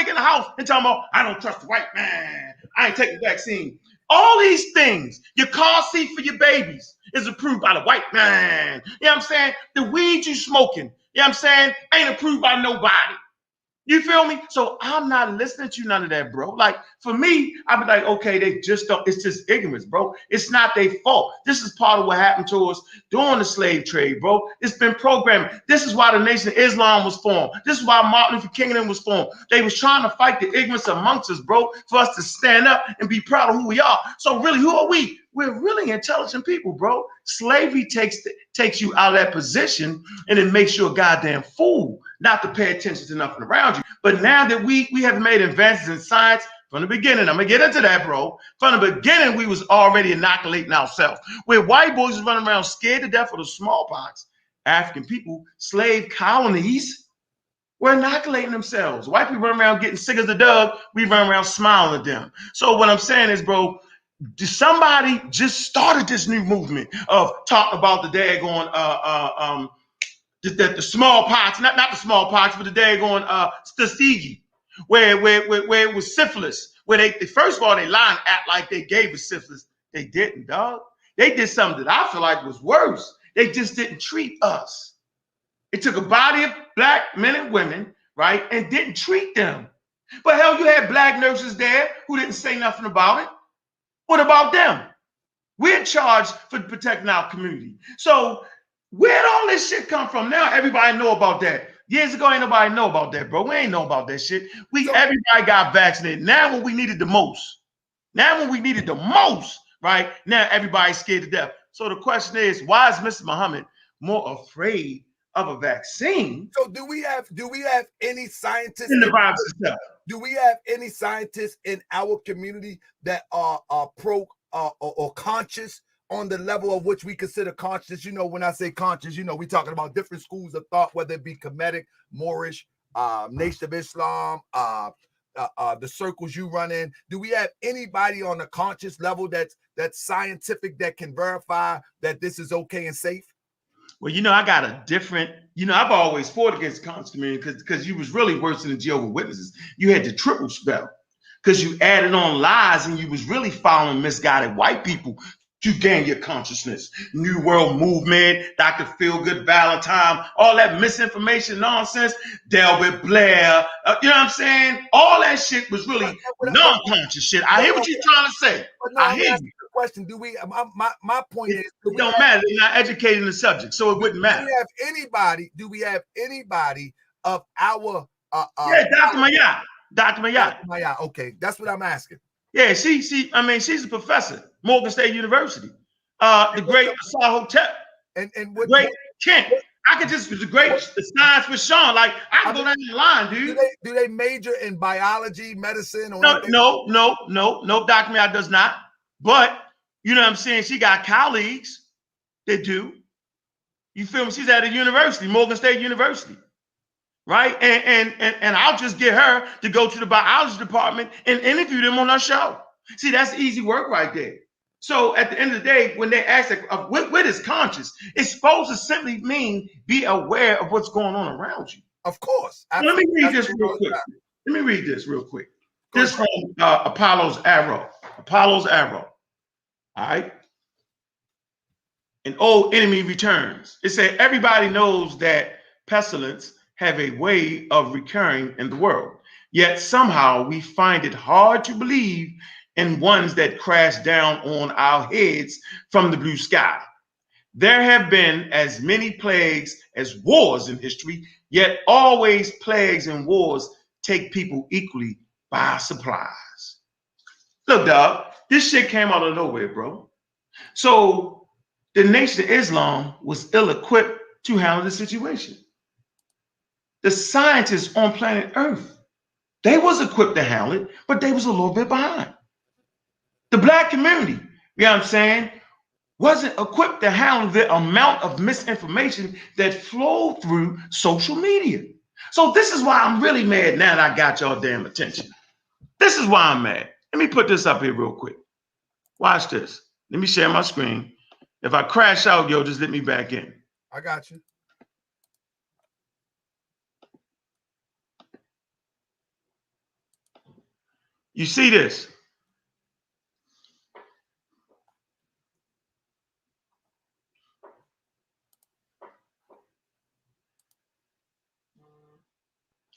snake in the house and talking about, I don't trust the white man. I ain't taking the vaccine. All these things, your car seat for your babies is approved by the white man. You know what I'm saying? The weed you smoking, you know what I'm saying, ain't approved by nobody. You feel me? So I'm not listening to none of that, bro. Like, for me, I'd be like, okay, they just don't, it's just ignorance, bro. It's not their fault. This is part of what happened to us during the slave trade, bro. It's been programmed. This is why the Nation of Islam was formed. This is why Martin Luther King and them was formed. They was trying to fight the ignorance amongst us, bro, for us to stand up and be proud of who we are. So really, who are we? We're really intelligent people, bro. Slavery takes you out of that position, and it makes you a goddamn fool not to pay attention to nothing around you. But now that we have made advances in science from the beginning, I'm gonna get into that, bro. From the beginning, we was already inoculating ourselves. Where white boys was running around scared to death of the smallpox, African people, slave colonies, were inoculating themselves. White people run around getting sick as the dog. We run around smiling at them. So what I'm saying is, bro, somebody just started this new movement of talking about the daggone the smallpox, not the smallpox, but the daggone Tuskegee, where it was syphilis. Where they first of all, they lied and act like they gave us syphilis. They didn't, dog. They did something that I feel like was worse. They just didn't treat us. It took a body of black men and women, right, and didn't treat them. But hell, you had black nurses there who didn't say nothing about it. What about them? We're charged for protecting our community. So where'd all this shit come from? Now everybody know about that. Years ago, ain't nobody know about that, bro. We ain't know about that shit. Everybody got vaccinated. Now when we needed the most, right? Now everybody's scared to death. So the question is, why is Mr. Muhammad more afraid of a vaccine? So do we have any scientists in the virus itself? Do we have any scientists in our community that are pro or conscious on the level of which we consider conscious? You know, when I say conscious, you know, we're talking about different schools of thought, whether it be Kemetic, Moorish, Nation of Islam, the circles you run in. Do we have anybody on the conscious level that's scientific that can verify that this is okay and safe? Well, you know, I got a different, you know, I've always fought against conscious community because you was really worse than the Jehovah's Witnesses. You had the triple spell because you added on lies and you was really following misguided white people to gain your consciousness. New World Movement, Dr. Feelgood Valentine, all that misinformation nonsense, Delbert Blair, you know what I'm saying? All that shit was really non-conscious shit. I hear what you're trying to say. I hear you. Question: do we? My point is, it don't matter. They're not educating the subject, so it wouldn't matter. Do we have anybody of our? Yeah, Dr. Mayat. Dr. Mayat. Okay, that's what I'm asking. Yeah, I mean, she's a professor, Morgan State University. The great Asar Hotep, and what, great Kent. I could just the great science with Sean. Like I can go down the line, dude. Do they major in biology, medicine, or no? Dr. Mayat does not. But you know what I'm saying? She got colleagues that do. You feel me? She's at a university, Morgan State University, right? And I'll just get her to go to the biology department and interview them on our show. See, that's easy work right there. So at the end of the day, when they ask, what is conscious? It's supposed to simply mean be aware of what's going on around you. Of course. Let me read this real quick. This from Apollo's Arrow. Apollo's Arrow. All right. An old enemy returns. It said, everybody knows that pestilence have a way of recurring in the world. Yet somehow we find it hard to believe in ones that crash down on our heads from the blue sky. There have been as many plagues as wars in history, yet always plagues and wars take people equally by surprise. Look, dog, this shit came out of nowhere, bro. So the Nation of Islam was ill-equipped to handle the situation. The scientists on planet Earth, they was equipped to handle it, but they was a little bit behind. The black community, you know what I'm saying, wasn't equipped to handle the amount of misinformation that flowed through social media. So this is why I'm really mad now that I got y'all damn attention. This is why I'm mad. Let me put this up here real quick. Watch this. Let me share my screen. If I crash out, yo, just let me back in. I got you. You see this?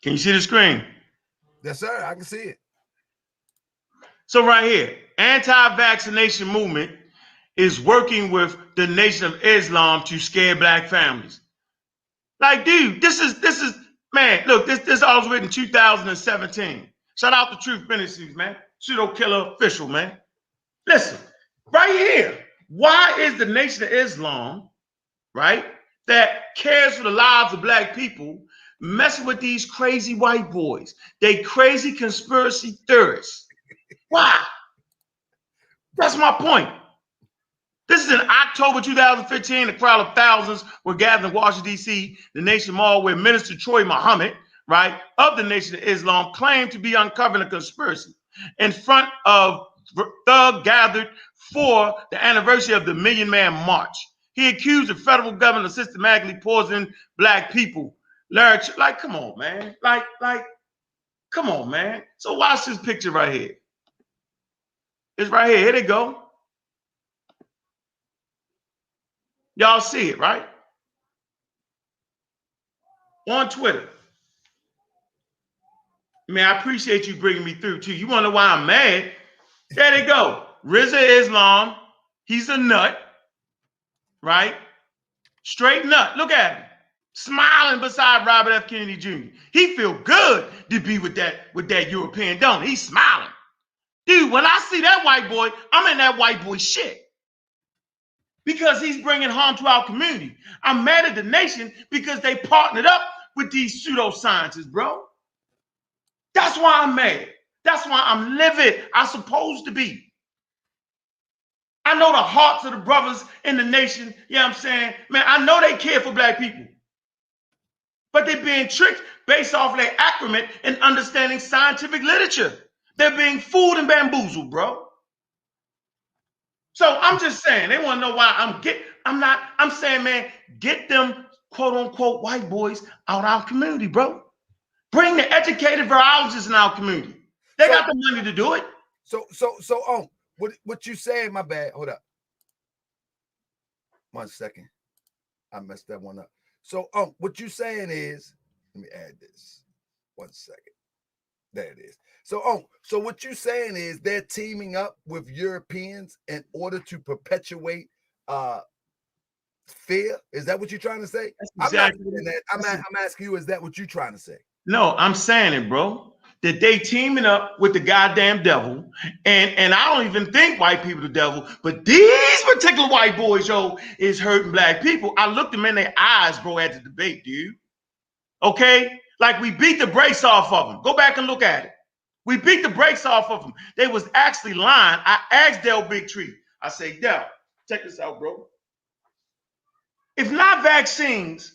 Can you see the screen? Yes, sir. I can see it. So right here, anti-vaccination movement is working with the Nation of Islam to scare black families. Like, dude, this is man. Look, this all was written in 2017. Shout out to Truth Ministries, man. Pseudo killer official, man. Listen, right here. Why is the Nation of Islam, right, that cares for the lives of black people, messing with these crazy white boys? They crazy conspiracy theorists. Why? That's my point. This is in October 2015. A crowd of thousands were gathered in Washington, D.C., the Nation Mall, where Minister Troy Muhammad, right, of the Nation of Islam, claimed to be uncovering a conspiracy in front of Thug gathered for the anniversary of the Million Man March. He accused the federal government of systematically poisoning black people. Like, come on, man. Like, come on, man. So watch this picture right here. It's right here. Here they go. Y'all see it, right? On Twitter. Man, I appreciate you bringing me through, too. You want to know why I'm mad? There they go. Rizza Islam. He's a nut, right? Straight nut. Look at him. Smiling beside Robert F. Kennedy Jr. He feel good to be with that European donor. He's smiling. Dude, when I see that white boy, I'm in that white boy shit. Because he's bringing harm to our community. I'm mad at the nation because they partnered up with these pseudoscientists, bro. That's why I'm mad. That's why I'm livid. I'm supposed to be. I know the hearts of the brothers in the nation. You know what I'm saying? Man, I know they care for black people. But they're being tricked based off their accurate and understanding scientific literature. They're being fooled and bamboozled, bro. So I'm just saying, they want to know why I'm saying, man, get them quote unquote white boys out of our community, bro. Bring the educated virologists in our community. They got the money to do it. So what you saying, my bad. Hold up. 1 second. I messed that one up. So what you saying is, let me add this. 1 second. There it is. So what you saying is they're teaming up with Europeans in order to perpetuate fear. Is that what you're trying to say? Exactly. I'm not saying that. I'm asking you, is that what you're trying to say? No, I'm saying it, bro. That they teaming up with the goddamn devil. And I don't even think white people the devil, but these particular white boys, yo, is hurting black people. I looked them in their eyes, bro, at the debate, dude. Okay? Like we beat the brakes off of them. Go back and look at it. We beat the brakes off of them. They was actually lying. I asked Del Bigtree. I say, Del, check this out, bro. If not vaccines,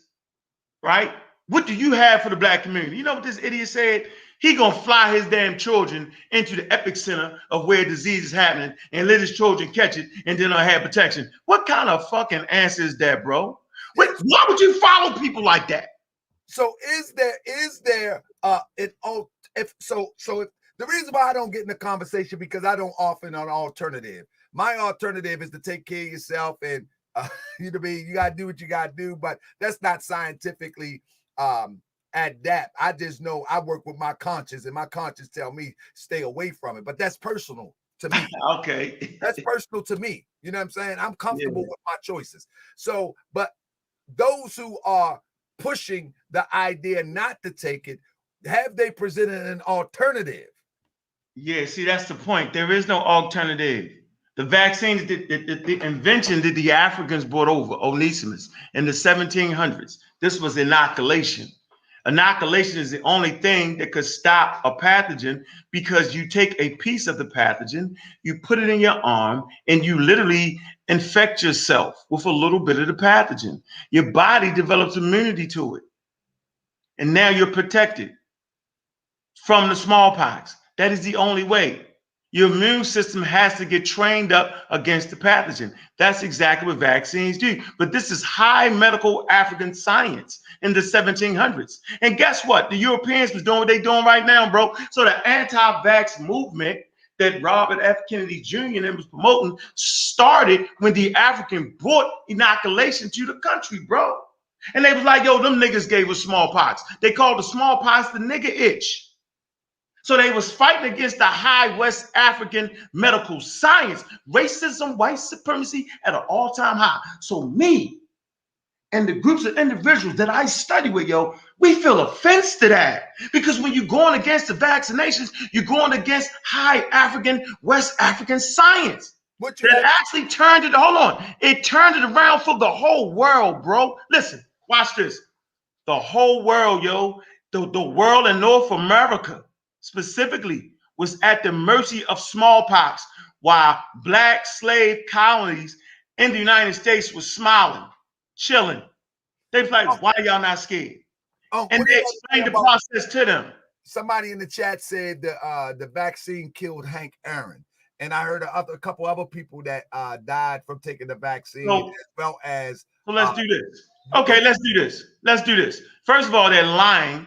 right? What do you have for the black community? You know what this idiot said? He gonna fly his damn children into the epicenter of where disease is happening and let his children catch it and then they'll have protection. What kind of fucking answer is that, bro? Why would you follow people like that? So is there if the reason why I don't get in the conversation because I don't offer an alternative. My alternative is to take care of yourself and you know what I mean? You gotta do what you gotta do, but that's not scientifically adapt. I just know I work with my conscience, and my conscience tell me stay away from it. But that's personal to me. Okay. That's personal to me. You know what I'm saying? I'm comfortable with my choices. So, but those who are pushing the idea not to take it, have they presented an alternative? Yeah, see, that's the point. There is no alternative. The vaccines, the invention that the Africans brought over, Onesimus, in the 1700s, this was inoculation. Inoculation is the only thing that could stop a pathogen because you take a piece of the pathogen, you put it in your arm, and you literally infect yourself with a little bit of the pathogen. Your body develops immunity to it. And now you're protected from the smallpox. That is the only way. Your immune system has to get trained up against the pathogen. That's exactly what vaccines do. But this is high medical African science in the 1700s. And guess what? The Europeans was doing what they're doing right now, bro. So the anti-vax movement that Robert F. Kennedy Jr. was promoting started when the African brought inoculation to the country, bro. And they was like, yo, them niggas gave us smallpox. They called the smallpox the nigger itch. So they was fighting against the high West African medical science, racism, white supremacy at an all-time high. So me and the groups of individuals that I study with, yo, we feel offense to that. Because when you're going against the vaccinations, you're going against high African, West African science. That actually turned it, hold on, it turned it around for the whole world, bro. Listen, watch this. The whole world, yo, the world in North America specifically was at the mercy of smallpox, while black slave colonies in the United States was smiling, chilling. They was like, why y'all not scared? And they explained the process to them. Somebody in the chat said the vaccine killed Hank Aaron. And I heard a couple other people that died from taking the vaccine, as well as. So let's do this. Okay, let's do this. Let's do this. First of all, they're lying.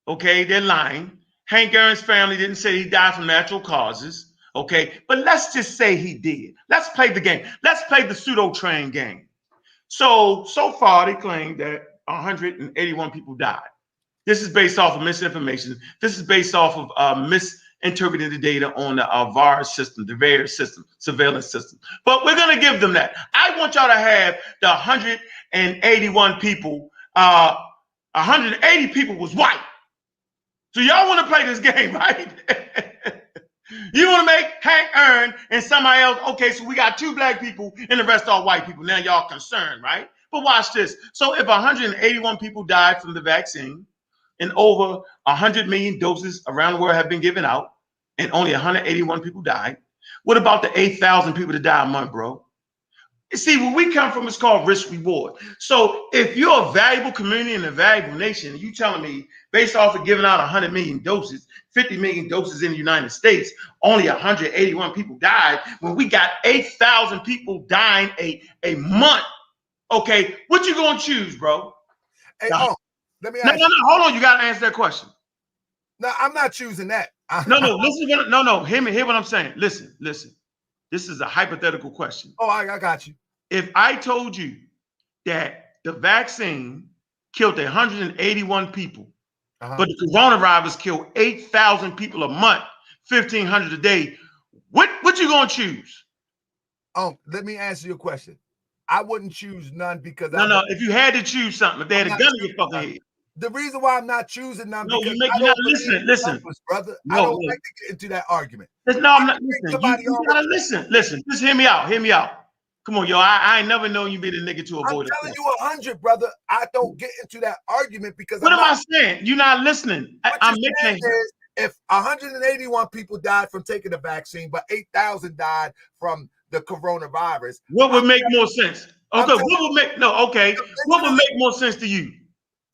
Okay, they're lying. Hank Aaron's family didn't say he died from natural causes. Okay, but let's just say he did. Let's play the game. Let's play the pseudo-train game. So far, they claim that 181 people died. This is based off of misinformation. This is based off of misinterpreting the data on the virus system, the VAERS system, surveillance system. But we're going to give them that. I want y'all to have the 181 people. 180 people was white. So y'all want to play this game, right? You want to make Hank Aaron and somebody else. Okay, so we got 2 black people and the rest are white people. Now y'all concerned, right? But watch this. So if 181 people died from the vaccine and over 100 million doses around the world have been given out and only 181 people died, what about the 8,000 people that die a month, bro? You see, where we come from is called risk reward. So if you're a valuable community and a valuable nation, you telling me based off of giving out 100 million doses, 50 million doses in the United States, only 181 people died when we got 8,000 people dying a month. Okay, what you gonna choose, bro? Hey, let me ask no, hold on. You gotta answer that question. No, I'm not choosing that. No, listen. No. Hear what I'm saying. Listen. This is a hypothetical question. Oh, I got you. If I told you that the vaccine killed 181 people, but the coronavirus killed 8,000 people a month, 1,500 a day, what you gonna choose? Let me answer your question. I wouldn't choose none because no. If you had to choose something, if they had a gun in your fucking head. The reason why I'm not choosing none because you're not listening. Listen, brother. I don't like to get into that argument. No, I'm not listening. You gotta listen. Just hear me out. Come on, yo. I ain't never known you be the nigga to avoid it. I'm telling you 100, brother. I don't get into that argument because what am I saying? You're not listening. I'm making if 181 people died from taking the vaccine, but 8,000 died from the coronavirus. What would make more sense? Okay, what would make more sense to you?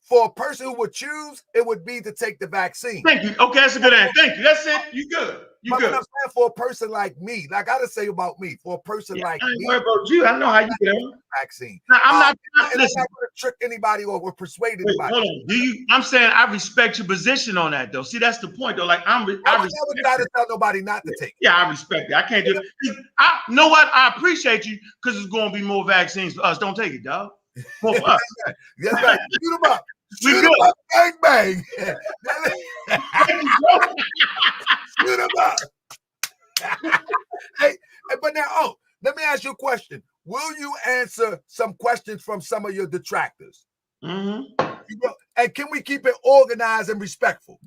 For a person who would choose, it would be to take the vaccine. Thank you. Okay, that's a good answer. Thank you. That's it. You good. You good. I'm saying for a person like me, like I gotta say about me, for a person like me, I ain't me, worried about you. I know how you get on vaccine. Now, I'm not going to trick anybody or persuade anybody. Hold on. I'm saying I respect your position on that, though. See, that's the point, though. Like I never try to tell nobody not to take it. Yeah, I respect it. I can't do it. You know what? I appreciate you because it's going to be more vaccines for us. Don't take it, dog. More for us. Yes, right. Shoot them up. Shoot them up. Bang, bang. Shoot them up. Hey, but now, let me ask you a question. Will you answer some questions from some of your detractors? Mm-hmm. And can we keep it organized and respectful?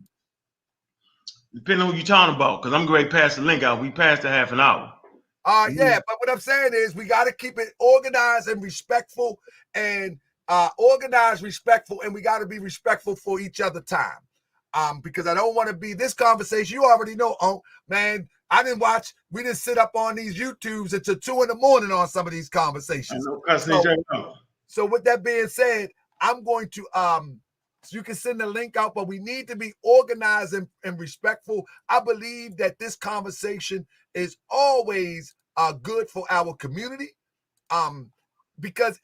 Depending on what you're talking about, because I'm going to pass the link out. We passed a half an hour. Yeah, but what I'm saying is we got to keep it organized and respectful, and we got to be respectful for each other time. Because I don't want to be this conversation. You already know, man. We didn't sit up on these YouTubes until 2 in the morning on some of these conversations. So with that being said, I'm going to So you can send the link out, but we need to be organized and respectful. I believe that this conversation is always good for our community, because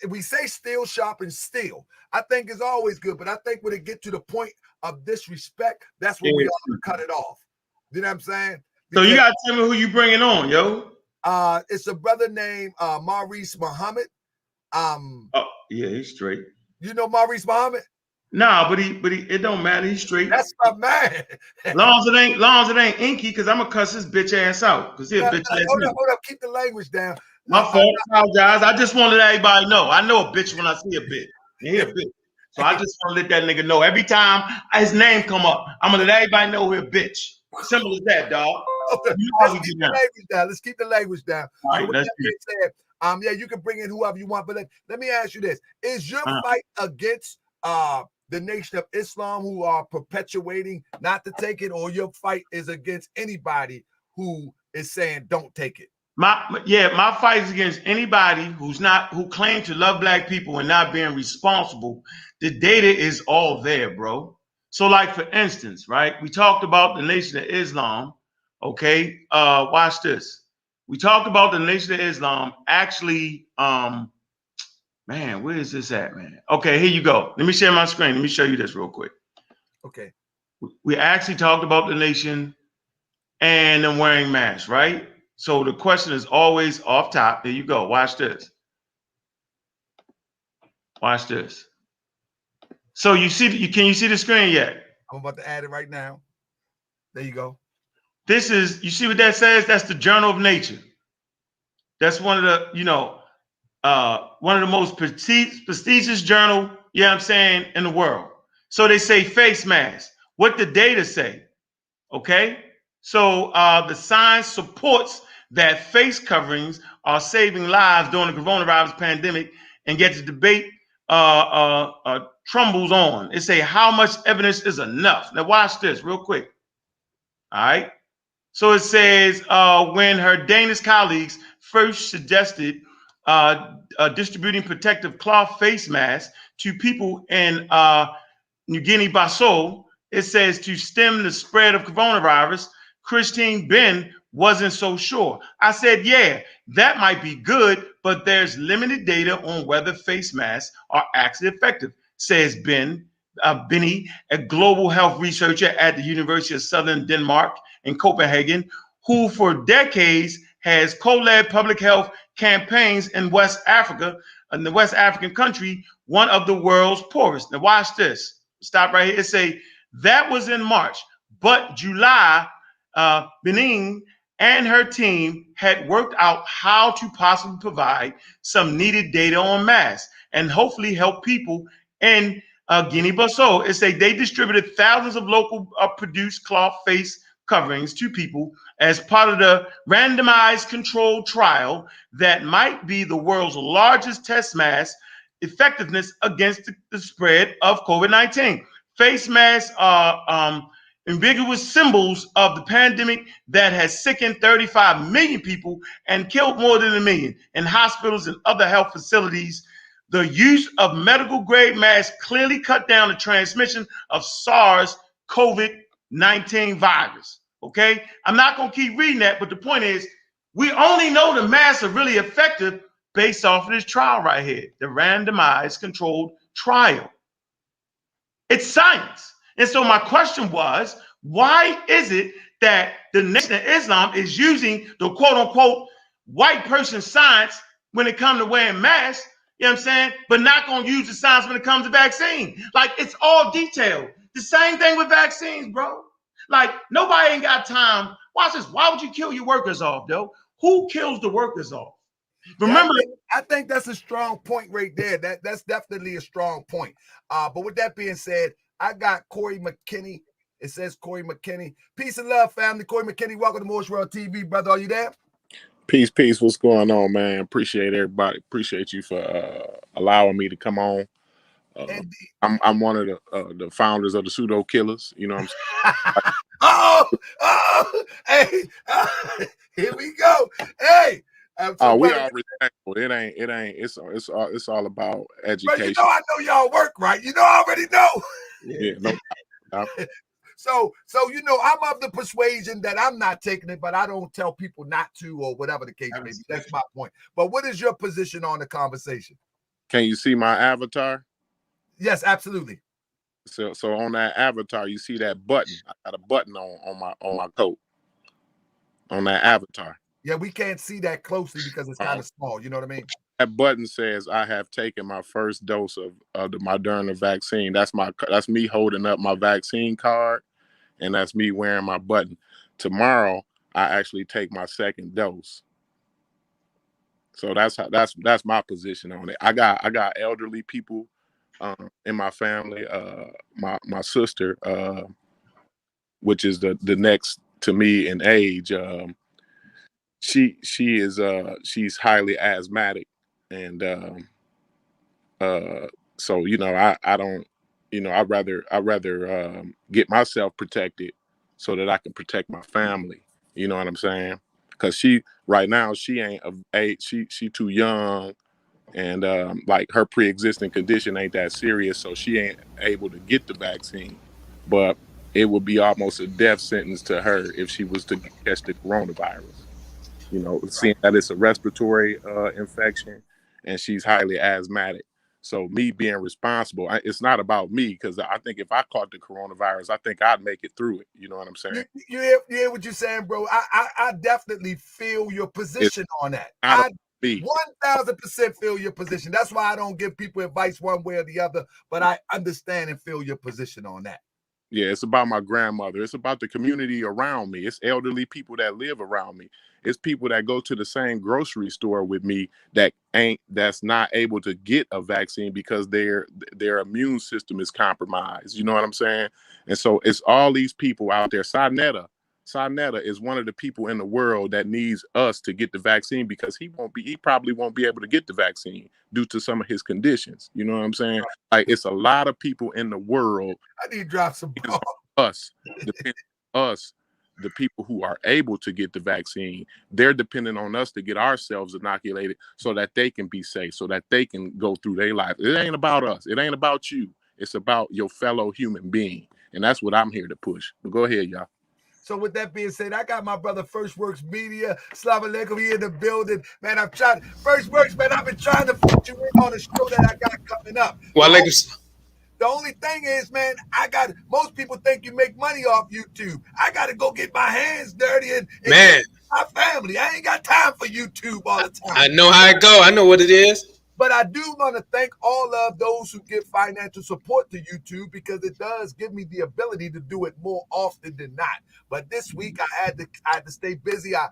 we say still sharpens steel. I think it's always good, but I think when it get to the point of disrespect, that's when we ought to cut it off. You know what I'm saying? Because, so you gotta tell me who you bringing on, yo. It's a brother named Maurice Muhammad. Oh yeah, he's straight. You know Maurice Muhammad? Nah, but he it don't matter. He's straight. That's my man. long as it ain't inky, because I'm gonna cuss his bitch ass out. Because he's a bitch ass. Hold up, keep the language down. My fault. Apologize. I just want to let everybody know. I know a bitch when I see a bitch. And he a bitch. So I just want to let that nigga know. Every time his name come up, I'm gonna let everybody know we're a bitch. Simple as that, dog. Okay. Let's keep the language down. All right, so let's said, yeah, you can bring in whoever you want, but let me ask you this: is your fight against the Nation of Islam, who are perpetuating not to take it, or your fight is against anybody who is saying don't take it? My fight is against anybody who claims to love black people and not being responsible. The data is all there, bro. So, like, for instance, right? We talked about the Nation of Islam. Okay, watch this. We talked about the Nation of Islam. Actually, man, where is this at, man? Okay, here you go. Let me share my screen. Let me show you this real quick. Okay. We actually talked about the nation and them wearing masks, right? So the question is always off top. There you go. Watch this. Watch this. So can you see the screen yet? I'm about to add it right now. There you go. This is, you see what that says? That's the Journal of Nature. That's one of the, one of the most prestigious journal, you know what I'm saying, in the world. So they say face masks. What the data say? Okay. So the science supports that face coverings are saving lives during the coronavirus pandemic, and get the debate trumbles on. It say how much evidence is enough. Now watch this real quick. All right. So it says when her Danish colleagues first suggested distributing protective cloth face masks to people in New Guinea-Bissau, it says to stem the spread of coronavirus, Christine Ben wasn't so sure. I said, yeah, that might be good, but there's limited data on whether face masks are actually effective, says Benny, a global health researcher at the University of Southern Denmark in Copenhagen, who for decades has co-led public health campaigns in West Africa, in the West African country, one of the world's poorest. Now watch this. Stop right here. It say that was in March, but July, Benin and her team had worked out how to possibly provide some needed data on masks and hopefully help people in Guinea-Bissau. It say they distributed thousands of local produced cloth face coverings to people as part of the randomized controlled trial that might be the world's largest test mask effectiveness against the spread of COVID-19. Face masks are ambiguous symbols of the pandemic that has sickened 35 million people and killed more than 1 million in hospitals and other health facilities. The use of medical grade masks clearly cut down the transmission of SARS-CoV-19 virus. Okay, I'm not going to keep reading that, but the point is, we only know the masks are really effective based off of this trial right here, the randomized controlled trial. It's science. And so my question was, why is it that the Nation of Islam is using the quote unquote white person science when it comes to wearing masks, you know what I'm saying, but not going to use the science when it comes to vaccine? Like, it's all detailed. The same thing with vaccines, bro. Like, nobody ain't got time. Watch this. Why would you kill your workers off, though? Who kills the workers off? Remember, I think that's a strong point right there. That's definitely a strong point. But with that being said, I got Corey McKinney. It says Corey McKinney. Peace and love, family. Corey McKinney, welcome to Moorish World TV, brother. Are you there? Peace. What's going on, man? Appreciate everybody. Appreciate you for allowing me to come on. I'm one of the founders of the Pseudo Killers. You know what I'm saying? Hey, here we go. Hey. We all respectful. it ain't. It's all about education. But you know, I know y'all work right. You know, I already know. Yeah, no doubt. So you know, I'm of the persuasion that I'm not taking it, but I don't tell people not to or whatever the case may be. That's my point. But what is your position on the conversation? Can you see my avatar? Yes, absolutely. So on that avatar, you see that button. I got a button on my coat. On that avatar. Yeah, we can't see that closely because it's kind of small. You know what I mean? That button says I have taken my first dose of the Moderna vaccine. That's me holding up my vaccine card, and that's me wearing my button. Tomorrow, I actually take my second dose. So that's my position on it. I got elderly people in my family. My sister, which is the next to me in age. She's highly asthmatic, and so you know I don't, you know, I'd rather get myself protected so that I can protect my family. You know what I'm saying? Because she right now she ain't of age. She too young, and like her pre-existing condition ain't that serious, so she ain't able to get the vaccine. But it would be almost a death sentence to her if she was to catch the coronavirus. You know, seeing that it's a respiratory infection and she's highly asthmatic. So me being responsible, it's not about me, because I think if I caught the coronavirus, I think I'd make it through it. You know what I'm saying? You hear what you're saying, bro? I definitely feel your position on that. I 1000% feel your position. That's why I don't give people advice one way or the other, but I understand and feel your position on that. Yeah, it's about my grandmother. It's about the community around me. It's elderly people that live around me. It's people that go to the same grocery store with me that's not able to get a vaccine because their immune system is compromised. You know what I'm saying? And so it's all these people out there. Sarnetta is one of the people in the world that needs us to get the vaccine, because he probably won't be able to get the vaccine due to some of his conditions. You know what I'm saying? Like, it's a lot of people in the world. I need to drop some us, the people who are able to get the vaccine, they're dependent on us to get ourselves inoculated so that they can be safe, so that they can go through their life. It ain't about us. It ain't about you. It's about your fellow human being. And that's what I'm here to push. But go ahead, y'all. So with that being said, I got my brother First Works Media. Slava Alaikum, he in the building. Man, I'm trying. First Works, man, I've been trying to put you in on a show that I got coming up. The only thing is, man, most people think you make money off YouTube. I got to go get my hands dirty and man, my family. I ain't got time for YouTube all the time. I know how it go. I know what it is. But I do want to thank all of those who give financial support to YouTube, because it does give me the ability to do it more often than not. But this week I had to stay busy. I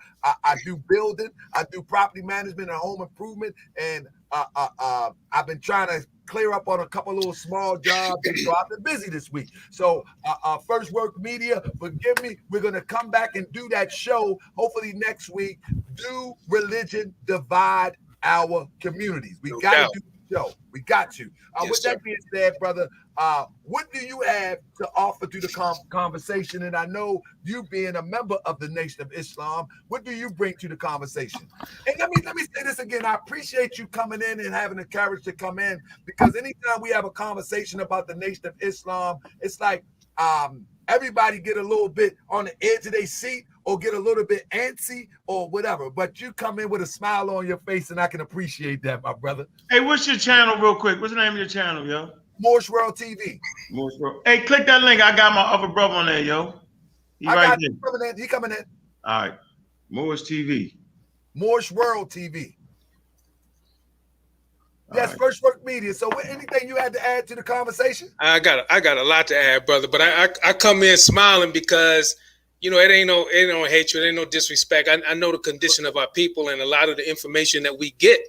do building, I do property management and home improvement, and I've been trying to clear up on a couple little small jobs, and so I've been busy this week. So First Work Media, forgive me. We're gonna come back and do that show hopefully next week. Do religion divide our communities? We got to do the show. We got to. With that being said, brother, what do you have to offer to the conversation? And I know you being a member of the Nation of Islam, what do you bring to the conversation? And let me say this again. I appreciate you coming in and having the courage to come in, because anytime we have a conversation about the Nation of Islam, it's like everybody get a little bit on the edge of their seat, or get a little bit antsy or whatever. But you come in with a smile on your face, and I can appreciate that, my brother. Hey, what's your channel real quick? What's the name of your channel, yo? Moorish World TV. Moorish World. Hey, click that link. I got my other brother on there, yo. He right there. He coming in. All right. Moorish TV. Moorish World TV. Yes, right. First Work Media. So anything you had to add to the conversation? I got a lot to add, brother. But I come in smiling because, you know, it ain't no hatred, it ain't no disrespect. I know the condition of our people, and a lot of the information that we get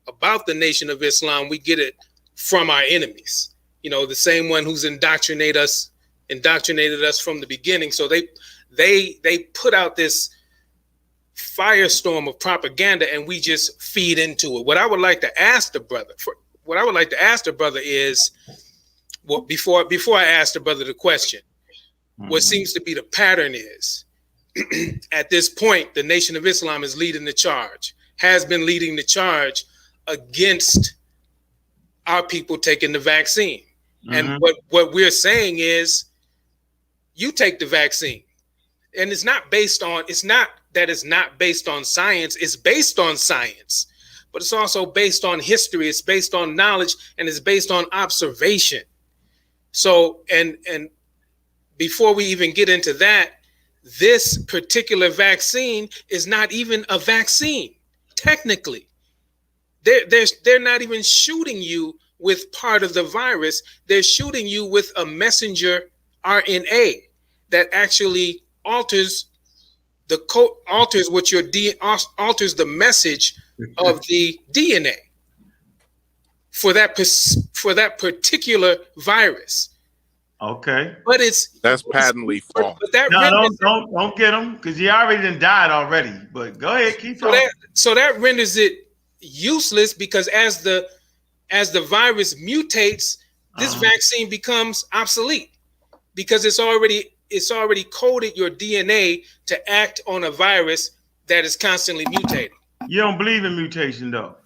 about the Nation of Islam, we get it from our enemies. You know, the same one who's indoctrinated us from the beginning. So they put out this firestorm of propaganda, and we just feed into it. What I would like to ask the brother is, well, before I ask the brother the question, what seems to be the pattern is, at this point, the Nation of Islam is leading the charge, has been leading the charge against our people taking the vaccine. And what we're saying is, you take the vaccine. And it's not that it's not based on science. It's based on science, but it's also based on history. It's based on knowledge, and it's based on observation. So, and before we even get into that, this particular vaccine is not even a vaccine. Technically, they're not even shooting you with part of the virus. They're shooting you with a messenger RNA that actually alters what your alters the message of the DNA for that particular virus. Okay, but that's patently false. Don't get them, because he already done died already. But go ahead, keep talking. So that renders it useless, because as the virus mutates, this vaccine becomes obsolete, because it's already coded your DNA to act on a virus that is constantly mutating. You don't believe in mutation, though.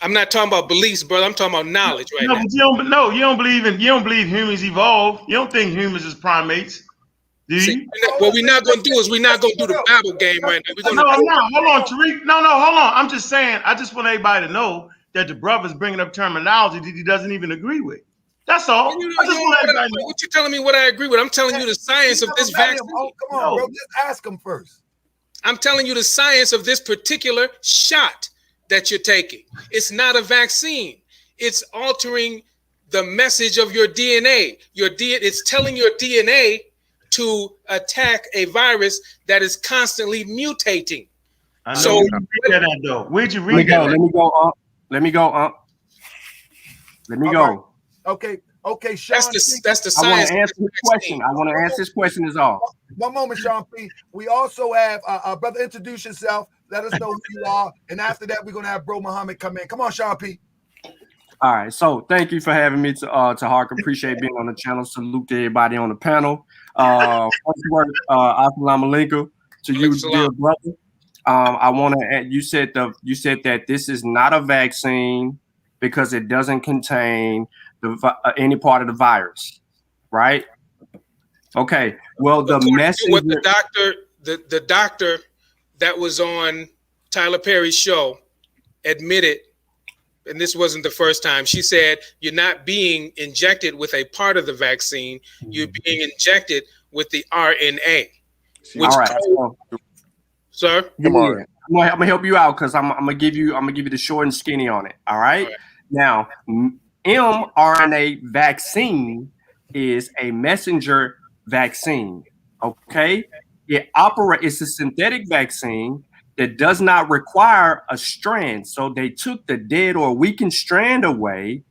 I'm not talking about beliefs, brother. I'm talking about knowledge right now. You don't believe humans evolve. You don't think humans is primates, do you? What we're not going to do is we're not going to do the Bible game right now. Hold on, Tariq. No, hold on. I'm just saying, I just want everybody to know that the brother's bringing up terminology that he doesn't even agree with. That's all. What you telling me what I agree with? I'm telling you the science of this vaccine. Come on, bro. Just ask him first. I'm telling you the science of this particular shot that you're taking. It's not a vaccine. It's altering the message of your DNA. It's telling your DNA to attack a virus that is constantly mutating. So where'd you read that? Let me go. Okay, Sean. That's the science. I want to answer this question is all. One moment, Sean P. We also have brother, introduce yourself. Let us know who you are. And after that, we're going to have Bro Muhammad come in. Come on, Sean P. All right. So thank you for having me to Hark. Appreciate being on the channel. Salute to everybody on the panel. First word, assalamu alaikum to you, dear brother. I want to add, you said that this is not a vaccine because it doesn't contain any part of the virus, right? Okay. Well, the message. What the doctor that was on Tyler Perry's show admitted, and this wasn't the first time, she said, you're not being injected with a part of the vaccine, you're being injected with the RNA. All right. Sir? Come on. I'm gonna help you out because I'm gonna give you the short and skinny on it. All right. Now, mRNA vaccine is a messenger vaccine. Okay. It's a synthetic vaccine that does not require a strand. So they took the dead or weakened strand away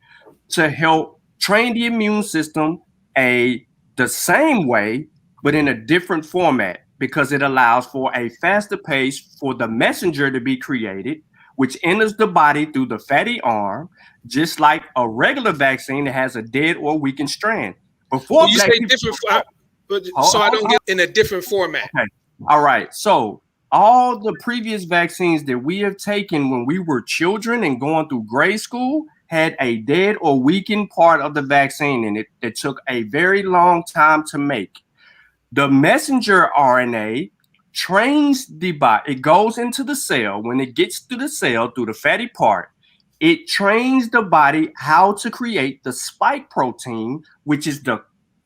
to help train the immune system the same way, but in a different format, because it allows for a faster pace for the messenger to be created, which enters the body through the fatty arm, just like a regular vaccine that has a dead or weakened strand. Before you say different, I don't get in a different format. Okay. All right. So all the previous vaccines that we have taken when we were children and going through grade school had a dead or weakened part of the vaccine in it that took a very long time to make. The messenger RNA trains the body. It goes into the cell. When it gets to the cell through the fatty part, it trains the body how to create the spike protein, which is the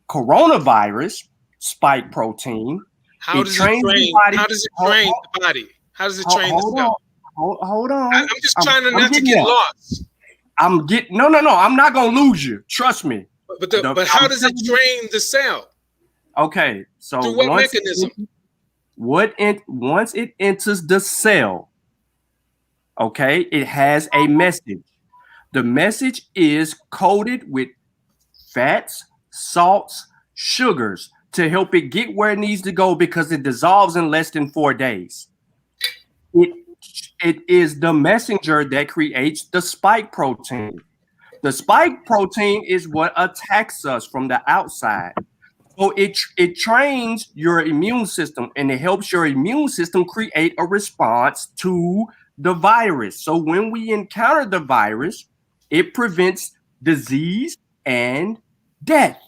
coronavirus spike protein. How does it train the body? How does it train the cell? Hold on. I'm just trying not to get lost. No. I'm not gonna lose you. Trust me. But how does it train the cell? Okay, so through what mechanism? Once it enters the cell, okay, it has a message. The message is coded with fats, salts, sugars to help it get where it needs to go, because it dissolves in less than 4 days. It is the messenger that creates the spike protein. The spike protein is what attacks us from the outside. So it trains your immune system, and it helps your immune system create a response to the virus. So when we encounter the virus, it prevents disease and death.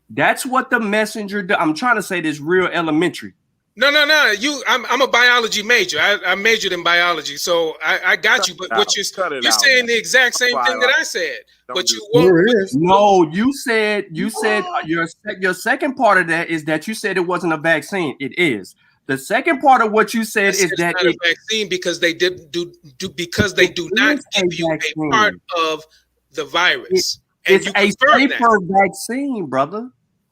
That's what the messenger does. I'm trying to say this real elementary. No. I'm a biology major. I majored in biology, so I got you. But what you're saying the exact same thing that I said. But you won't. No, you said your second part of that is that you said it wasn't a vaccine. It is. The second part of what you said is that it's not a vaccine because they do not give you a part of the virus. It's a safer vaccine, brother.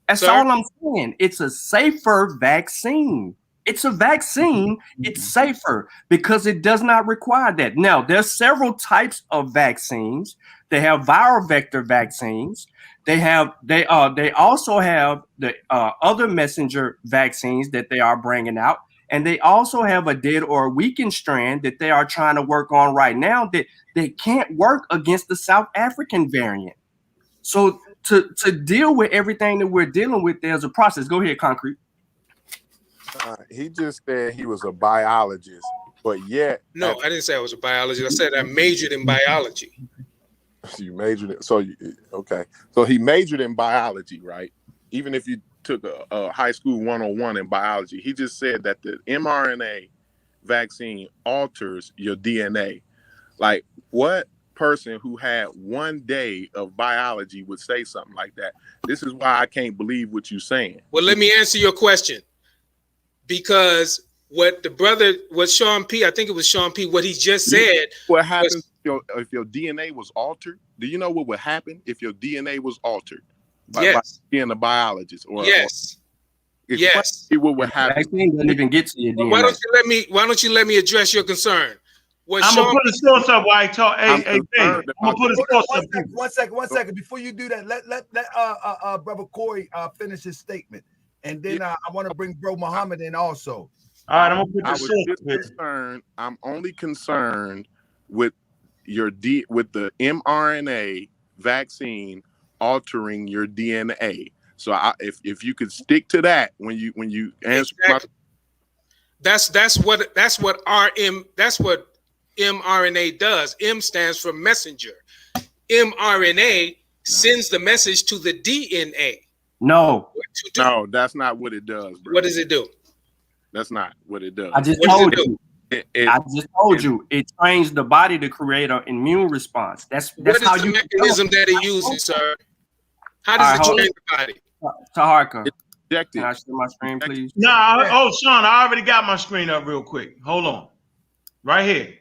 That's all I'm saying. It's a safer vaccine. It's a vaccine. It's safer because it does not require that. Now, there's several types of vaccines. They have viral vector vaccines. They also have the other messenger vaccines that they are bringing out. And they also have a dead or weakened strand that they are trying to work on right now that they can't work against the South African variant. So to deal with everything that we're dealing with, there's a process. Go ahead, Concrete. He just said he was a biologist, but yet... No, I didn't say I was a biologist. I said I majored in biology. You majored in... okay. So he majored in biology, right? Even if you took a high school 101 in biology, he just said that the mRNA vaccine alters your DNA. Like, what person who had 1 day of biology would say something like that? This is why I can't believe what you're saying. Well, let me answer your question. Because what Sean P, I think it was Sean P, what he just said. What happens if your DNA was altered? Do you know what would happen if your DNA was altered? By being a biologist, or yes. What would happen? Vaccine doesn't even get to your DNA. Why don't you let me address your concern? I'm gonna put a source up while I talk. Hey, I'm gonna put a source up. One second. Before you do that, let brother Corey finish his statement, and then I want to bring bro Muhammad in also. All right, I'm gonna put the source. I'm only concerned with with the mRNA vaccine altering your DNA. So if you could stick to that when you answer that's what mRNA does. M stands for messenger. mRNA sends the message to the DNA. No, that's not what it does, bro. What does it do? That's not what it does. I just told you. It trains the body to create an immune response. That's how you mechanism that it uses, sir. How does it train the body? Taharka, can I share my screen, please? Sean, I already got my screen up real quick. Hold on. Right here.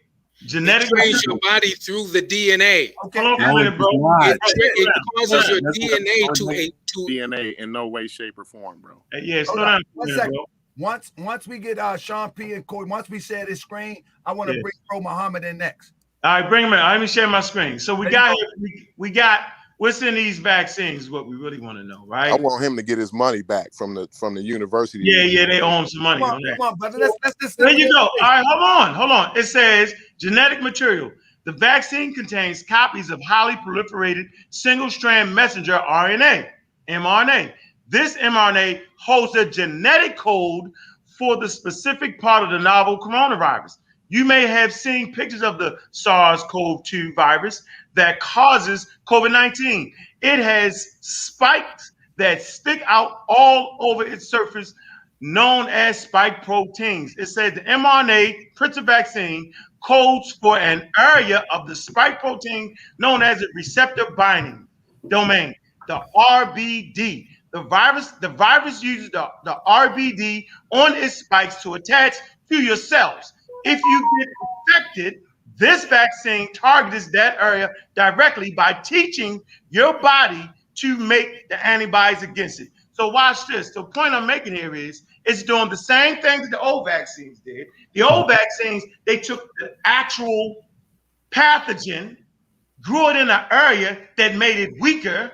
Genetic trains your body through the DNA. Okay, hold on a minute, bro. It causes your DNA to DNA in no way, shape, or form, bro. Yeah, slow down. One second. Once we get Sean P and Corey, once we share this screen, I want to bring bro Muhammad in next. All right, bring him in. Let me share my screen. So we got what's in these vaccines is what we really want to know, right? I want him to get his money back from the university. Yeah, they owe him some money. Come on, brother. There you go. All right, hold on. It says genetic material. The vaccine contains copies of highly proliferated single-strand messenger RNA, mRNA. This mRNA holds a genetic code for the specific part of the novel coronavirus. You may have seen pictures of the SARS-CoV-2 virus that causes COVID-19. It has spikes that stick out all over its surface, known as spike proteins. It said the mRNA printer vaccine codes for an area of the spike protein known as a receptor binding domain, the RBD. The virus uses the RBD on its spikes to attach to your cells. If you get infected, this vaccine targets that area directly by teaching your body to make the antibodies against it. So watch this. The point I'm making here is it's doing the same thing that the old vaccines did. The old vaccines, they took the actual pathogen, grew it in an area that made it weaker,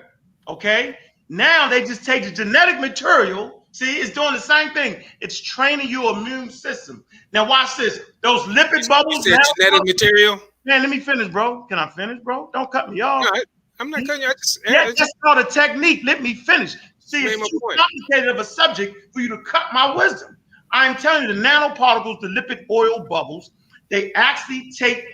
okay? Now they just take the genetic material. See, it's doing the same thing. It's training your immune system. Now watch this. Those lipid bubbles. Genetic material. Man, let me finish, bro. Can I finish, bro? Don't cut me off. No, I'm not cutting you. That's called a technique. Let me finish. See, it's too complicated of a subject for you to cut my wisdom. I'm telling you, the nanoparticles, the lipid oil bubbles, They actually take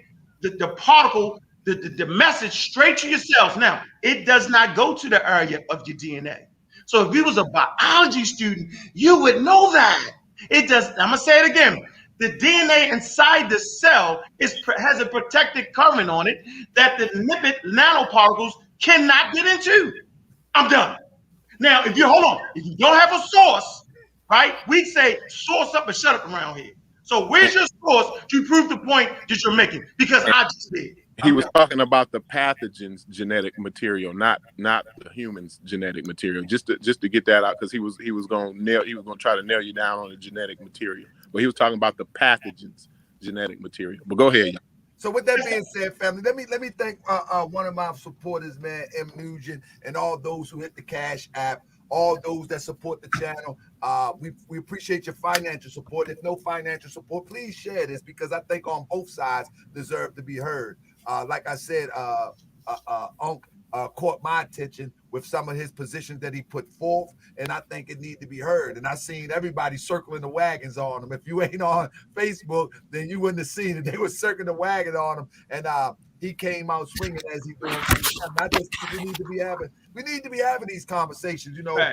the particle, the message straight to your cells. Now, it does not go to the area of your DNA. So if you was a biology student, you would know that. It does. I'm going to say it again. The DNA inside the cell has a protected covering on it that the lipid nanoparticles cannot get into. I'm done. Now, if you don't have a source, right? We say source up and shut up around here. So where's your source to prove the point that you're making? Because I just did. He was talking about the pathogen's genetic material, not the human's genetic material. Just to get that out, because he was going to try to nail you down on the genetic material, but he was talking about the pathogen's genetic material. But go ahead. So with that being said, family, let me thank one of my supporters, man, M. Nugent, and all those who hit the Cash App, all those that support the channel. We appreciate your financial support. If no financial support, please share this, because I think on both sides deserve to be heard. Like I said, Ankh caught my attention with some of his positions that he put forth, and I think it needs to be heard. And I seen everybody circling the wagons on him. If you ain't on Facebook, then you wouldn't have seen it. They were circling the wagon on him, and he came out swinging as he did. I just think we need to be having these conversations, you know. Right.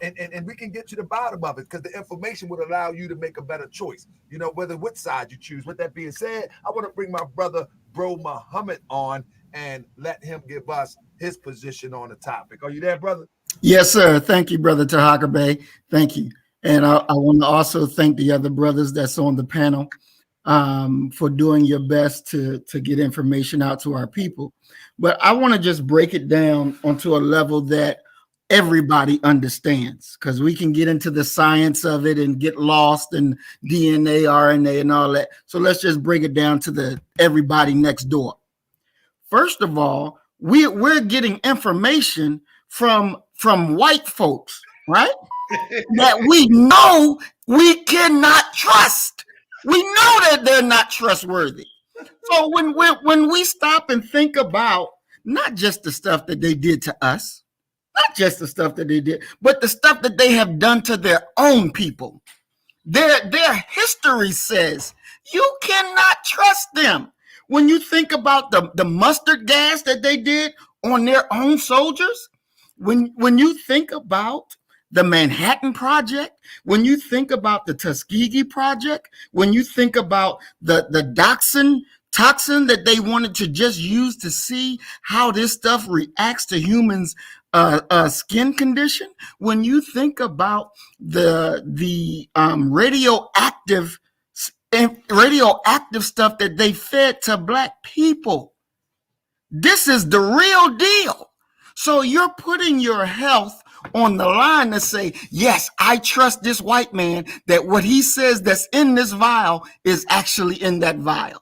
And we can get to the bottom of it, because the information would allow you to make a better choice, you know, which side you choose. With that being said, I want to bring my brother, Bro Muhammad, on and let him give us his position on the topic. Are you there, brother? Yes, sir. Thank you, brother Taharkabey. Thank you. And I want to also thank the other brothers that's on the panel for doing your best to get information out to our people. But I want to just break it down onto a level that everybody understands, because we can get into the science of it and get lost in DNA, RNA, and all that. So let's just break it down to the everybody next door. First of all, we're getting information from white folks, right? That we know we cannot trust. We know that they're not trustworthy. So when we stop and think about not just the stuff that they did to us, not just the stuff that they did, but the stuff that they have done to their own people. Their history says you cannot trust them. When you think about the mustard gas that they did on their own soldiers, when you think about the Manhattan Project, when you think about the Tuskegee Project, when you think about the toxin that they wanted to just use to see how this stuff reacts to humans' skin condition, when you think about the radioactive stuff that they fed to Black people, this is the real deal. So you're putting your health on the line to say, yes, I trust this white man, that what he says that's in this vial is actually in that vial.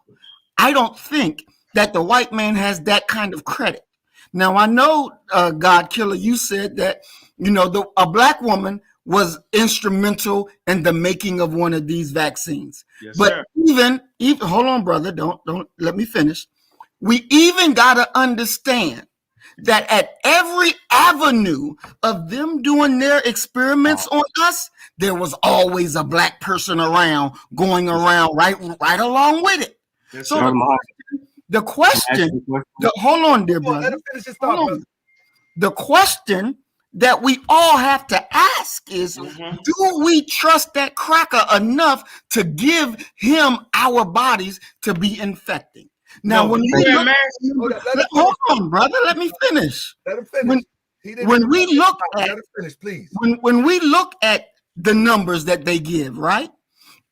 I don't think that the white man has that kind of credit. Now, I know, God Killer, you said that, you know, a Black woman was instrumental in the making of one of these vaccines. Yes, but sir. even hold on, brother, don't let me finish. We even got to understand that at every avenue of them doing their experiments on us, there was always a Black person around, going around right along with it. Yes, so the question, hold on, dear brother. The question that we all have to ask is, do we trust that cracker enough to give him our bodies to be infecting? Now, when we look, hold on, brother, let me finish. Let him finish. When we look at, let him finish, please. When we look at the numbers that they give, right?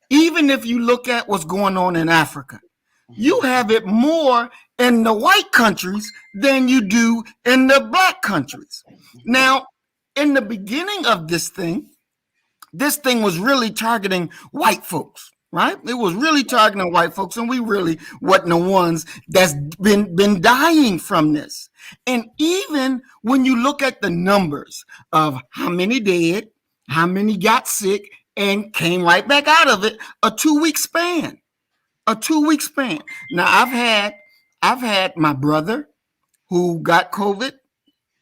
Even if you look at what's going on in Africa, you have it more in the white countries than you do in the Black countries. Now, in the beginning of this thing was really targeting white folks, right? It was really targeting white folks, and we really wasn't the ones that's been dying from this. And even when you look at the numbers of how many dead, how many got sick and came right back out of it, a 2-week span. Now, I've had my brother who got COVID,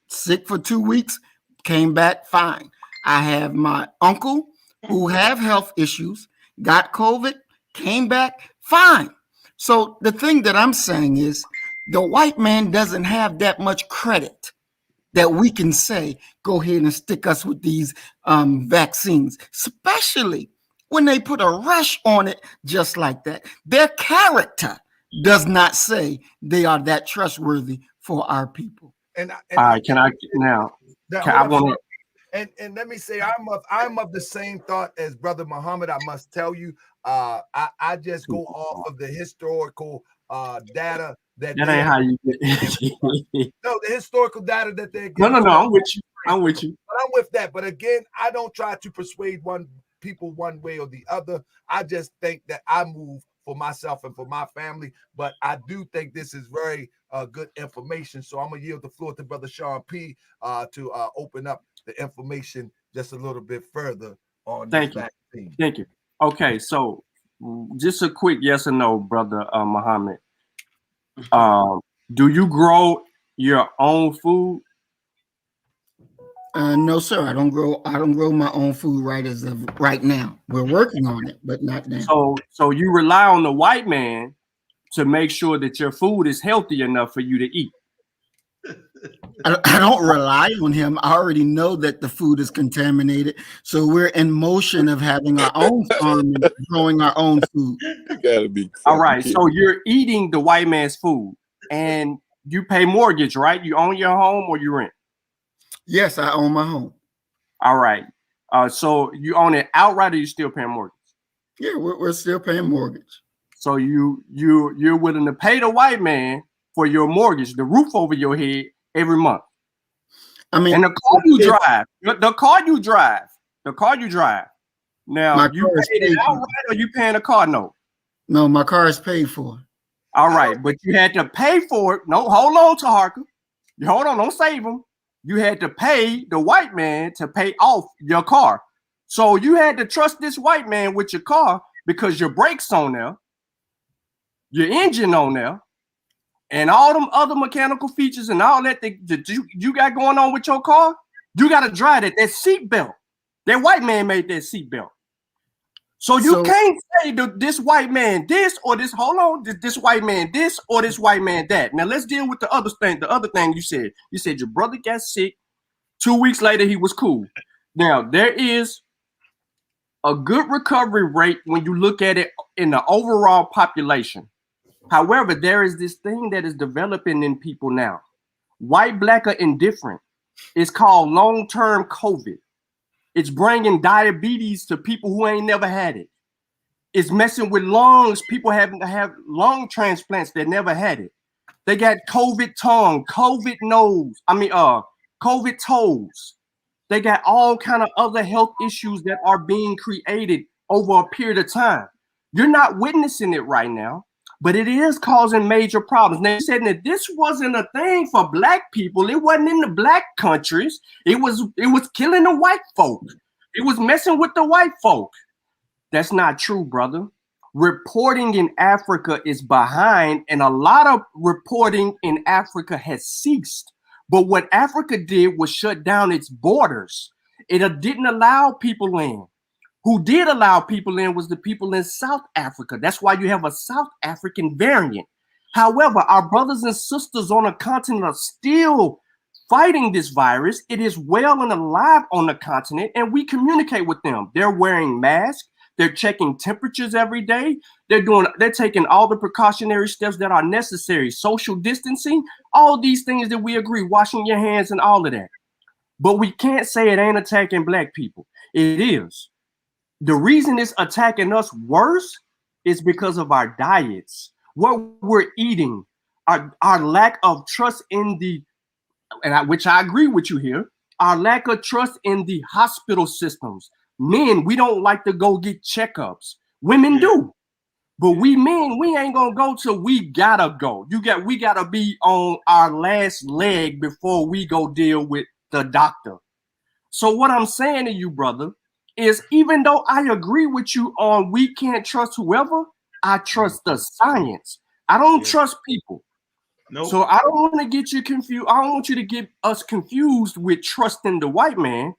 sick for 2 weeks, came back fine. I have my uncle who have health issues, got COVID, came back Fine. So the thing that I'm saying is the white man doesn't have that much credit that we can say, go ahead and stick us with these vaccines, especially when they put a rush on it just like that. Their character does not say they are that trustworthy for our people. And all right, can I now? I want to. And let me say, I'm of the same thought as Brother Muhammad. I must tell you, I just go off of the historical data that ain't how you get. No, the historical data that they're No, I'm with you. I'm with you. But I'm with that. But again, I don't try to persuade people one way or the other. I just think that I move for myself and for my family. But I do think this is very good information. So I'm gonna yield the floor to Brother Sean P. To open up the information just a little bit further on this vaccine. Thank you. Okay, so just a quick yes or no, Brother Muhammad. Do you grow your own food? No, sir. I don't grow my own food right now. We're working on it, but not now. So you rely on the white man to make sure that your food is healthy enough for you to eat. I don't rely on him. I already know that the food is contaminated. So we're in motion of having our own farm and growing our own food. You gotta be all right. So you're eating the white man's food and you pay mortgage, right? You own your home or you rent? Yes, I own my home. All right. So you own it outright or you still paying mortgage? Yeah, we're still paying mortgage. So you're willing to pay the white man for your mortgage, the roof over your head every month. I mean, and the car you drive. Now you paid it outright or you paying a car note? No, my car is paid for. All right, but you had to pay for it. No, hold on, Taharka. Hold on, don't save him. You had to pay the white man to pay off your car. So you had to trust this white man with your car because your brakes on there, your engine on there, and all them other mechanical features and all that you got going on with your car. You got to drive that seat belt. That white man made that seat belt. So you can't say this white man this or this. Hold on, this white man this or this white man that. Now let's deal with the other thing. The other thing you said your brother got sick. 2 weeks later, he was cool. Now there is a good recovery rate when you look at it in the overall population. However, there is this thing that is developing in people now. White, black, or indifferent. It's called long-term COVID. It's bringing diabetes to people who ain't never had it. It's messing with lungs. People having to have lung transplants that never had it. They got COVID tongue, COVID nose. COVID toes. They got all kind of other health issues that are being created over a period of time. You're not witnessing it right now, but it is causing major problems. Now, you said that this wasn't a thing for black people. It wasn't in the black countries. It was killing the white folk. It was messing with the white folk. That's not true, brother. Reporting in Africa is behind, and a lot of reporting in Africa has ceased. But what Africa did was shut down its borders. It didn't allow people in. Who did allow people in was the people in South Africa. That's why you have a South African variant. However, our brothers and sisters on the continent are still fighting this virus. It is well and alive on the continent, and we communicate with them. They're wearing masks. They're checking temperatures every day. They're taking all the precautionary steps that are necessary. Social distancing, all these things that we agree, washing your hands and all of that. But we can't say it ain't attacking black people. It is. The reason it's attacking us worse is because of our diets, what we're eating, our lack of trust in which I agree with you here, our lack of trust in the hospital systems. Men, we don't like to go get checkups. Women do. But we men, we ain't gonna go till we gotta go. We gotta be on our last leg before we go deal with the doctor. So what I'm saying to you, brother, is even though I agree with you on we can't trust whoever, I trust the science. I don't trust people. Nope. So I don't want to get you confused. I don't want you to get us confused with trusting the white man,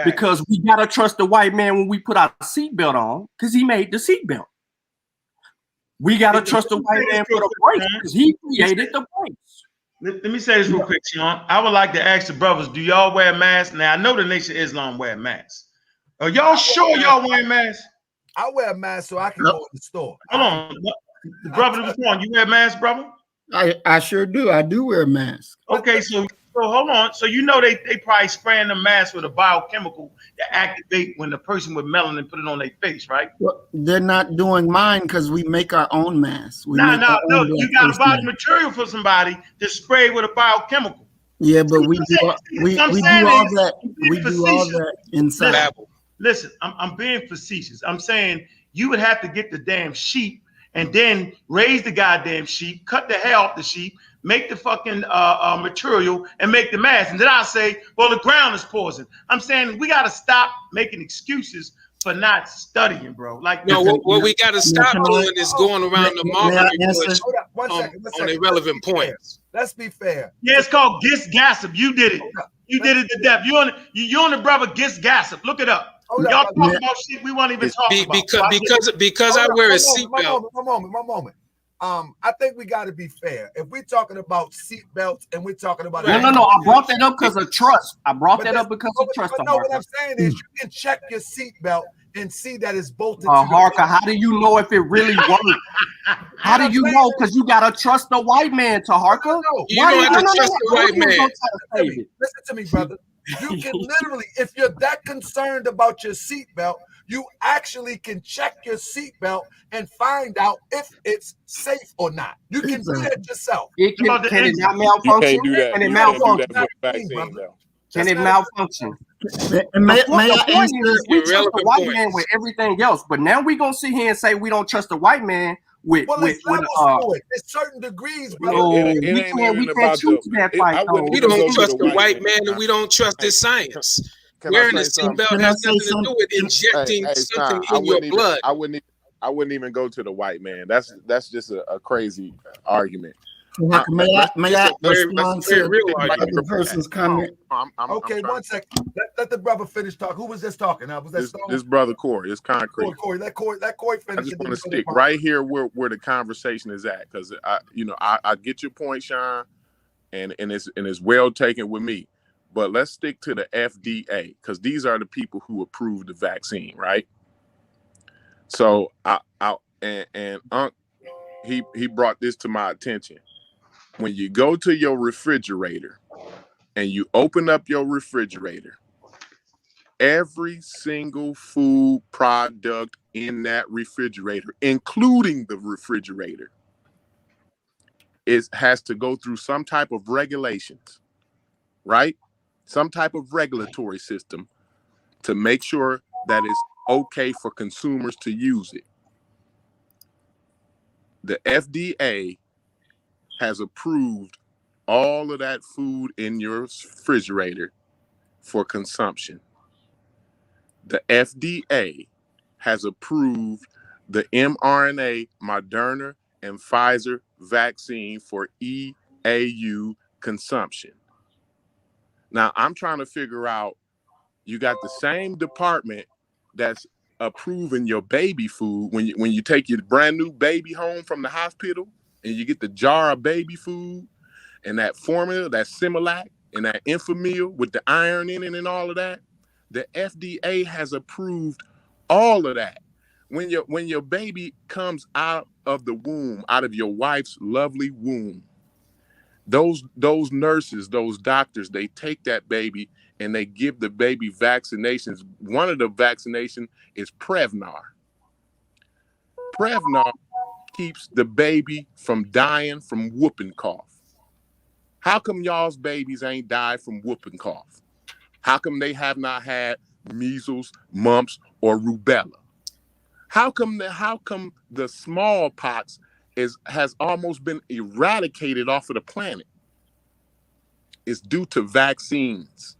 because we gotta trust the white man when we put our seatbelt on, because he made the seatbelt. We gotta trust the white man for the brakes because he created the brakes. Let me say this real quick, Sean. I would like to ask the brothers, do y'all wear masks? Now, I know the Nation of Islam wear masks. Are y'all sure y'all wearing masks? I wear a mask so I can go in the store. Hold on. The brother, what's wrong? You wear masks, brother? I sure do. I do wear a mask. Okay, so hold on. So you know they probably spraying the mask with a biochemical to activate when the person with melanin put it on their face, right? Well, they're not doing mine because we make our own masks. No. You got to buy the material for somebody to spray with a biochemical. Yeah, but we do all that. We do all that inside. Listen, I'm being facetious. I'm saying you would have to get the damn sheep and then raise the goddamn sheep, cut the hair off the sheep, make the fucking material, and make the mask. And then I'll say, well, the ground is poison. I'm saying we got to stop making excuses for not studying, bro. Like, no, what we got to stop doing is going around the market on irrelevant points. Let's be fair. Yeah, it's called gossip. You did it. You did it to death. You on the brother gossip. Look it up. Y'all talking about shit we won't even talk about. Because I wear a seatbelt. One moment. I think we got to be fair. If we're talking about seatbelts and we're talking about no, I brought that up because of trust. I brought that up because of trust. But no, what I'm saying is you can check your seatbelt and see that it's bolted. Harker, how do you know if it really works? How do you know? Because you gotta trust the white man, Taharka. You don't have to trust the white man. Listen to me, brother. You can literally, if you're that concerned about your seatbelt, you actually can check your seatbelt and find out if it's safe or not. You can do that yourself. Can it not malfunction? Can it malfunction? Can it malfunction? May I answer? We trust the white man with everything else, but now we're gonna sit here and say we don't trust the white man with it's certain degrees, bro. We can't choose that fight. We don't trust the white man and we don't trust his science. Wearing a seatbelt has nothing to do with injecting something in your blood. I wouldn't even go to the white man. That's just a crazy argument. May I respond to the person's comment? Okay, 1 second. Let the brother finish talking. Who was this talking? Was that this brother Corey? It's concrete. Corey, let Corey finish. I just want to stick right here where the conversation is at, because I get your point, Sean, and it's well taken with me. But let's stick to the FDA, because these are the people who approved the vaccine, right? So Ankh, he brought this to my attention. When you go to your refrigerator and you open up your refrigerator, every single food product in that refrigerator, including the refrigerator, has to go through some type of regulations, right? Some type of regulatory system to make sure that it's okay for consumers to use it. The FDA has approved all of that food in your refrigerator for consumption. The FDA has approved the mRNA, Moderna, and Pfizer vaccine for EAU consumption. Now, I'm trying to figure out, you got the same department that's approving your baby food when you take your brand new baby home from the hospital, and you get the jar of baby food and that formula, that Similac and that Enfamil with the iron in it and all of that. The FDA has approved all of that. When your baby comes out of the womb, out of your wife's lovely womb, those nurses, those doctors, they take that baby and they give the baby vaccinations. One of the vaccinations is Prevnar. Prevnar keeps the baby from dying from whooping cough. How come y'all's babies ain't died from whooping cough? How come they have not had measles, mumps, or rubella? How come the smallpox has almost been eradicated off of the planet? It's due to vaccines.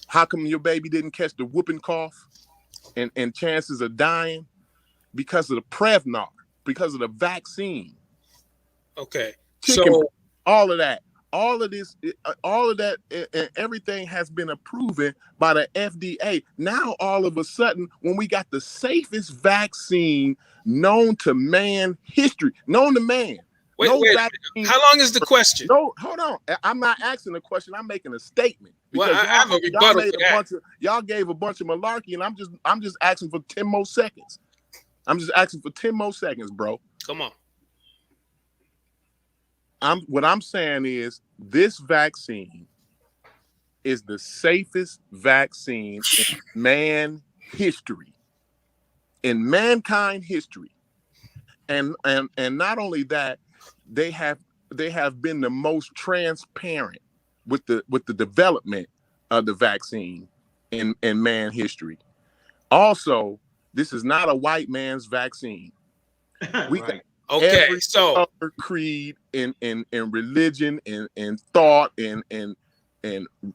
How come your baby didn't catch the whooping cough and chances of dying? Because of the Prevnar, because of the vaccine. Okay. Chicken, all of that. all of this, all of that, and everything has been approved by the FDA. Now, all of a sudden, when we got the safest vaccine known to man history, known to man. Wait, vaccine, how long is the question? No, hold on. I'm not asking a question. I'm making a statement. Well, I have a rebuttal for that. Y'all gave a bunch of malarkey, and I'm just asking for 10 more seconds. I'm just asking for 10 more seconds, bro. Come on. What I'm saying is this vaccine is the safest vaccine in man history, in mankind history, and not only that, they have been the most transparent with the development of the vaccine in man history. Also, this is not a white man's vaccine. We Right. Okay, every so other creed in religion, in thought, in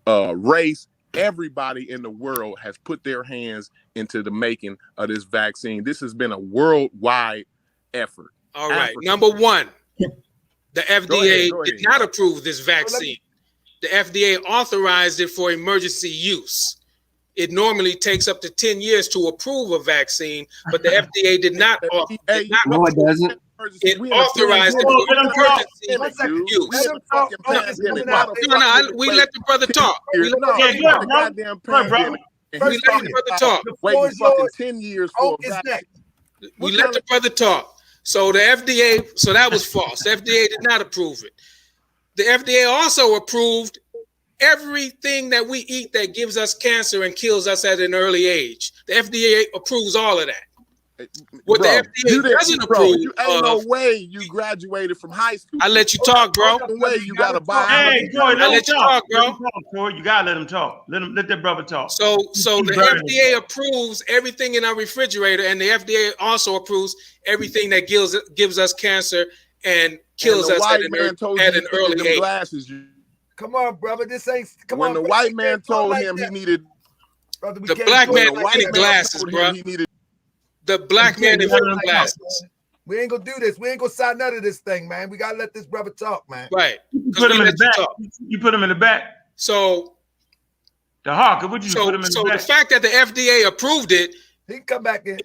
race, everybody in the world has put their hands into the making of this vaccine. This has been a worldwide effort. all right. Number one, the FDA did not approve this vaccine. The FDA authorized it for emergency use. It normally takes up to 10 years to approve a vaccine, but the FDA did not. No, it doesn't. It authorized it for emergency use. No, we let the brother talk. We let the brother talk. Waiting fucking 10 years for a vaccine. We let the brother talk. So the FDA, so that was false. The FDA did not approve it. The FDA also approved everything that we eat that gives us cancer and kills us at an early age. The FDA approves all of that. What the FDA doesn't approve ain't no way you graduated from high school. I let you talk, bro. No way you got to buy. Hey, Joey, I let you talk, bro. You gotta let him talk. Let that brother talk. So the FDA approves everything in our refrigerator, and the FDA also approves everything that gives us cancer and kills us at an early age. Glasses. Come on, brother. This ain't. Come when on. the white man told him he needed. Brother, the black man needed glasses, bro. The black man needed glasses. We ain't gonna do this. We ain't gonna sign none of this thing, man. We gotta let this brother talk, man. Right. You put him in the back. You put him in the back. So the Hawk, would you put him in the back? The fact that the FDA approved it, he can come back in.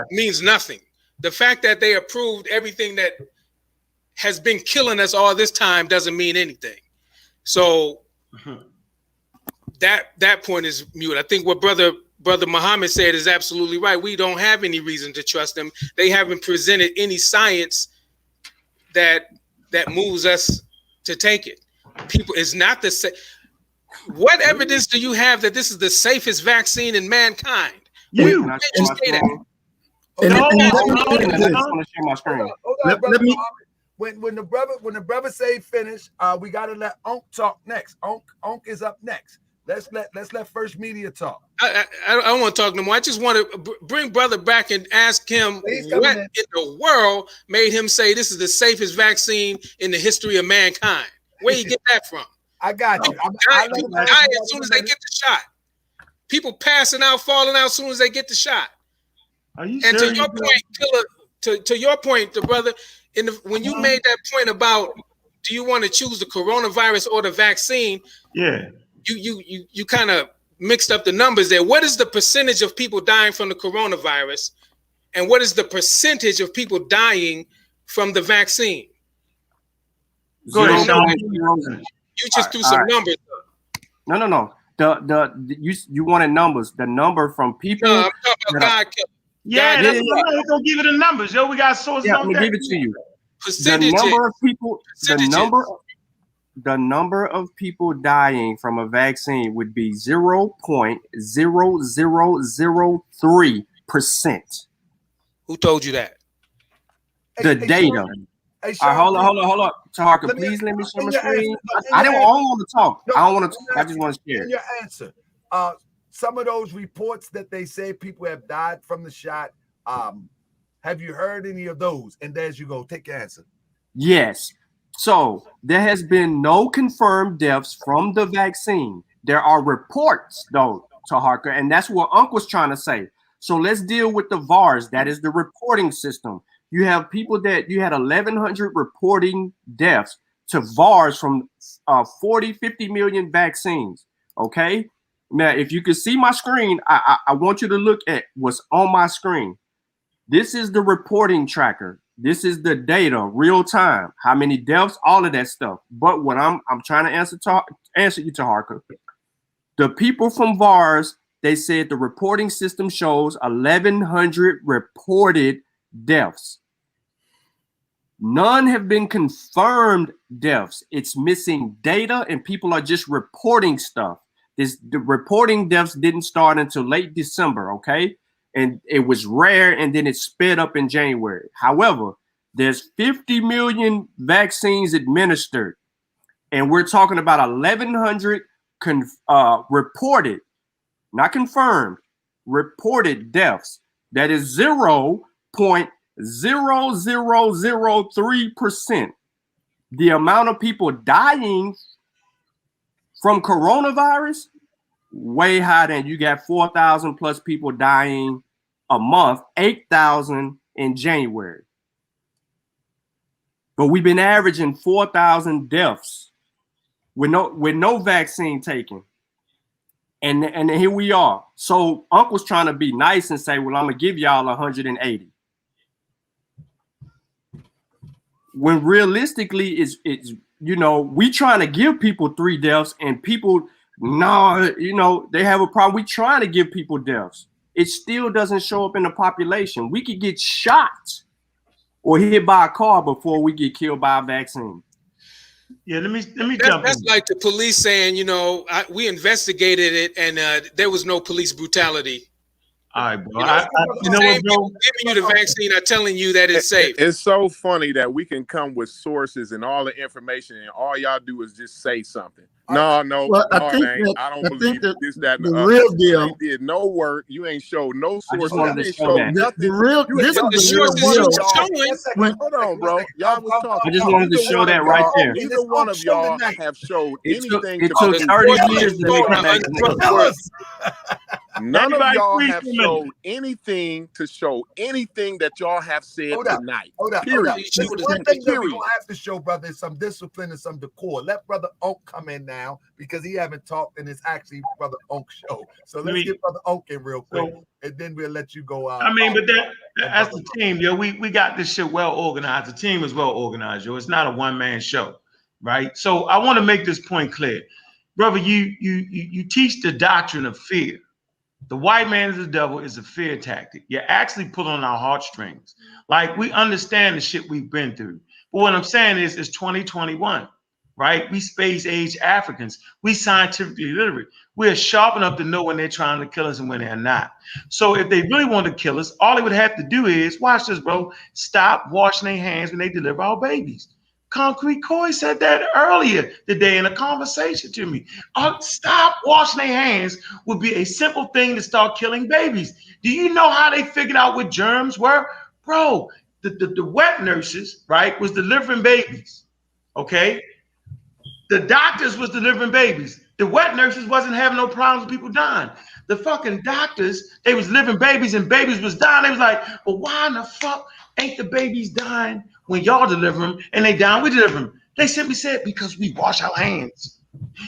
Means nothing. The fact that they approved everything that has been killing us all this time doesn't mean anything. So that point is mute. I think what Brother Muhammad said is absolutely right. We don't have any reason to trust them. They haven't presented any science that moves us to take it. People, it's not the same. What evidence do you have that this is the safest vaccine in mankind? You. Where did you say that? Let me. When the brother say finish, we gotta let Ankh talk next. Ankh is up next. Let's let First Media talk. I don't want to talk no more. I just want to bring brother back and ask him what in the world made him say this is the safest vaccine in the history of mankind. Where you get that from? I got you. People die as soon as they get the shot. People passing out, falling out as soon as they get the shot. Are you and sure to your point, Killer, to your point, the brother, when you made that point about do you want to choose the coronavirus or the vaccine? Yeah. You kind of mixed up the numbers there. What is the percentage of people dying from the coronavirus, and what is the percentage of people dying from the vaccine? Go ahead, Sean. You just threw some numbers. No. You wanted numbers. The number from people. No, I'm talking about God killer. Yeah, we're gonna give you the numbers, yo. We got sources on that. Give it to you. Percentage. The number of people. The number of people dying from a vaccine would be 0.0003%. Who told you that? The data. Hey, hold on. Taharka, please let me share my screen. I don't want to talk. I don't want to. I just want to share. Your answer. Some of those reports that they say people have died from the shot. Have you heard any of those? And there's you go. Take your answer. Yes. So there has been no confirmed deaths from the vaccine. There are reports, though, Taharka, and that's what Unc was trying to say. So let's deal with the VARs. That is the reporting system. You have people that you had 1,100 reporting deaths. to VARs from 40, 50 million vaccines. Okay. Now, if you can see my screen, I want you to look at what's on my screen. This is the reporting tracker. This is the data, real time, how many deaths, all of that stuff. But what I'm trying to answer you, Taharka, the people from VARs, they said the reporting system shows 1,100 reported deaths. None have been confirmed deaths. It's missing data, and people are just reporting stuff. The reporting deaths didn't start until late December, okay? And it was rare, and then it sped up in January. However, there's 50 million vaccines administered, and we're talking about 1,100 reported, not confirmed, reported deaths. That is 0.0003%. The amount of people dying from coronavirus, way higher than you got 4,000 plus people dying a month, 8,000 in January. But we've been averaging 4,000 deaths with no vaccine taken. And here we are. So Unc was trying to be nice and say, well, I'm gonna give y'all 180. When realistically it's we trying to give people 3 deaths, and people, they have a problem. We trying to give people deaths. It still doesn't show up in the population. We could get shot or hit by a car before we get killed by a vaccine. Yeah, let me jump in. That's like the police saying, we investigated it and there was no police brutality. All right, bro. You know what, bro? Giving you the vaccine are telling you that it's safe. It's so funny that we can come with sources and all the information, and all y'all do is just say something. No, well, I don't believe this, that, and the real deal. You did no work. You ain't showed no sources. You ain't showed nothing. Hold on, bro. Y'all was talking. I just wanted to show that right there. Neither one of y'all have showed anything. It took 30 years to make that. None of y'all have showed anything to show anything that y'all have said tonight. Hold up. One thing that we don't have to show, brother, is some discipline and some decor. Let Brother Onk come in now, because he haven't talked, and it's actually Brother Onk's show. So let's get Brother Onk in real quick, and then we'll let you go. But that's the team, yo. We got this shit well organized. The team is well organized, yo. It's not a one-man show, right? So I want to make this point clear, brother. You teach the doctrine of fear. The white man is the devil is a fear tactic. You're actually pulling on our heartstrings. Like, we understand the shit we've been through. But what I'm saying is, it's 2021, right? We space-age Africans. We scientifically literate. We're sharp enough to know when they're trying to kill us and when they're not. So if they really want to kill us, all they would have to do is, watch this, bro, stop washing their hands when they deliver our babies. Concrete Coy said that earlier today in a conversation to me. Stop washing their hands would be a simple thing to start killing babies. Do you know how they figured out what germs were? Bro, the wet nurses, right, was delivering babies, okay? The doctors was delivering babies. The wet nurses wasn't having no problems with people dying. The fucking doctors, they was delivering babies and babies was dying. They was like, well, why in the fuck ain't the babies dying when y'all deliver them and they down, we deliver them? They simply said, because we wash our hands.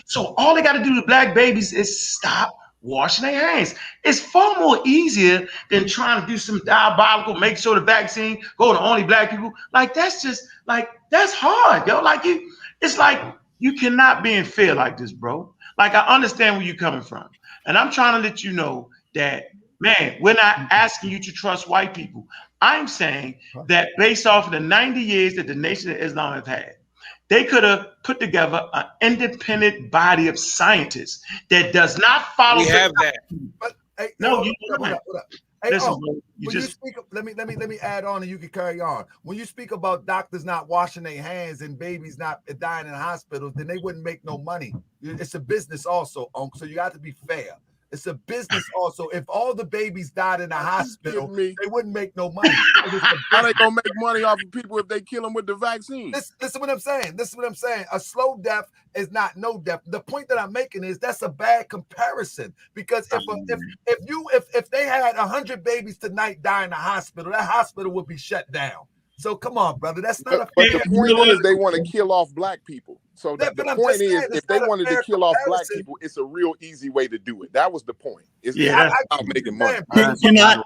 So all they got to do to black babies is stop washing their hands. It's far more easier than trying to do some diabolical, make sure the vaccine go to only black people. Like, that's just like, that's hard, yo. Like, it's like, you cannot be in fear like this, bro. Like, I understand where you're coming from. And I'm trying to let you know that, man, we're not asking you to trust white people. I'm saying that based off of the 90 years that the Nation of Islam have had, they could have put together an independent body of scientists that does not follow. We have that. But, hey, no, you hold up. Hey, listen, bro, you speak, let me add on, and you can carry on. When you speak about doctors not washing their hands and babies not dying in hospitals, then they wouldn't make no money. It's a business also, Unc, so you got to be fair. It's a business also. If all the babies died in a hospital, they wouldn't make no money. How they gonna make money off of people if they kill them with the vaccine? Listen what I'm saying. This is what I'm saying. A slow death is not no death. The point that I'm making is that's a bad comparison, because if they had 100 babies tonight die in a hospital, that hospital would be shut down. So come on, brother. That's not But the point is they want to kill off black people. So the point is, if they wanted to kill off black people, it's a real easy way to do it. That was the point. It's not about making money. Can I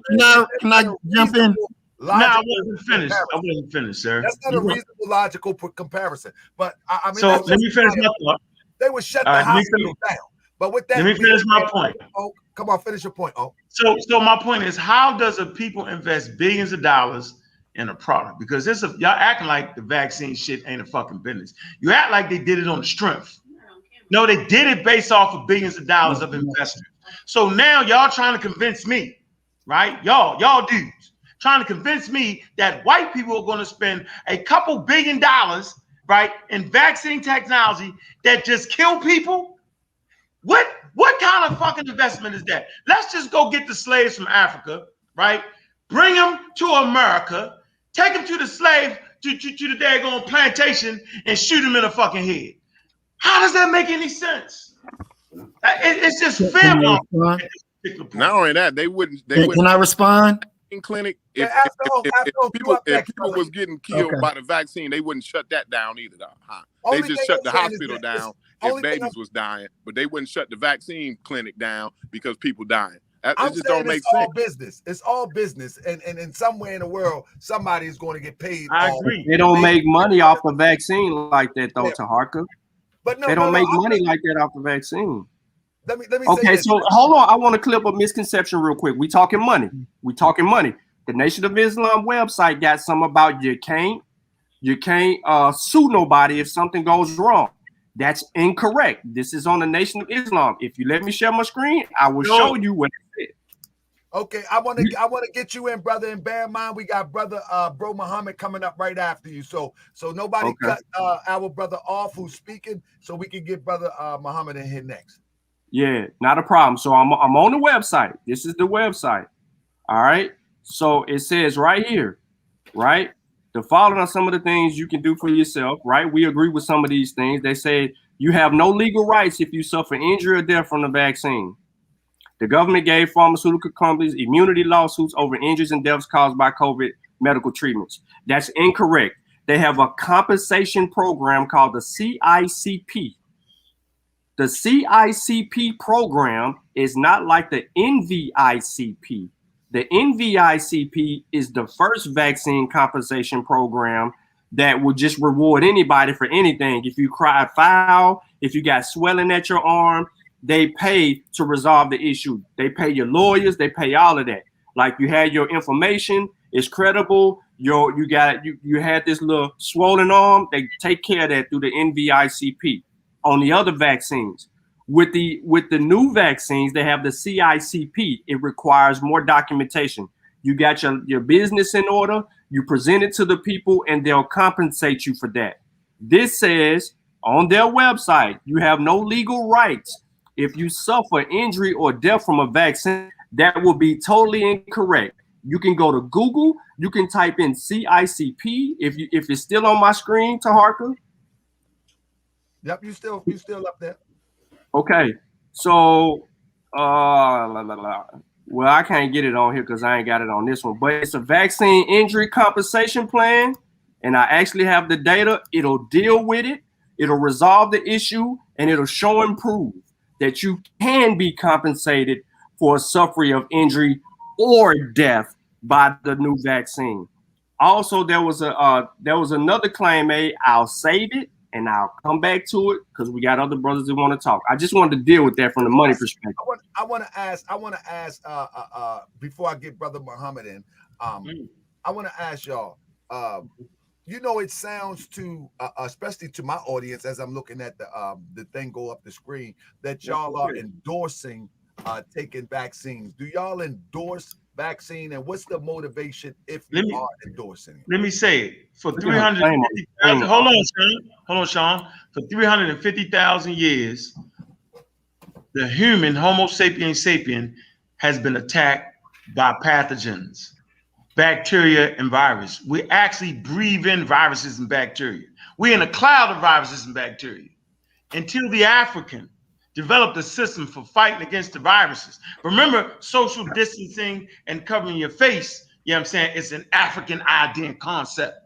jump in? No, I wasn't finished. I wasn't finished, sir. That's not a reasonable, logical comparison. But I mean, so let me finish my thought. They would shut the hospital down. But with that, let me finish my point. Oh, come on, finish your point. Oh, so my point is, how does a people invest billions of dollars in a product? Because y'all acting like the vaccine shit ain't a fucking business. You act like they did it on the strength. No, they did it based off of billions of dollars of investment. So now y'all trying to convince me, right? Y'all dudes trying to convince me that white people are going to spend a couple $1 billion, right, in vaccine technology that just kill people. What kind of fucking investment is that? Let's just go get the slaves from Africa, right? Bring them to America, take them to the slave to the daggone plantation and shoot them in the fucking head. How does that make any sense? It's just fair. Not only that, they wouldn't. Can I respond? Clinic. If people was getting killed by the vaccine, they wouldn't shut that down either. They just shut the hospital down if babies was dying, but they wouldn't shut the vaccine clinic down because people dying. It just don't make sense. All business. It's all business, and in some way in the world, somebody is going to get paid. I agree. They don't make money off the vaccine like that, though, Taharka. But no, they don't make money like that off the vaccine. Let me okay, so hold on. I want to clear up a misconception real quick. We talking money. The Nation of Islam website got something about you can't sue nobody if something goes wrong. That's incorrect. This is on the Nation of Islam. If you let me share my screen, I will show you what it said. Okay, I want to get you in, brother. And bear in mind, we got brother Bro Muhammad coming up right after you. So nobody cut our brother off who's speaking, so we can get brother Muhammad in here next. Yeah, not a problem. So I'm on the website. This is the website. All right. So it says right here, right? The following are some of the things you can do for yourself, right? We agree with some of these things. They say you have no legal rights if you suffer injury or death from the vaccine. The government gave pharmaceutical companies immunity lawsuits over injuries and deaths caused by COVID medical treatments. That's incorrect. They have a compensation program called the CICP. The CICP program is not like the NVICP. The NVICP is the first vaccine compensation program that will just reward anybody for anything. If you cried foul, if you got swelling at your arm, they pay to resolve the issue. They pay your lawyers, they pay all of that. Like you had your information, it's credible. You had this little swollen arm, they take care of that through the NVICP. On the other vaccines, with the new vaccines, they have the CICP. It requires more documentation. You got your business in order, you present it to the people, and they'll compensate you for that. This says on their website, you have no legal rights if you suffer injury or death from a vaccine. That will be totally incorrect. You can go to Google, you can type in CICP if it's still on my screen, Taharka. Yep, you still up there. Okay, so well, I can't get it on here because I ain't got it on this one. But it's a vaccine injury compensation plan, and I actually have the data. It'll deal with it. It'll resolve the issue, and it'll show and prove that you can be compensated for suffering of injury or death by the new vaccine. Also, there was another claim made. I'll save it. And I'll come back to it because we got other brothers that want to talk. I just wanted to deal with that from the money perspective. I want to ask before I get Brother Muhammad in, I want to ask y'all, it sounds to, especially to my audience, as I'm looking at the thing go up the screen, that y'all are endorsing taking vaccines. Do y'all endorse vaccine, and what's the motivation if you are endorsing it? Let me say it. For 350,000, hold on, Sean. For 350,000 years, the human Homo sapiens sapien has been attacked by pathogens, bacteria and virus. We actually breathe in viruses and bacteria. We're in a cloud of viruses and bacteria until the African developed a system for fighting against the viruses. Remember, social distancing and covering your face You know what I'm saying? It's an African idea and concept.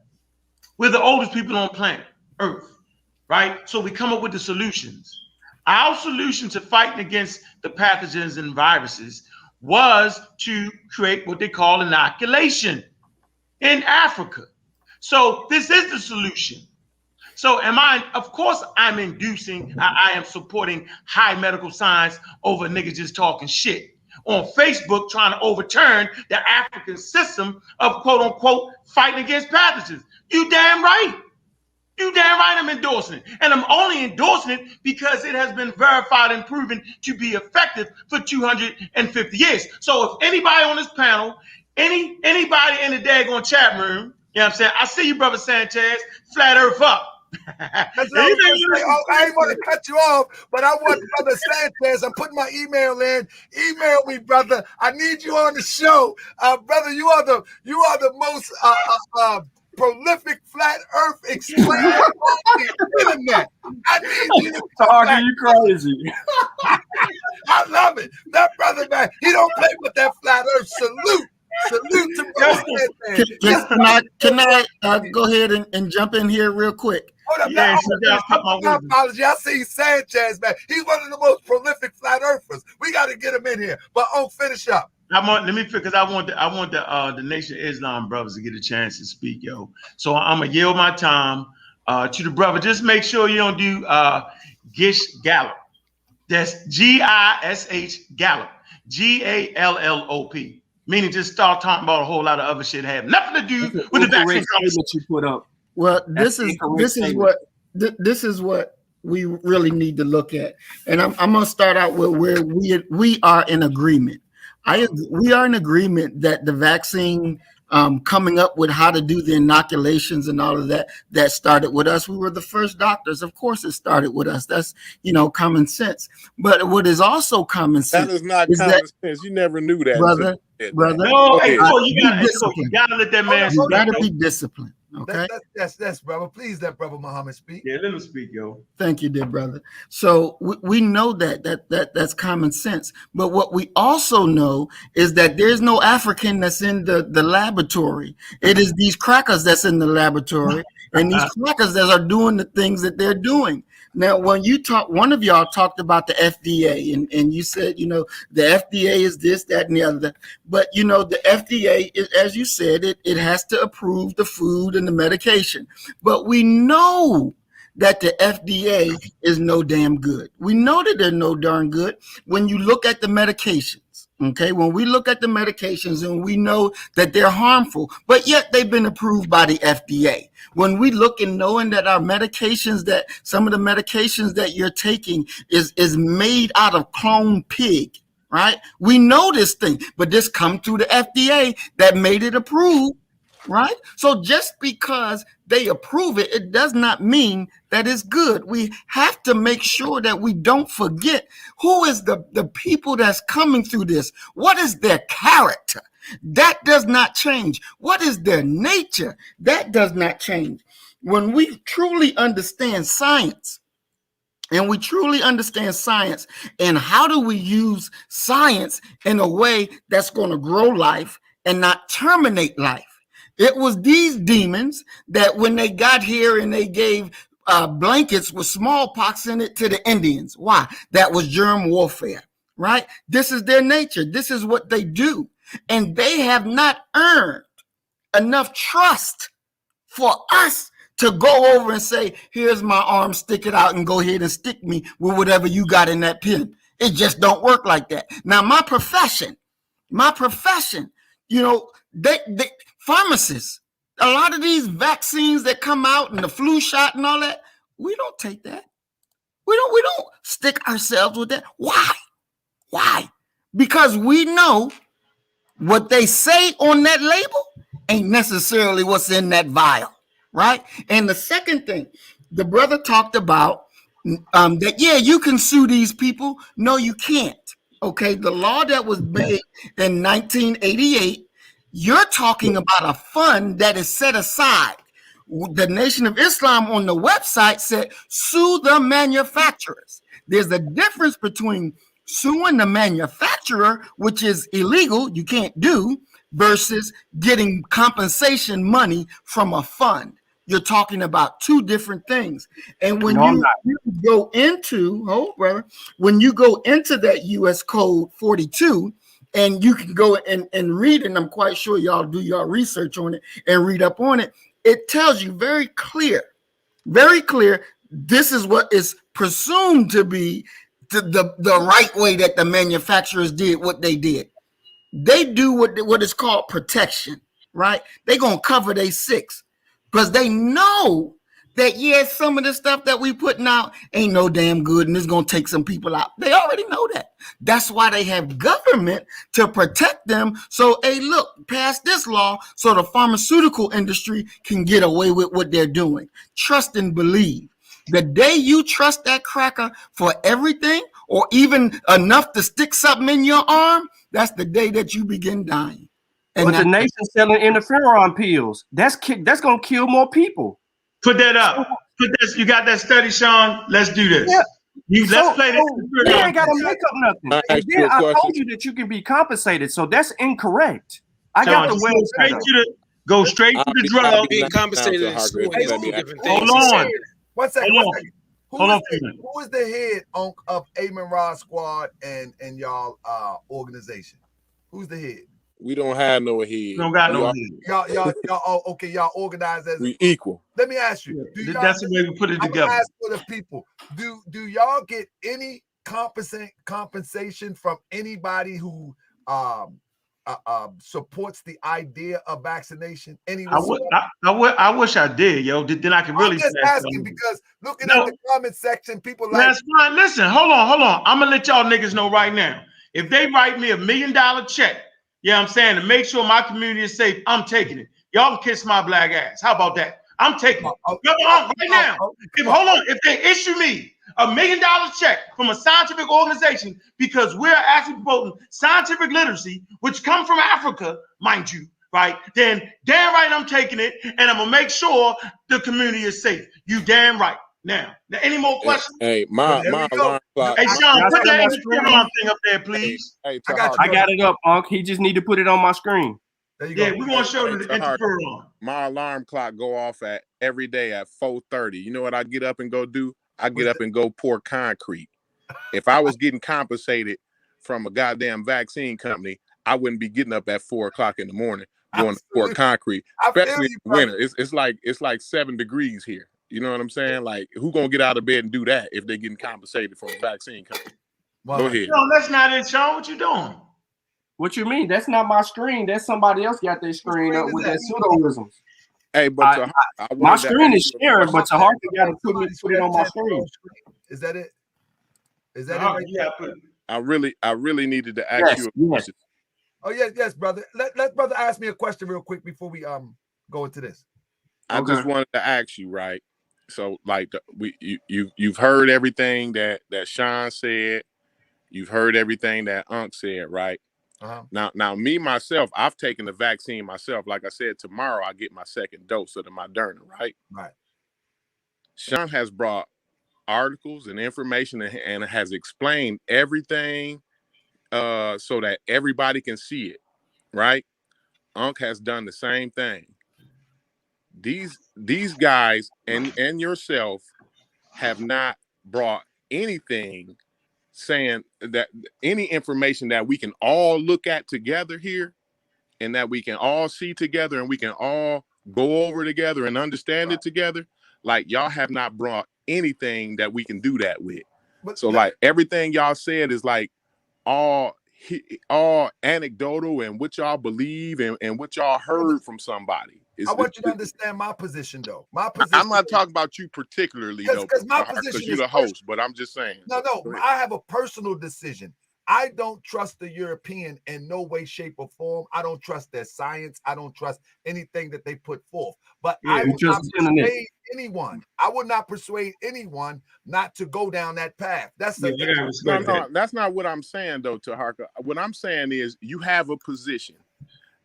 We're the oldest people on planet Earth, right? So we come up with the solutions. Our solution to fighting against the pathogens and viruses was to create what they call inoculation in Africa. So this is the solution. So of course I'm inducing, I am supporting high medical science over niggas just talking shit on Facebook trying to overturn the African system of quote unquote fighting against pathogens. You damn right. You damn right I'm endorsing it. And I'm only endorsing it because it has been verified and proven to be effective for 250 years. So if anybody on this panel, anybody in the daggone chat room, you know what I'm saying? I see you, Brother Sanchez, flat earth up. I ain't want to cut you off, but I want Brother Sanchez. I'm putting my email in. Email me, brother. I need you on the show, brother. You are the most prolific flat Earth explainer on the internet. I need you to talking you crazy. I love it. That brother, man, he don't play with that flat Earth. Salute to Brother. Can I go ahead and jump in here real quick? Hold up, my apology. I see Sanchez, man. He's one of the most prolific flat earthers. We got to get him in here. But finish up. Because I want the Nation of Islam brothers to get a chance to speak, yo. So I'm gonna yield my time to the brother. Just make sure you don't do Gish Gallop. That's Gish Gallop, Gallop. Meaning just start talking about a whole lot of other shit have nothing to do with the vaccine that you put up. Well, this is what we really need to look at, and I'm going to start out with where we are in agreement. We are in agreement that the vaccine coming up with how to do the inoculations and all of that started with us. We were the first doctors. Of course, it started with us. That's common sense. But what is also common sense? That is not common sense. You never knew that, brother. No, you gotta let that man. You gotta be disciplined. Okay. That's brother. Please let Brother Muhammad speak. Yeah, let him speak, yo. Thank you, dear brother. So we know that's common sense. But what we also know is that there's no African that's in the laboratory. It is these crackers that's in the laboratory, and these crackers that are doing the things that they're doing. Now, when you one of y'all talked about the FDA, and you said, the FDA is this, that, and the other. But, the FDA, as you said, it has to approve the food and the medication. But we know that the FDA is no damn good. We know that they're no darn good when you look at the medications. Okay, when we look at the medications and we know that they're harmful, but yet they've been approved by the FDA. When we look and knowing that our medications, that some of the medications that you're taking is made out of cloned pig, right? We know this thing, but this come through the FDA that made it approved, right? So just because they approve it, it does not mean that it's good. We have to make sure that we don't forget who is the people that's coming through this. What is their character? That does not change. What is their nature? That does not change. When we truly understand science, and how do we use science in a way that's going to grow life and not terminate life? It was these demons that when they got here and they gave blankets with smallpox in it to the Indians. Why? That was germ warfare, right? This is their nature. This is what they do. And they have not earned enough trust for us to go over and say, here's my arm, stick it out and go ahead and stick me with whatever you got in that pen. It just don't work like that. Now, my profession, they pharmacists, a lot of these vaccines that come out and the flu shot and all that, we don't take that. We don't stick ourselves with that. Why? Because we know what they say on that label ain't necessarily what's in that vial, right? And the second thing, the brother talked about that, you can sue these people. No, you can't. Okay, the law that was made in 1988, you're talking about a fund that is set aside. The Nation of Islam on the website said, sue the manufacturers. There's a difference between suing the manufacturer, which is illegal, you can't do, versus getting compensation money from a fund. You're talking about two different things. And when you go into, when you go into that US Code 42, and you can go and read, and I'm quite sure y'all do your research on it and read up on it, it tells you very clear, this is what is presumed to be the right way that the manufacturers did what they did. They do what is called protection, right? They're going to cover their six because they know that, yes, some of the stuff that we putting out ain't no damn good and it's going to take some people out. They already know that. That's why they have government to protect them. So, hey, look, pass this law so the pharmaceutical industry can get away with what they're doing. Trust and believe. The day you trust that cracker for everything or even enough to stick something in your arm, that's the day that you begin dying. And but the nation's selling interferon pills. That's going to kill more people. Put that up. Put this. You got that study, Sean? Let's do this. Yeah. Let's play this. You ain't got to make up nothing. And then I told you that you can be compensated, so that's incorrect. I Sean, got the go straight to the drug. Being compensated. Hold on. 1 second. Who is the head of Amon Ra Squad and y'all organization? Who's the head? We don't have no head. We don't got no head. Y'all okay, y'all organize as we equal. Let me ask you. That's the way we put it together. Ask for the people. Do y'all get any compensation from anybody who supports the idea of vaccination? I wish I did, yo. Then I could really. I'm just asking because looking at the comment section, people like. That's fine. Listen, hold on. I'm gonna let y'all niggas know right now. If they write me $1 million check, you know what I'm saying, to make sure my community is safe, I'm taking it. Y'all can kiss my black ass. How about that? I'm taking it. Right now. If they issue me $1 million check from a scientific organization because we're actually promoting scientific literacy, which come from Africa, mind you, right? Then damn right I'm taking it, and I'm gonna make sure the community is safe. You damn right. Now any more questions? Hey, my alarm clock. Hey, Sean, put that interferon thing up there, please. Hey, I got it up, Unc. He just need to put it on my screen. There you go. We're gonna show the interferon. My alarm clock go off every day at 4:30. You know what I get up and go do? I get up and go pour concrete. If I was getting compensated from a goddamn vaccine company, I wouldn't be getting up at 4 o'clock in the morning going to pour concrete, especially in the winter. It's like 7 degrees here. You know what I'm saying? Like, who gonna get out of bed and do that if they're getting compensated from a vaccine company? Go ahead. No, that's not it, Sean. What you doing? What you mean? That's not my screen. That's somebody else got their screen up with that pseudoisms. Hey, but my screen is sharing, but Taharkabey got to put it on my screen. Is that it? Is that it? Yeah. I really needed to ask you a question. Oh yes, brother. Let brother ask me a question real quick before we go into this. I just wanted to ask you, right? So, like, you've heard everything that Sean said. You've heard everything that Unc said, right? Uh-huh. Now, me myself, I've taken the vaccine myself. Like I said, tomorrow I get my second dose of the Moderna, right? Right. Sean has brought articles and information and has explained everything so that everybody can see it, right? Unc has done the same thing. These guys and yourself have not brought anything saying that any information that we can all look at together here and that we can all see together and we can all go over together and understand it together. Like, y'all have not brought anything that we can do that with. So like everything y'all said is like all anecdotal and what y'all believe and what y'all heard from somebody. I want you to understand my position, though. My position. I'm not talking about you particularly, though, because my position is you're the host. But I'm just saying. No. I have a personal decision. I don't trust the European in no way, shape, or form. I don't trust their science. I don't trust anything that they put forth. But I would not persuade anyone. I would not persuade anyone not to go down that path. That's that's not what I'm saying, though, Taharka. What I'm saying is you have a position.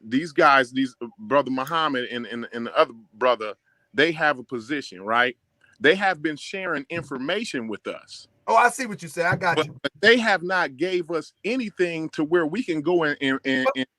These guys, these brother Muhammad and the other brother, they have a position, right? They have been sharing information with us. Oh, I see what you say. I got you. But they have not gave us anything to where we can go and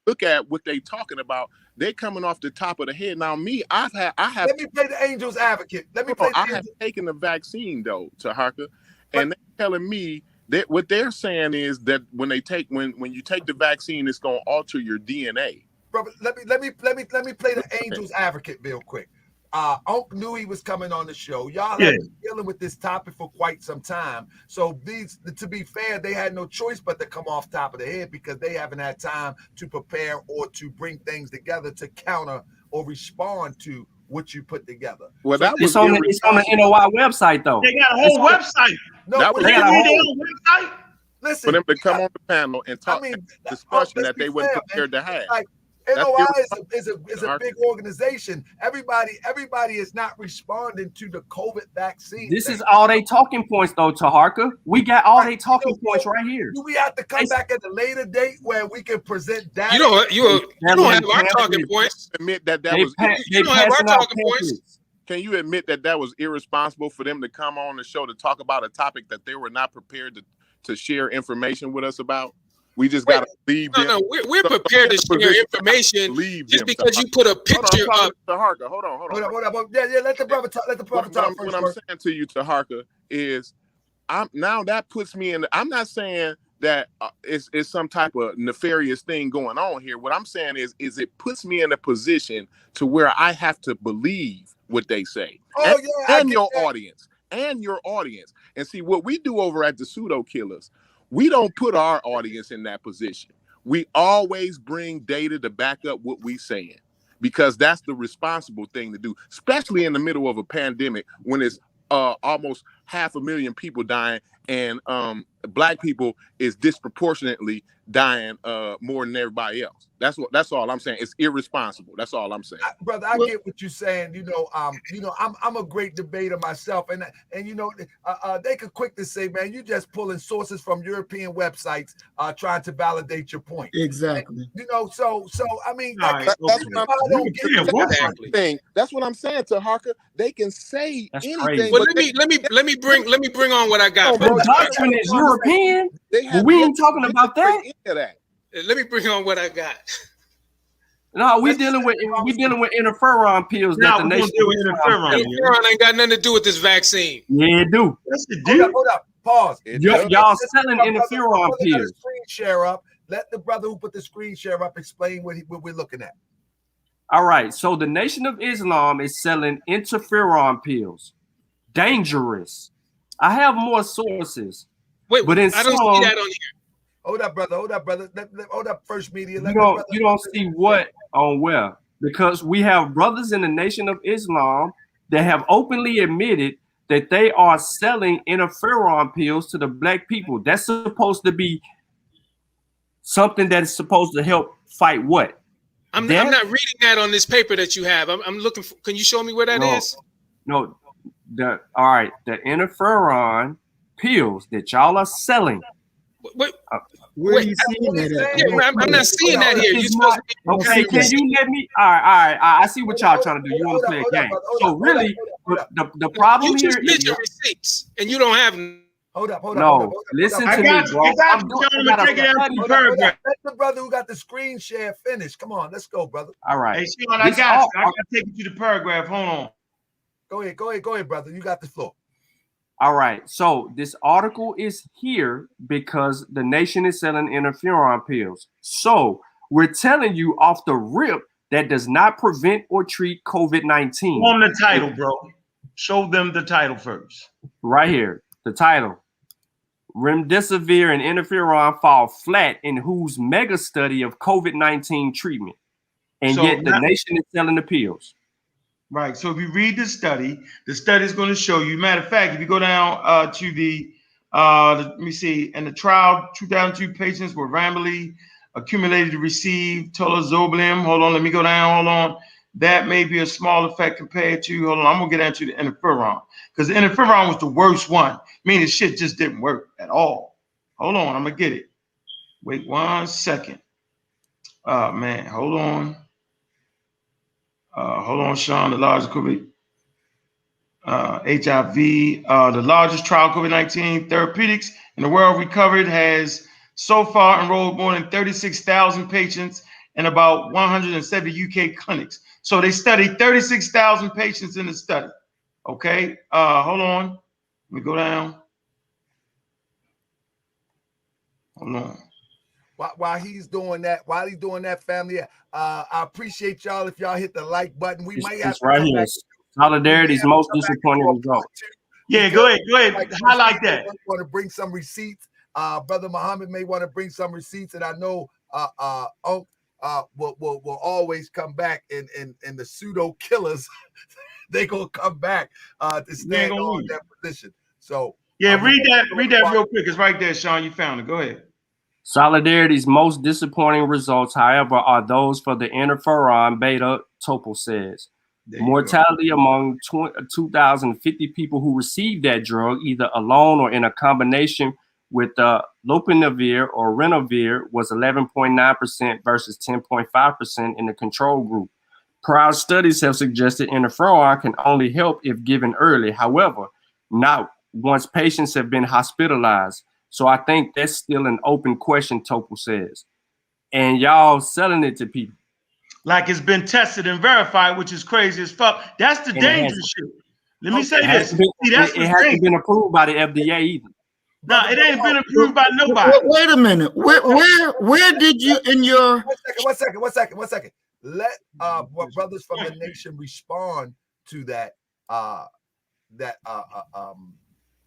look at what they talking about. They're coming off the top of the head. Now, I have. Let me play the angel's advocate. I have taken the vaccine though, Taharka, and they're telling me that what they're saying is that when you take the vaccine, it's going to alter your DNA. Brother, let me play the angel's advocate real quick. Ankh knew he was coming on the show. Y'all have been dealing with this topic for quite some time. So to be fair, they had no choice but to come off top of the head because they haven't had time to prepare or to bring things together to counter or respond to what you put together. Well, so it's on the NOI website though. They got a whole website. No, they got a whole website. Listen, for them to come on the panel and talk discussion that they weren't prepared to have. Like, NOI is a big organization. Everybody is not responding to the COVID vaccine. This is all they talking points, though, Taharka. We got all they talking points right here. Do we have to come back at a later date where we can present data? You don't have our talking points. Admit that was. You don't have our talking points. Can you admit that was irresponsible for them to come on the show to talk about a topic that they were not prepared to share information with us about? We just got to leave them. No, we're prepared to share information just because you put a picture up. Taharka, hold on. Yeah, let the brother talk. Let the brother talk. What I'm saying to you, Taharka, is that puts me in. I'm not saying that it's some type of nefarious thing going on here. What I'm saying is it puts me in a position to where I have to believe what they say. And your audience. And see what we do over at the Pseudo Killers. We don't put our audience in that position. We always bring data to back up what we're saying because that's the responsible thing to do, especially in the middle of a pandemic when it's almost 500,000 people dying and Black people is disproportionately dying more than everybody else. That's all I'm saying. It's irresponsible. That's all I'm saying. Brother, I get what you're saying. I'm a great debater myself, and they could quick to say, man, you just pulling sources from European websites, trying to validate your point. Exactly. So I mean, that's what I'm saying to Harker. They can say anything. Well, let me bring on what I got. The doctrine is European. We ain't talking about that. Let me bring on what I got. No, we dealing with interferon pills. That the nation interferon ain't got nothing to do with this vaccine. Yeah, it do. Yes, it do. Hold up. Pause. Y'all selling interferon pills. Screen share up. Let the brother who put the screen share up explain what we're looking at. All right. So the Nation of Islam is selling interferon pills. Dangerous. I have more sources. Wait, but I don't see that on here. Hold up, brother. Hold up, First Media. You don't see what on where? Because we have brothers in the Nation of Islam that have openly admitted that they are selling interferon pills to the Black people. That's supposed to be something that is supposed to help fight what? I'm not reading that on this paper that you have. I'm looking for. Can you show me where that is? No. The interferon pills that y'all are selling. Where are you seeing that? I'm not seeing that here. Okay, can you let me? All right. I see what y'all trying to do. You want to play a game. So really, the problem here is your receipts, and you don't have. Hold up. No, listen to me, bro. Let the brother who got the screen share finish. Come on, let's go, brother. All right. Hey, Sean, I got to take you to the paragraph. Hold on. Go ahead, brother. You got the floor. All right, so this article is here because the nation is selling interferon pills. So we're telling you off the rip that does not prevent or treat COVID-19. On the title, bro. Show them the title first. Right here, the title. Remdesivir and interferon fall flat in WHO's mega study of COVID-19 treatment. And yet the nation is selling the pills. Right. So if you read the study is going to show you. Matter of fact, if you go down to the, let me see, in the trial, 2002 patients were randomly accumulated to receive tolazobilim. Hold on, let me go down. Hold on. That may be a small effect compared to, hold on, I'm going to get into the interferon because the interferon was the worst one, meaning shit just didn't work at all. Hold on, I'm going to get it. Wait 1 second. Man, hold on. Hold on, Sean, the logical. HIV, the largest trial COVID-19 therapeutics in the world recovered, has so far enrolled more than 36,000 patients in about 170 UK clinics. So they studied 36,000 patients in the study. Okay, hold on. Let me go down. Hold on. While he's doing that, family, I appreciate y'all if y'all hit the like button. We might have to right come here. back. Solidarity's most disappointing result. Yeah, go ahead. Highlight that. Want to bring some receipts. Brother Muhammad may want to bring some receipts, and I know Ankh will always come back, and the pseudo killers they gonna come back to stand on that position. So yeah, read that real quick. It's right there, Sean. You found it. Go ahead. Solidarity's most disappointing results, however, are those for the interferon beta, Topol says. Mortality among 2,050 people who received that drug, either alone or in a combination with lopinavir or rinovir, was 11.9% versus 10.5% in the control group. Prior studies have suggested interferon can only help if given early. However, not once patients have been hospitalized. So I think that's still an open question, Topol says. And y'all selling it to people. Like it's been tested and verified, which is crazy as fuck. That's the dangerous shit. Let me say this. It hasn't been approved by the FDA either. No, it ain't been approved by nobody. Wait a minute. Where did you in your one second. Let brothers from the nation respond to that.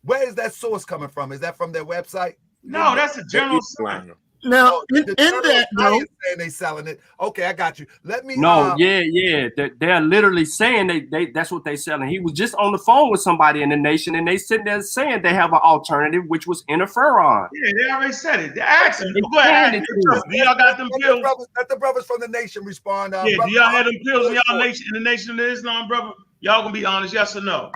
Where is that source coming from? Is that from their website? No, that's a general site. Now, in that though, saying they selling it. Okay, I got you. Let me. Yeah. They're literally saying they that's what they selling. He was just on the phone with somebody in the nation, and they sitting there saying they have an alternative, which was interferon. Yeah, they already said it. They asked them. Go ahead. Y'all got them pills. Let the brothers from the nation respond. Yeah, do y'all have them pills in y'all nation, in the nation of Islam, brother? Y'all gonna be honest, yes or no?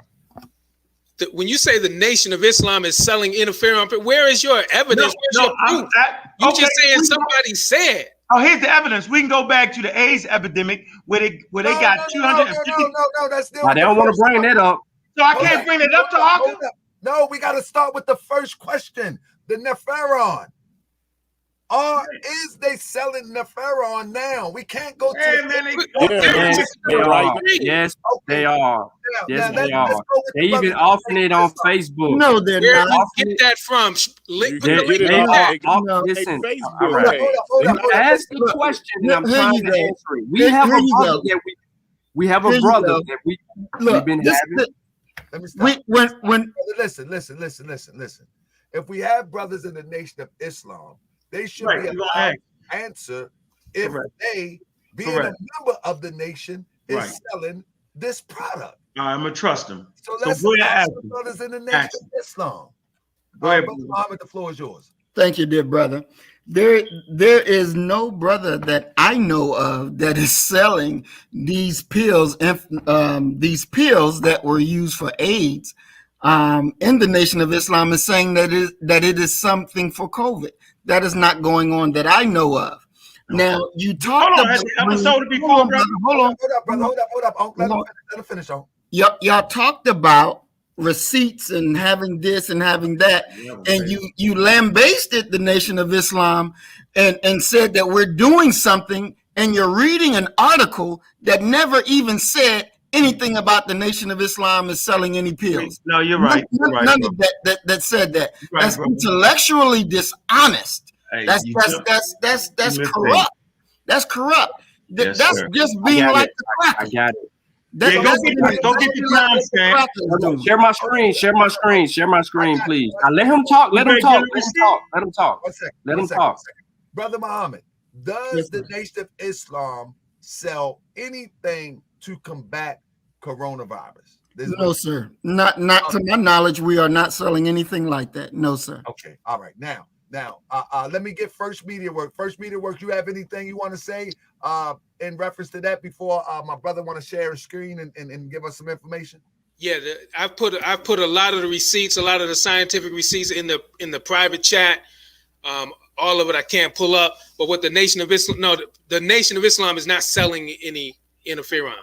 When you say the Nation of Islam is selling interferon, where is your evidence? Where's your proof? You just saying somebody said. Oh, here's the evidence. We can go back to the AIDS epidemic where they got 250. No, that's still. They don't want to bring that up. So I can't bring it up to Hawkins. No, we got to start with the first question. The Neferon. Is they selling Neferon now? We can't go to Yes, they are. Yes, they are. They even offering it on Facebook. No, they're not. not. Where did you get that from? Listen, ask the question, and I'm trying to answer it. We have a brother that we have a brother that we've been having. Let me stop. Listen. If we have brothers in the Nation of Islam, they should be allowed to answer if they, being a member of the nation, is selling this product. I'm going to trust them. So let's ask the brothers in the Nation of Islam. Go ahead, Brother Muhammad, the floor is yours. Thank you, dear brother. There is no brother that I know of that is selling these pills, that were used for AIDS in the Nation of Islam, is saying that it is something for COVID. That is not going on that I know of. Now, you talked about... Hold up. Let him finish on. Y'all talked about receipts and having this and having that, and you lambasted the Nation of Islam and said that we're doing something, and you're reading an article that never even said anything about the Nation of Islam is selling any pills. No, you're right. None of that said that. That's intellectually dishonest. That's corrupt. That's corrupt. That's just being like the crackers. I got it. Go get the time, Share my screen, please. Let him talk. Let him talk. Brother Muhammad, does the Nation of Islam sell anything to combat coronavirus? No, sir. Not to my knowledge. We are not selling anything like that. No, sir. Okay. All right. Now, let me get First Media Work. First Media Work, you have anything you want to say in reference to that before my brother want to share a screen and give us some information? Yeah, I've put a lot of the receipts, a lot of the scientific receipts in the private chat. All of it I can't pull up, but what the Nation of Islam, the Nation of Islam is not selling any interferon.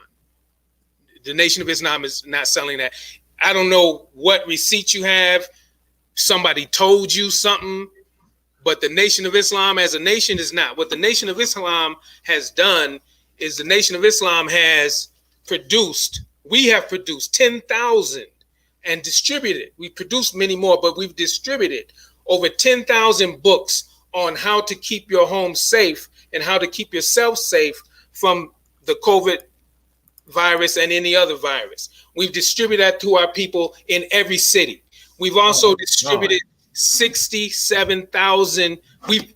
The Nation of Islam is not selling that. I don't know what receipt you have. Somebody told you something, but the Nation of Islam as a nation is not. What the Nation of Islam has done is the Nation of Islam has produced, we have produced 10,000 and distributed. We produced many more, but we've distributed over 10,000 books on how to keep your home safe and how to keep yourself safe from the COVID virus and any other virus. We've distributed that to our people in every city. We've also distributed 67,000. We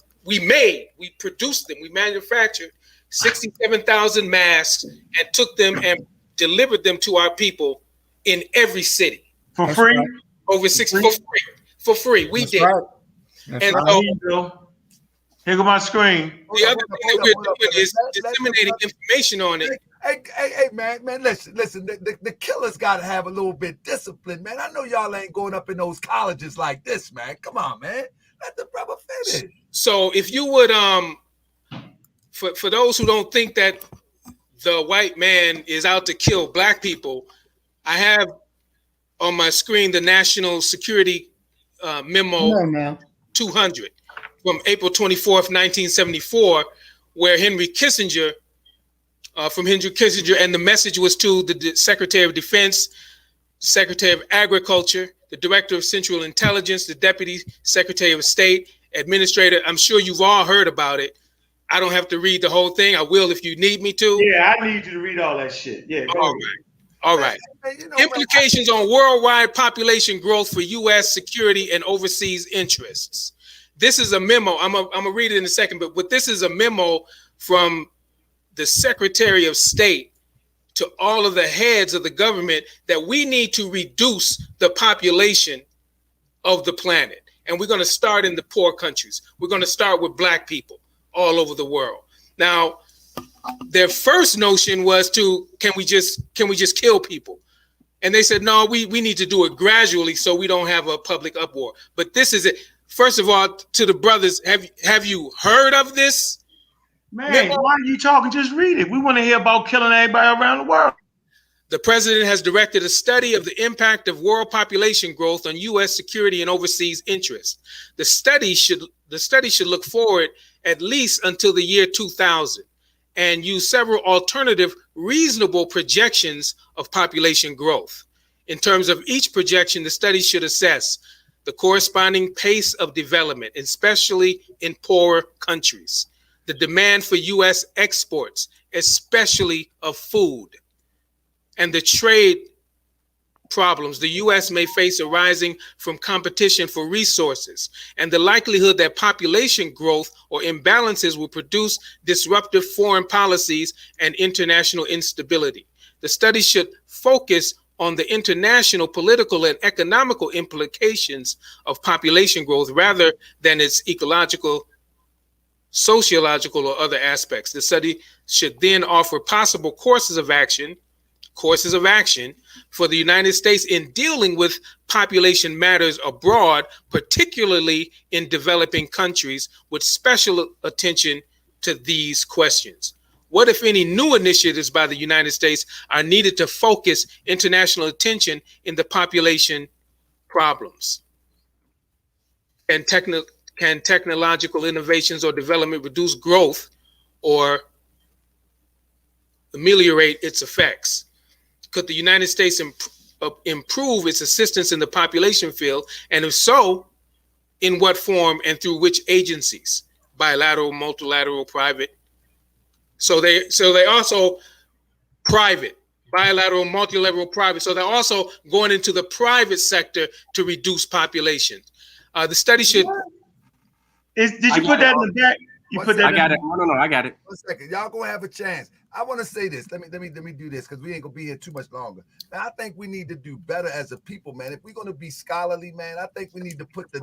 produced them. We manufactured 67,000 masks and took them and delivered them to our people in every city for free. Right. Over 60 for free. We did. Right. And so here go my screen. The other thing that we're doing is disseminating information on it. Hey, man, listen. The killers got to have a little bit discipline, man. I know y'all ain't going up in those colleges like this, man. Come on, man. Let the brother finish. So if you would, for those who don't think that the white man is out to kill black people, I have on my screen the National Security Memo 200 from April 24th, 1974, where Henry Kissinger, and the message was to the Secretary of Defense, Secretary of Agriculture, the Director of Central Intelligence, the Deputy Secretary of State, Administrator. I'm sure you've all heard about it. I don't have to read the whole thing. I will if you need me to. Yeah, I need you to read all that shit. Yeah. All right. Implications on worldwide population growth for U.S. security and overseas interests. This is a memo. I'm gonna read it in a second, but this is a memo from the Secretary of State to all of the heads of the government that we need to reduce the population of the planet. And we're going to start in the poor countries. We're going to start with black people all over the world. Now, their first notion was can we just kill people? And they said, no, we need to do it gradually so we don't have a public uproar. But this is it. First of all, to the brothers, have you heard of this? Man, why are you talking? Just read it. We want to hear about killing everybody around the world. The president has directed a study of the impact of world population growth on U.S. security and overseas interests. The study should look forward at least until the year 2000 and use several alternative reasonable projections of population growth. In terms of each projection, the study should assess the corresponding pace of development, especially in poorer countries, the demand for U.S. exports, especially of food, and the trade problems the U.S. may face arising from competition for resources, and the likelihood that population growth or imbalances will produce disruptive foreign policies and international instability. The study should focus on the international, political, and economical implications of population growth rather than its ecological, sociological, or other aspects. The study should then offer possible courses of action for the United States in dealing with population matters abroad, particularly in developing countries, with special attention to these questions. What, if any, new initiatives by the United States are needed to focus international attention in the population problems? Can technological innovations or development reduce growth or ameliorate its effects? Could the United States improve its assistance in the population field? And if so, in what form and through which agencies? Bilateral, multilateral, private? So they also private, bilateral, multilateral, private. So they're also going into the private sector to reduce population. The study should. Did you put that in the back? You put that. I got it. No, I got it. 1 second, y'all gonna have a chance. I want to say this. Let me do this because we ain't gonna be here too much longer. Now, I think we need to do better as a people, man. If we're gonna be scholarly, man, I think we need to put the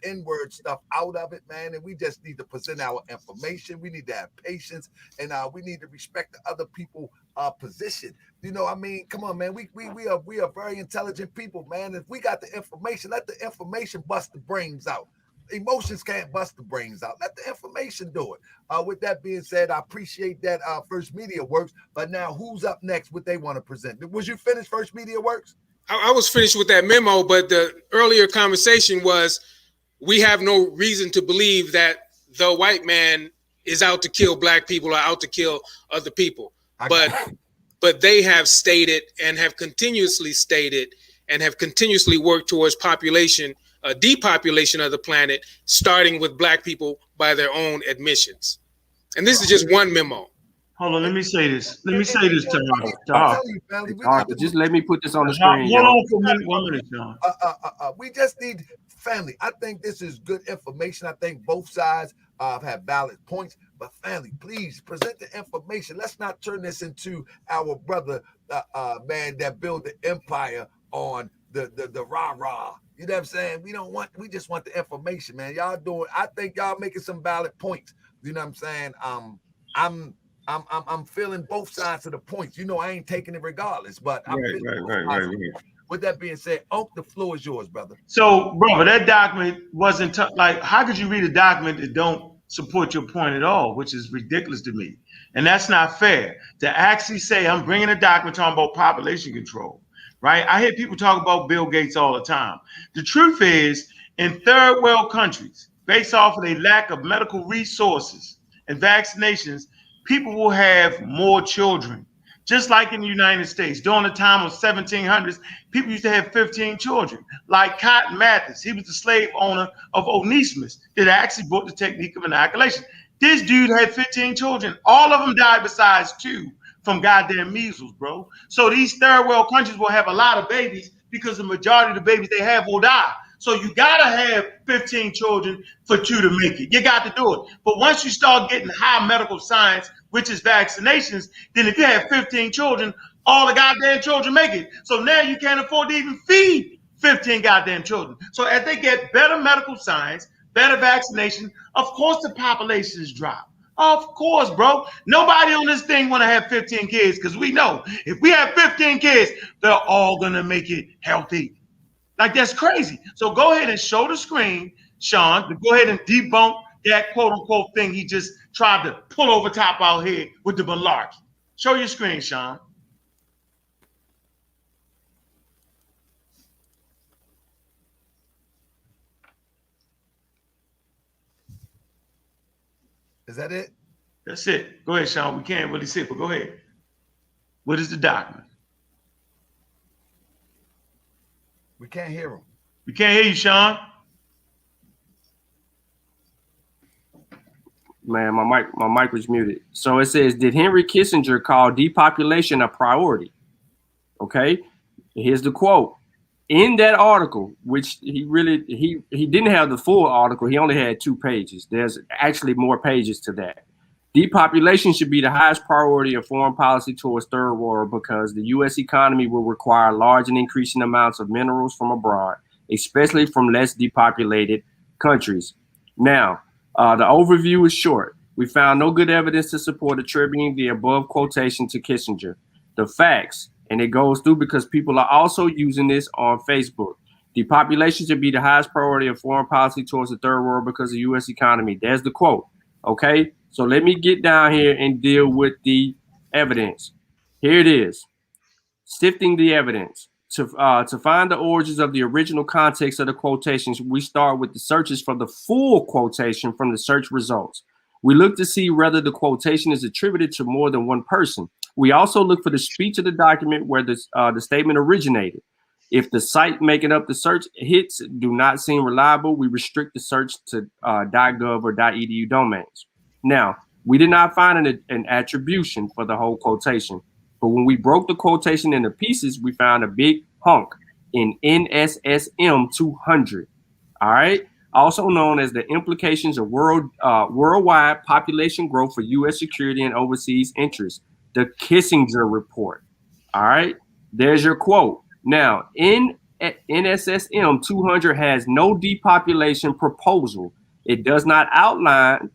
N-word stuff out of it, man. And we just need to present our information. We need to have patience, and we need to respect the other people's position. You know, I mean, come on, man. We are very intelligent people, man. If we got the information, let the information bust the brains out. Emotions can't bust the brains out. Let the information do it. With that being said, I appreciate that First Media Works. But now, who's up next? What they want to present? Was you finished, First Media Works? I was finished with that memo, but the earlier conversation was we have no reason to believe that the white man is out to kill black people or out to kill other people. But they have stated and have continuously stated and have continuously worked towards depopulation of the planet, starting with black people by their own admissions. And this is just one memo. Hold on, let me say this. Just let me put this on the screen. Hold on for a minute, 1 minute, John. We just need family. I think this is good information. I think both sides have valid points. But family, please present the information. Let's not turn this into our brother man that built the empire on the rah-rah. You know what I'm saying? We just want the information, man. I think y'all making some valid points. You know what I'm saying? I'm feeling both sides of the points. I ain't taking it regardless, but I'm right. With that being said, Ankh, the floor is yours, brother. So, brother, that document wasn't how could you read a document that don't support your point at all, which is ridiculous to me. And that's not fair to actually say I'm bringing a document talking about population control, right? I hear people talk about Bill Gates all the time. The truth is, in third world countries, based off of a lack of medical resources and vaccinations, people will have more children. Just like in the United States, during the time of 1700s, people used to have 15 children. Like Cotton Mather, he was the slave owner of Onesimus that actually brought the technique of inoculation. This dude had 15 children. All of them died besides 2 from goddamn measles, bro. So these third world countries will have a lot of babies because the majority of the babies they have will die. So you gotta have 15 children for 2 to make it. You got to do it. But once you start getting high medical science, which is vaccinations, then if you have 15 children, all the goddamn children make it. So now you can't afford to even feed 15 goddamn children. So as they get better medical science, better vaccination, of course the populations drop. Of course, bro. Nobody on this thing want to have 15 kids because we know if we have 15 kids, they're all going to make it healthy. Like, that's crazy. So go ahead and show the screen, Sean, to go ahead and debunk that quote-unquote thing he just tried to pull over top our head with the malarkey. Show your screen, Sean. Is that it? That's it. Go ahead, Sean. We can't really see it, but go ahead. What is the document? We can't hear him. We can't hear you, Sean. Man, my mic was muted. So it says, did Henry Kissinger call depopulation a priority? Okay, here's the quote. In that article, which he didn't have the full article, he only had 2 pages. There's actually more pages to that. Depopulation should be the highest priority of foreign policy towards third world because the U.S. economy will require large and increasing amounts of minerals from abroad, especially from less depopulated countries. Now, the overview is short. We found no good evidence to support attributing the above quotation to Kissinger. The facts, and it goes through because people are also using this on Facebook. Depopulation should be the highest priority of foreign policy towards the third world because of the U.S. economy. There's the quote. Okay, so let me get down here and deal with the evidence. Here it is. Sifting the evidence. To find the origins of the original context of the quotations, we start with the searches for the full quotation from the search results. We look to see whether the quotation is attributed to more than one person. We also look for the speech of the document where the statement originated. If the site making up the search hits do not seem reliable, we restrict the search to .gov or .edu domains. Now, we did not find an attribution for the whole quotation, but when we broke the quotation into pieces, we found a big hunk in NSSM 200. All right, also known as the implications of worldwide population growth for U.S. security and overseas interests, the Kissinger report. All right, there's your quote. Now, NSSM 200 has no depopulation proposal. It does not outline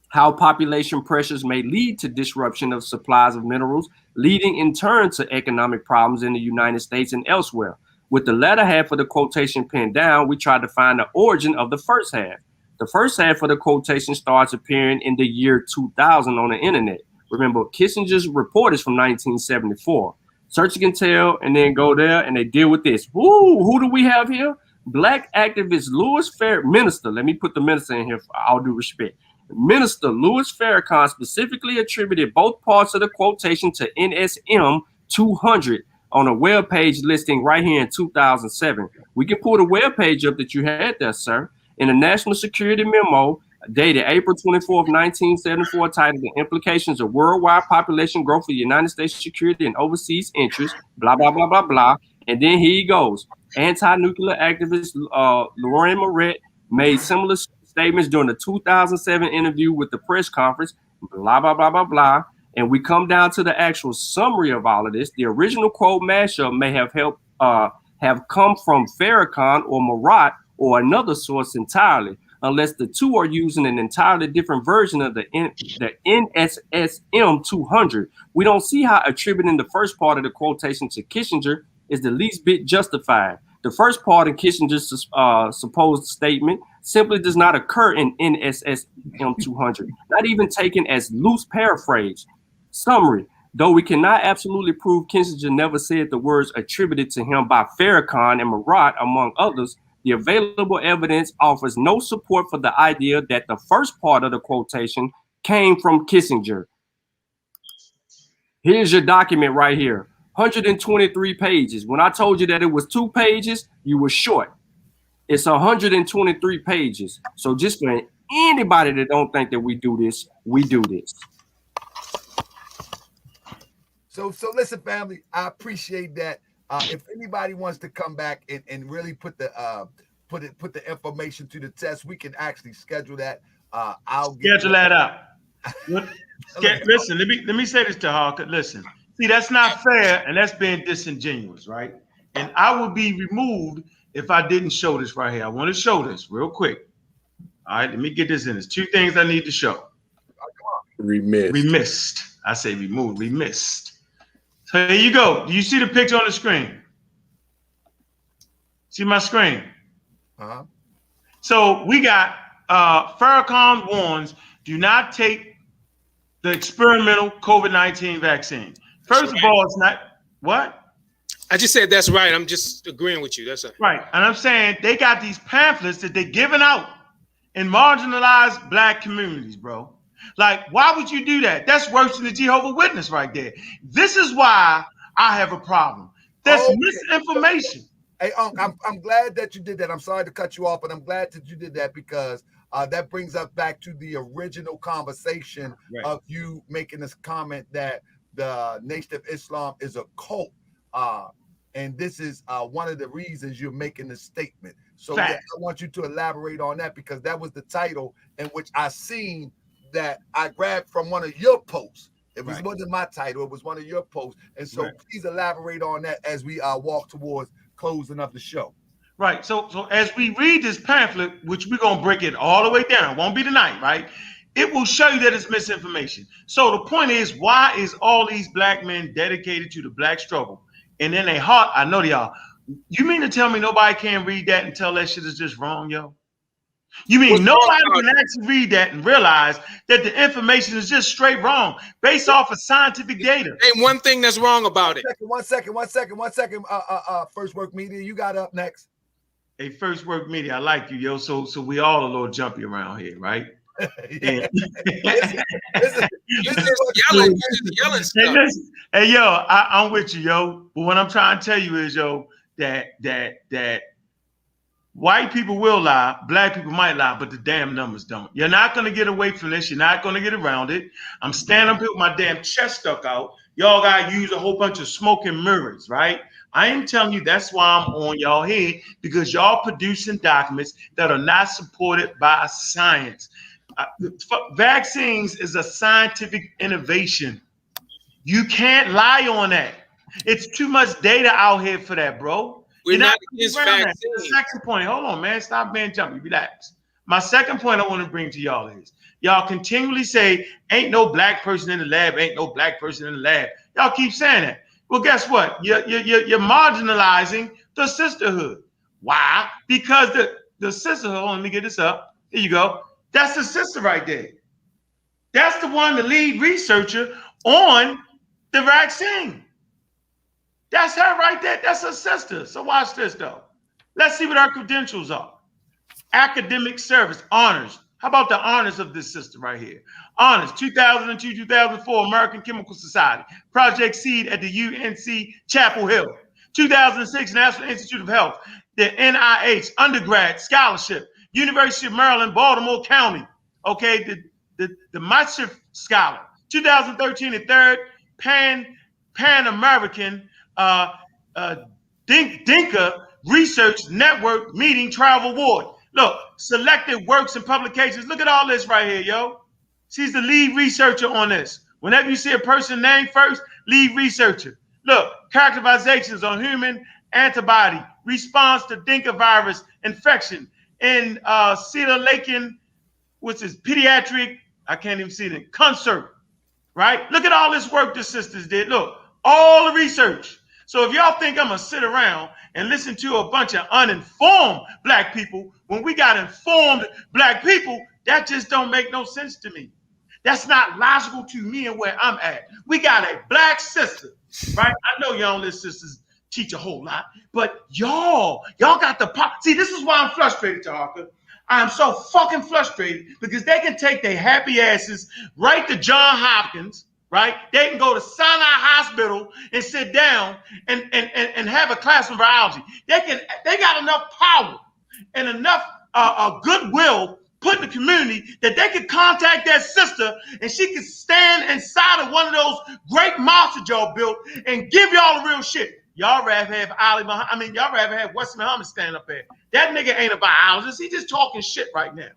how population pressures may lead to disruption of supplies of minerals, leading in turn to economic problems in the United States and elsewhere. With the latter half of the quotation pinned down, we tried to find the origin of the first half. The first half of the quotation starts appearing in the year 2000 on the internet. Remember, Kissinger's report is from 1974. Search Can Tell, and then go there, and they deal with this. Woo, who do we have here? Black activist Louis Minister. Let me put the minister in here for all due respect. Minister Louis Farrakhan specifically attributed both parts of the quotation to NSM 200 on a webpage listing right here in 2007. We can pull the webpage up that you had there, sir. In a national security memo dated April 24th, 1974, titled The Implications of Worldwide Population Growth for the United States Security and Overseas Interests, blah, blah, blah, blah, blah. And then here he goes. Anti-nuclear activist Lauren Moret made similar statements during the 2007 interview with the press conference, blah, blah, blah, blah, blah. And we come down to the actual summary of all of this. The original quote mashup may have come from Farrakhan or Murat or another source entirely, unless the two are using an entirely different version of the NSSM 200. We don't see how attributing the first part of the quotation to Kissinger is the least bit justified. The first part of Kissinger's supposed statement simply does not occur in NSSM 200, not even taken as loose paraphrase. Summary: though we cannot absolutely prove Kissinger never said the words attributed to him by Farrakhan and Murat, among others, the available evidence offers no support for the idea that the first part of the quotation came from Kissinger. Here's your document right here, 123 pages. When I told you that it was 2 pages, you were short. It's 123 pages. So just for anybody that don't think that we do this, we do this. So listen, family, I appreciate that. If anybody wants to come back and really put the information to the test, we can actually schedule that. I'll schedule that out. Listen, let me say this to Harker. Listen, see, that's not fair, and that's being disingenuous, right? And I would be removed if I didn't show this right here. I want to show this real quick. All right, let me get this in. There's 2 things I need to show. Remissed. I say removed. Remissed. So here you go. Do you see the picture on the screen? See my screen? Uh-huh. So we got Farrakhan warns, do not take the experimental COVID-19 vaccine. First of all, it's not what? I just said that's right. I'm just agreeing with you. That's right. And I'm saying they got these pamphlets that they're giving out in marginalized Black communities, bro. Like, why would you do that? That's worse than the Jehovah's Witness right there. This is why I have a problem. That's misinformation. Hey, I'm glad that you did that. I'm sorry to cut you off, but I'm glad that you did that because that brings us back to the original conversation of you making this comment that the Nation of Islam is a cult. And this is one of the reasons you're making this statement. So yeah, I want you to elaborate on that because that was the title in which I seen that I grabbed from one of your posts. It wasn't my title, it was one of your posts. And so please elaborate on that as we walk towards closing of the show. Right. So as we read this pamphlet, which we're going to break it all the way down, it won't be tonight, right? It will show you that it's misinformation. So the point is, why is all these Black men dedicated to the Black struggle? And in their heart, I know they are. You mean to tell me nobody can read that and tell that shit is just wrong, yo? You mean nobody can actually read that and realize that the information is just straight wrong based off of scientific data? Ain't one thing that's wrong about it. One second. First Work Media, you got up next. Hey, First Work Media, I like you, yo. So we all a little jumpy around here, right? This is yelling stuff. Hey, yo, I'm with you, yo. But what I'm trying to tell you is, yo, that white people will lie, Black people might lie, but the damn numbers don't. You're not going to get away from this. You're not going to get around it. I'm standing up here with my damn chest stuck out. Y'all got to use a whole bunch of smoke and mirrors, right? I am telling you that's why I'm on y'all head, because y'all producing documents that are not supported by science. Vaccines is a scientific innovation. You can't lie on that. It's too much data out here for that, bro. We're not against vaccines. The second point, hold on, man. Stop being jumpy. Relax. My second point I want to bring to y'all is, y'all continually say, ain't no Black person in the lab, ain't no Black person in the lab. Y'all keep saying that. Well, guess what? You're marginalizing the sisterhood. Why? Because the sisterhood, let me get this up. Here you go. That's the sister right there. That's the one, the lead researcher on the vaccine. That's her right there. That's her sister. So watch this though. Let's see what her credentials are. Academic service, honors. How about the honors of this sister right here? Honors, 2002, 2004, American Chemical Society. Project Seed at the UNC Chapel Hill. 2006, National Institute of Health. The NIH, undergrad, scholarship. University of Maryland, Baltimore County. Okay, the Mistrust Scholar. 2013, the third Pan-American Dinka Research Network Meeting Travel Award. Look, selected works and publications. Look at all this right here, yo. She's the lead researcher on this. Whenever you see a person named first, lead researcher. Look, characterizations on human antibody response to Dinka virus infection in Cedar Laken, which is pediatric, I can't even see it, concert, right? Look at all this work the sisters did. Look, all the research. So if y'all think I'm gonna sit around and listen to a bunch of uninformed black people, when we got informed black people, that just don't make no sense to me. That's not logical to me and where I'm at. We got a black sister, right? I know y'all little sisters teach a whole lot, but y'all got the pop. See, this is why I'm frustrated, Taharka. I'm so fucking frustrated because they can take their happy asses right to Johns Hopkins, right? They can go to Sinai Hospital and sit down and have a class on biology. They got enough power and enough goodwill put in the community that they could contact their sister and she could stand inside of one of those great monsters y'all built and give y'all the real shit. Y'all rather have y'all rather have Wesley Muhammad stand up there. That nigga ain't a biologist. He just talking shit right now.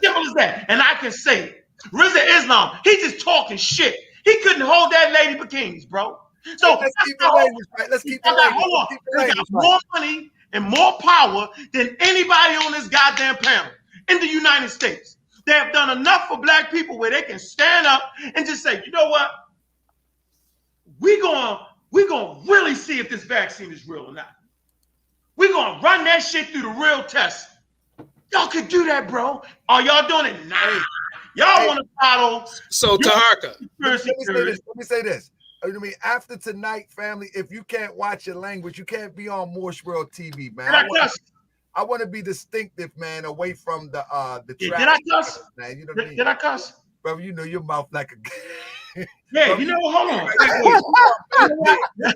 Simple as that. And I can say it. Rizza Islam, he just talking shit. He couldn't hold that lady bikinis, bro. So let's keep the language right. Let's keep the language. Hold on. They got more money and more power than anybody on this goddamn panel in the United States. They have done enough for black people where they can stand up and just say, you know what? We're gonna really see if this vaccine is real or not. We're gonna run that shit through the real test. Y'all could do that, bro. Are y'all doing it? Nah. Y'all want to follow. So Taharka, let me say this. I mean, after tonight, family, if you can't watch your language, you can't be on Moorish World TV, man. I want to be distinctive, man, away from the did I cuss? Man, you know what I mean? Did I cuss? Bro, you know your mouth like a yeah, bro, you know, hold on.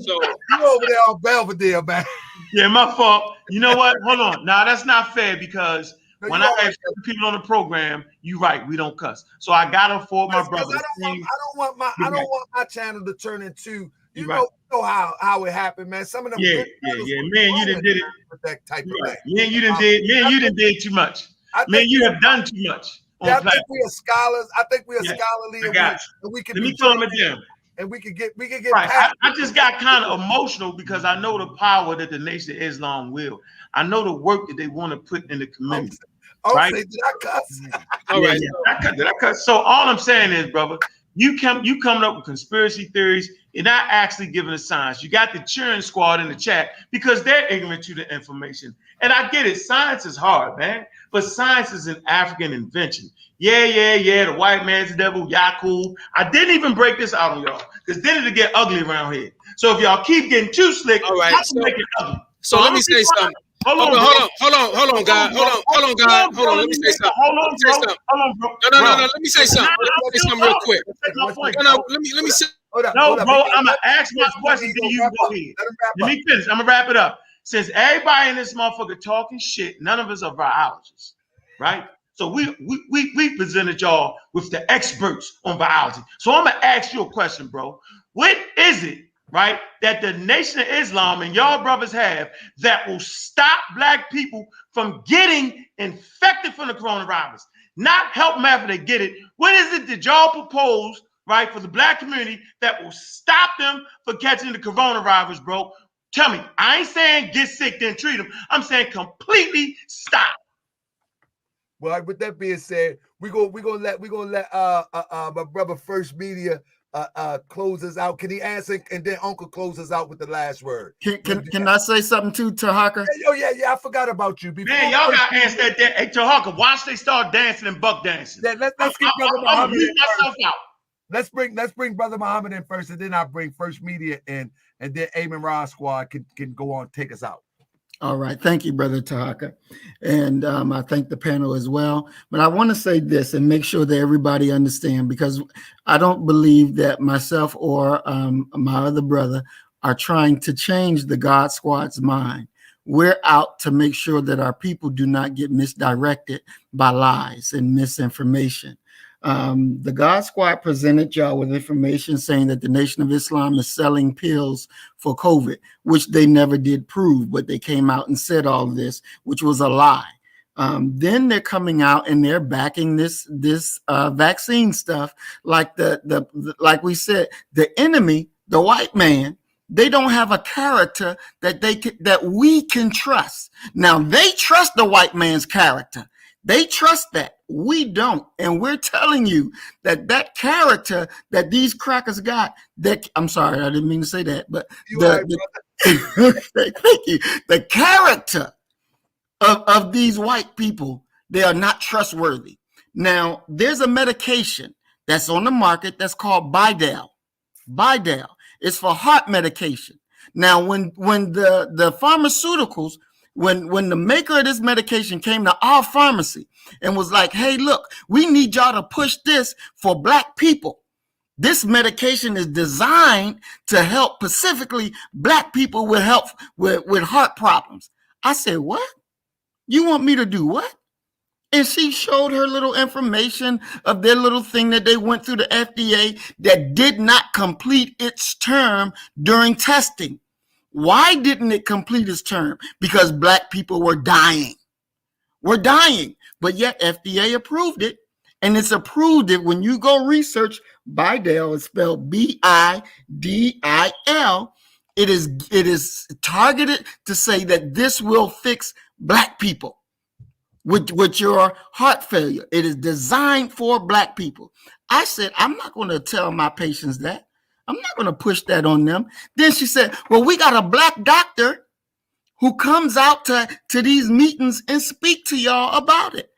So you over there on Belvedere, man. Yeah, my fault. You know what? Hold on. Now that's not fair because when I have people on the program, you right, we don't cuss. So I gotta afford my brother. I don't want my channel to turn into you know how it happened, man. Some of them man, you done did it with that type of thing. Man, you done did too much. Man, you have done too much. Yeah, I think we are scholars. I think we are scholarly, and we can. Let me calm it down. And we could get right. I just got kind of emotional because I know the power that the Nation of Islam will. I know the work that they want to put in the community. Right? Did I cuss? All right. Did I cuss? So all I'm saying is, brother, you coming up with conspiracy theories. You're not actually giving the science. You got the cheering squad in the chat because they're ignorant to the information. And I get it. Science is hard, man. But science is an African invention. Yeah. The white man's the devil. Yakub. I didn't even break this out on y'all because then it'll get ugly around here. So if y'all keep getting too slick, all right, make it ugly. So let me say something. Hold on, God. Let me say something. Bro. No. Let me say something. Let me say something real quick. No. Let me say. No, bro. I'm gonna ask my question. Then you go ahead. Let me finish. I'm gonna wrap it up. Since everybody in this motherfucker talking shit, none of us are biologists, right? So we presented y'all with the experts on biology. So I'm gonna ask you a question, bro. What is it, right, that the Nation of Islam and y'all brothers have that will stop black people from getting infected from the coronavirus? Not help them after they get it. What is it that y'all propose, right, for the black community that will stop them from catching the coronavirus, bro? Tell me. I ain't saying get sick, then treat them. I'm saying completely stop. Well, with that being said, we're gonna let my brother First Media close us out. Can he answer? And then Uncle closes out with the last word. Can I say something too, Taharka? Yeah. I forgot about you. Man, y'all got to answer that. Hey, Taharka, watch they start dancing and buck dancing. Let's get Brother Muhammad. I'll mute myself out. let's bring Brother Muhammad in first, and then I'll bring First Media in, and then Amen Ra Squad can go on, take us out. All right. Thank you, Brother Tahaka. And I thank the panel as well. But I want to say this and make sure that everybody understand, because I don't believe that myself or my other brother are trying to change the God Squad's mind. We're out to make sure that our people do not get misdirected by lies and misinformation. The God Squad presented y'all with information saying that the Nation of Islam is selling pills for COVID, which they never did prove, but they came out and said all this, which was a lie. Then they're coming out and they're backing this vaccine stuff, like like we said, the enemy, the white man. They don't have a character that we can trust. Now they trust the white man's character. They trust that. We don't. And we're telling you that character that these crackers got, I'm sorry, I didn't mean to say that, but thank you. The character of these white people, they are not trustworthy. Now, there's a medication that's on the market that's called Bidal. Bidal. It's for heart medication. Now, when the pharmaceuticals, when the maker of this medication came to our pharmacy and was like, hey, look, we need y'all to push this for Black people. This medication is designed to help specifically Black people with heart problems. I said, what? You want me to do what? And she showed her little information of their little thing that they went through the FDA that did not complete its term during testing. Why didn't it complete its term? Because Black people were dying. We're dying. But yet FDA approved it. And it's approved it when you go research. Bidal is spelled Bidil. It is targeted to say that this will fix Black people with your heart failure. It is designed for Black people. I said, I'm not going to tell my patients that. I'm not going to push that on them. Then she said, well, we got a Black doctor who comes out to these meetings and speak to y'all about it.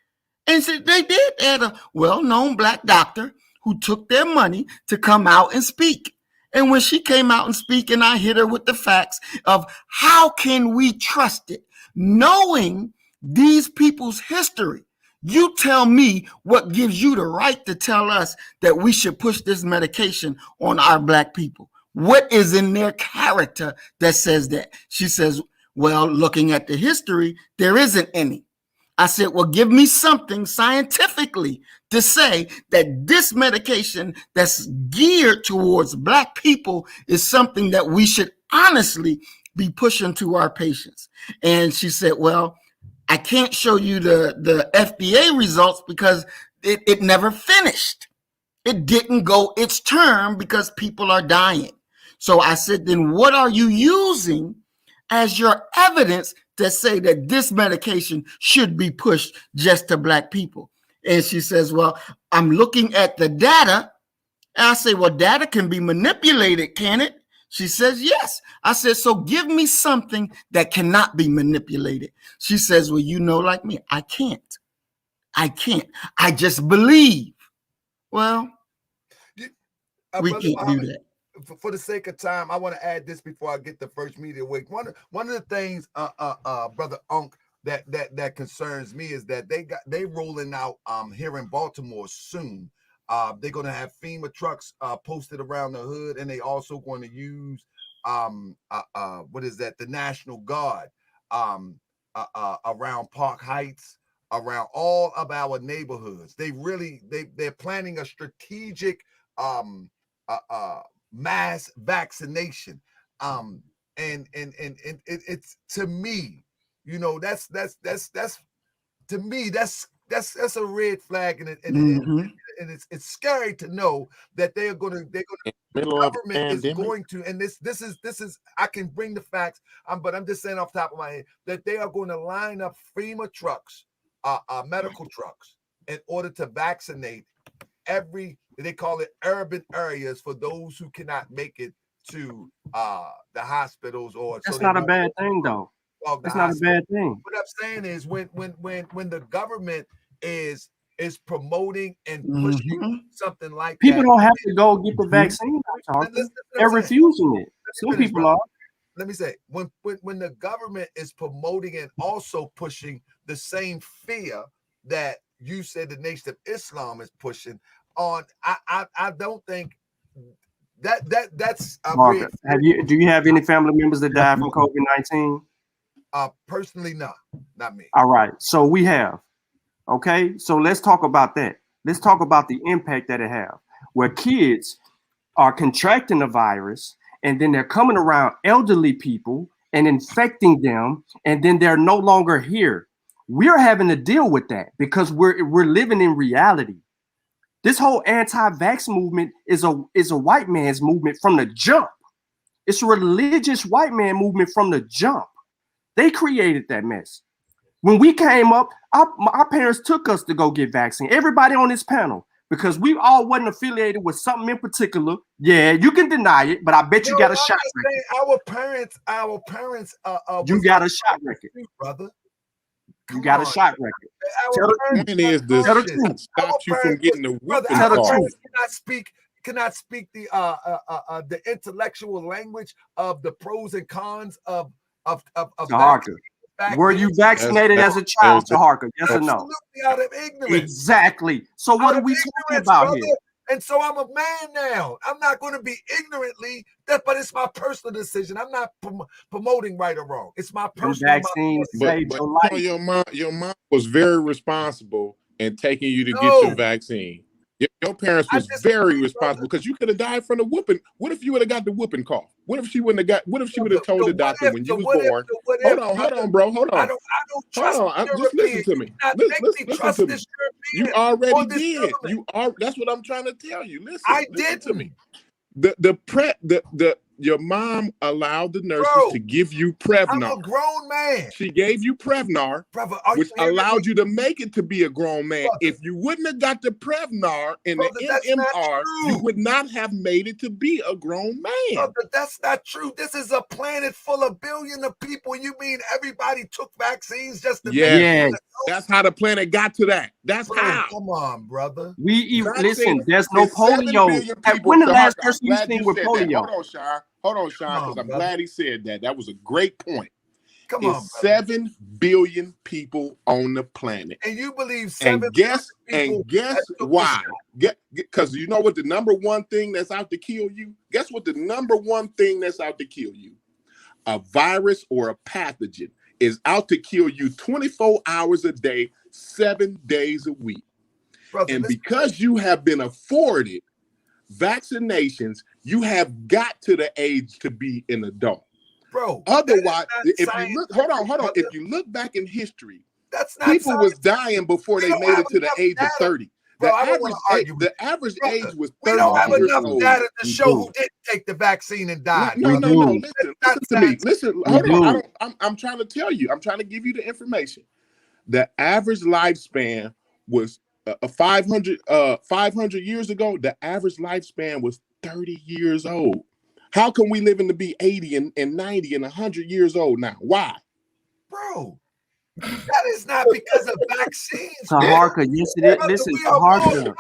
And so they did. They had a well-known Black doctor who took their money to come out and speak. And when she came out and speak, and I hit her with the facts of how can we trust it, knowing these people's history. You tell me what gives you the right to tell us that we should push this medication on our Black people. What is in their character that says that? She says, well, looking at the history, there isn't any. I said, well, give me something scientifically to say that this medication that's geared towards Black people is something that we should honestly be pushing to our patients. And she said, well, I can't show you the FDA results because it never finished. It didn't go its term because people are dying. So I said, then what are you using as your evidence to say that this medication should be pushed just to Black people? And she says, well, I'm looking at the data. And I say, well, data can be manipulated, can it? She says, yes. I said, so give me something that cannot be manipulated. She says, well, you know, like me, I can't. I just believe. Well, we can't do that. For the sake of time, I want to add this before I get the First Media week. One of the things, Brother Ankh, that concerns me is that they rolling out here in Baltimore soon. They're going to have FEMA trucks posted around the hood, and they also going to use what is that? The National Guard around Park Heights, around all of our neighborhoods. They're planning a strategic mass vaccination. And it's, to me, you know, that's to me that's a red flag, and it's scary to know that they're going to the government is going to, and this is I can bring the facts, but I'm just saying off the top of my head that they are going to line up FEMA trucks, medical trucks, in order to vaccinate they call it urban areas for those who cannot make it to the hospitals. Or that's not a bad thing, though. That's not a bad thing. What I'm saying is when the government is is promoting and pushing something like people that. don't have to go get the vaccine. They're refusing it. Some people are. Let me say, when the government is promoting and also pushing the same fear that you said the Nation of Islam is pushing on, I don't think that's. Do you have any family members that died from COVID-19? Personally, no, not me. All right, so we have. Okay, so let's talk about that. Let's talk about the impact that it have, where kids are contracting the virus, and then they're coming around elderly people and infecting them, and then they're no longer here. We're having to deal with that because we're living in reality. This whole anti-vax movement is a white man's movement from the jump. It's a religious white man movement from the jump. They created that mess. When we came up, our parents took us to go get vaccine. Everybody on this panel, because we all wasn't affiliated with something in particular. Yeah, you can deny it, but I bet you got a shot record. Our parents. You got a shot record, brother. You got a shot record. The point is to stop you from getting the whooping call. Cannot speak the intellectual language of the pros and cons of Taharka. Were you vaccinated as a child, Taharka? Yes or no? Absolutely out of ignorance. Exactly. So what are we talking about here? And so I'm a man now. I'm not going to be ignorantly, but it's my personal decision. I'm not promoting right or wrong. It's my personal vaccine. But your mom was very responsible in taking you to get your vaccine. Your parents was very responsible because you could have died from the whooping. What if you would have got the whooping cough? What if she wouldn't have got? What if she would have told the doctor when you was born? Hold on, bro. Hold on. I don't trust. Hold on. Just listen to me. Listen to me. You already did. That's what I'm trying to tell you. Listen to me. Your mom allowed the nurses to give you Prevnar. I'm a grown man. She gave you Prevnar, which allowed you to make it to be a grown man. Brother. If you wouldn't have got the Prevnar and the MMR, you would not have made it to be a grown man. Brother, that's not true. This is a planet full of billions of people. You mean everybody took vaccines just to make it? That's how the planet got to that. That's how. Come on, brother. Listen, there's no polio. When the last person you seen with polio? Hold on, Sean, because I'm glad he said that. That was a great point. Come on, 7 billion people on the planet. And you believe 7 billion people? And guess why? Because you know what the number one thing that's out to kill you? Guess what the number one thing that's out to kill you? A virus or a pathogen is out to kill you 24 hours a day, 7 days a week. Brother, and because you have been afforded vaccinations, you have got to the age to be an adult. Bro, otherwise, if you look, hold on. Brother. If you look back in history, people was dying before they made it to the age of 30. The average age was 30. We don't have enough data to show who didn't take the vaccine and died. No. Listen to me. Listen, hold on. I'm trying to tell you. I'm trying to give you the information. The average lifespan was 500 years ago. The average lifespan was 30 years old. How can we live in to be 80 and 90 and 100 years old now? Why? Bro, that is not because of vaccines. Taharka, yes it is. Listen, Taharka.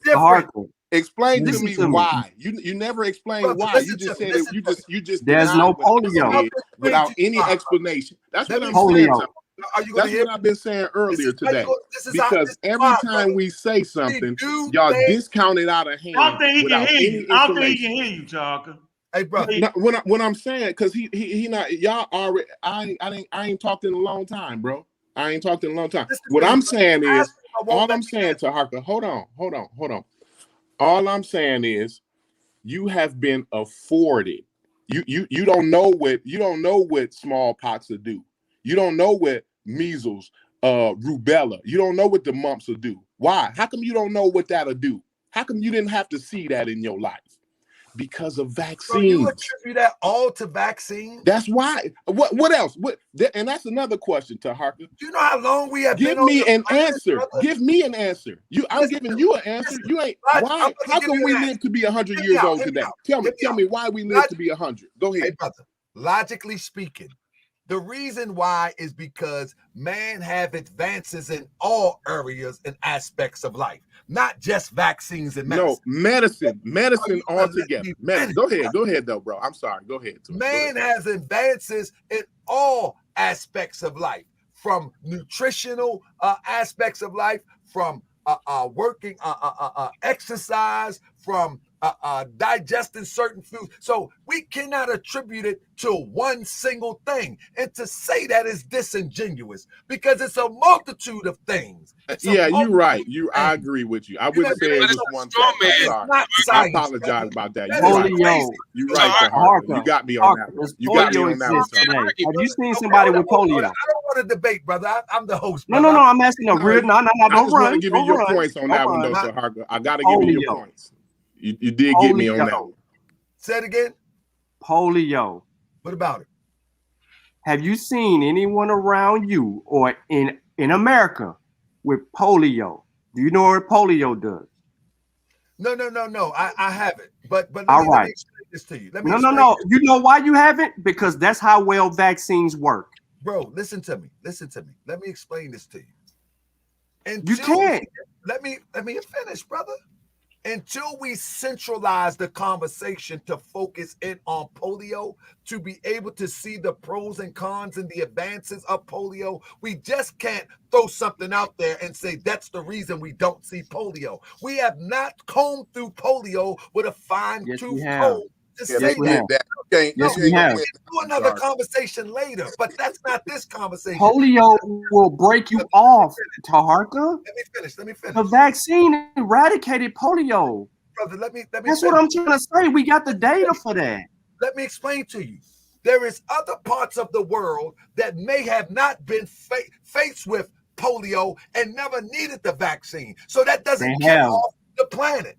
Taharka. Explain to me why. You never explained why. You just said it. You just there's no polio without any explanation. That's what I'm saying. That's what I've been saying earlier today. Because every time we say something, y'all discount it out of hand. I don't think he can hear you. I don't think he can hear you, Taharka. Hey, bro. When I'm saying, because he not, y'all already. I ain't talked in a long time, bro. I ain't talked in a long time. What I'm saying is, all I'm saying, Taharka, hold on. All I'm saying is, you have been afforded. You don't know what smallpox will do. You don't know what measles, rubella. You don't know what the mumps will do. Why? How come you don't know what that'll do? How come you didn't have to see that in your life? Because of vaccines. So you attribute that all to vaccines? That's why. What else? And that's another question, Taharka. Do you know how long we have been? Give me an answer. Give me an answer. I'm giving you an answer. You ain't. Why? How come we live to be 100 years old today? Tell me why we live to be 100. Go ahead. Hey, brother. Logically speaking, The reason why is because man have advances in all areas and aspects of life, not just vaccines and medicine. No, medicine altogether. Go ahead though, bro. I'm sorry. Go ahead. Man has advances in all aspects of life, from nutritional aspects of life, from working exercise, from digesting certain foods. So we cannot attribute it to one single thing. And to say that is disingenuous, because it's a multitude of things. You're right. I agree with you. I wouldn't say it was one thing. I apologize about that. You're right, Taharka. You got me on that one. You got me on that one. Have you seen somebody with polio? I don't want to debate, brother. I'm the host. No. I'm asking a real. No. I just want to give you your points on that one, though, Taharka. I got to give you your points. You did get me on that one. Say it again. Polio. What about it? Have you seen anyone around you or in America with polio? Do you know what polio does? No. I haven't. But let me explain this to you. No. You know why you haven't? Because that's how well vaccines work. Bro, listen to me. Let me explain this to you. And you can't. Let me finish, brother. Until we centralize the conversation to focus in on polio, to be able to see the pros and cons and the advances of polio, we just can't throw something out there and say that's the reason we don't see polio. We have not combed through polio with a fine-tooth comb. We have. Do another conversation later, but that's not this conversation. Polio will break you off, Taharka. Let me finish. The vaccine eradicated polio. Brother, let me That's what I'm trying to say. We got the data for that. Let me explain to you. There is other parts of the world that may have not been faced with polio and never needed the vaccine. So that doesn't kill off the planet.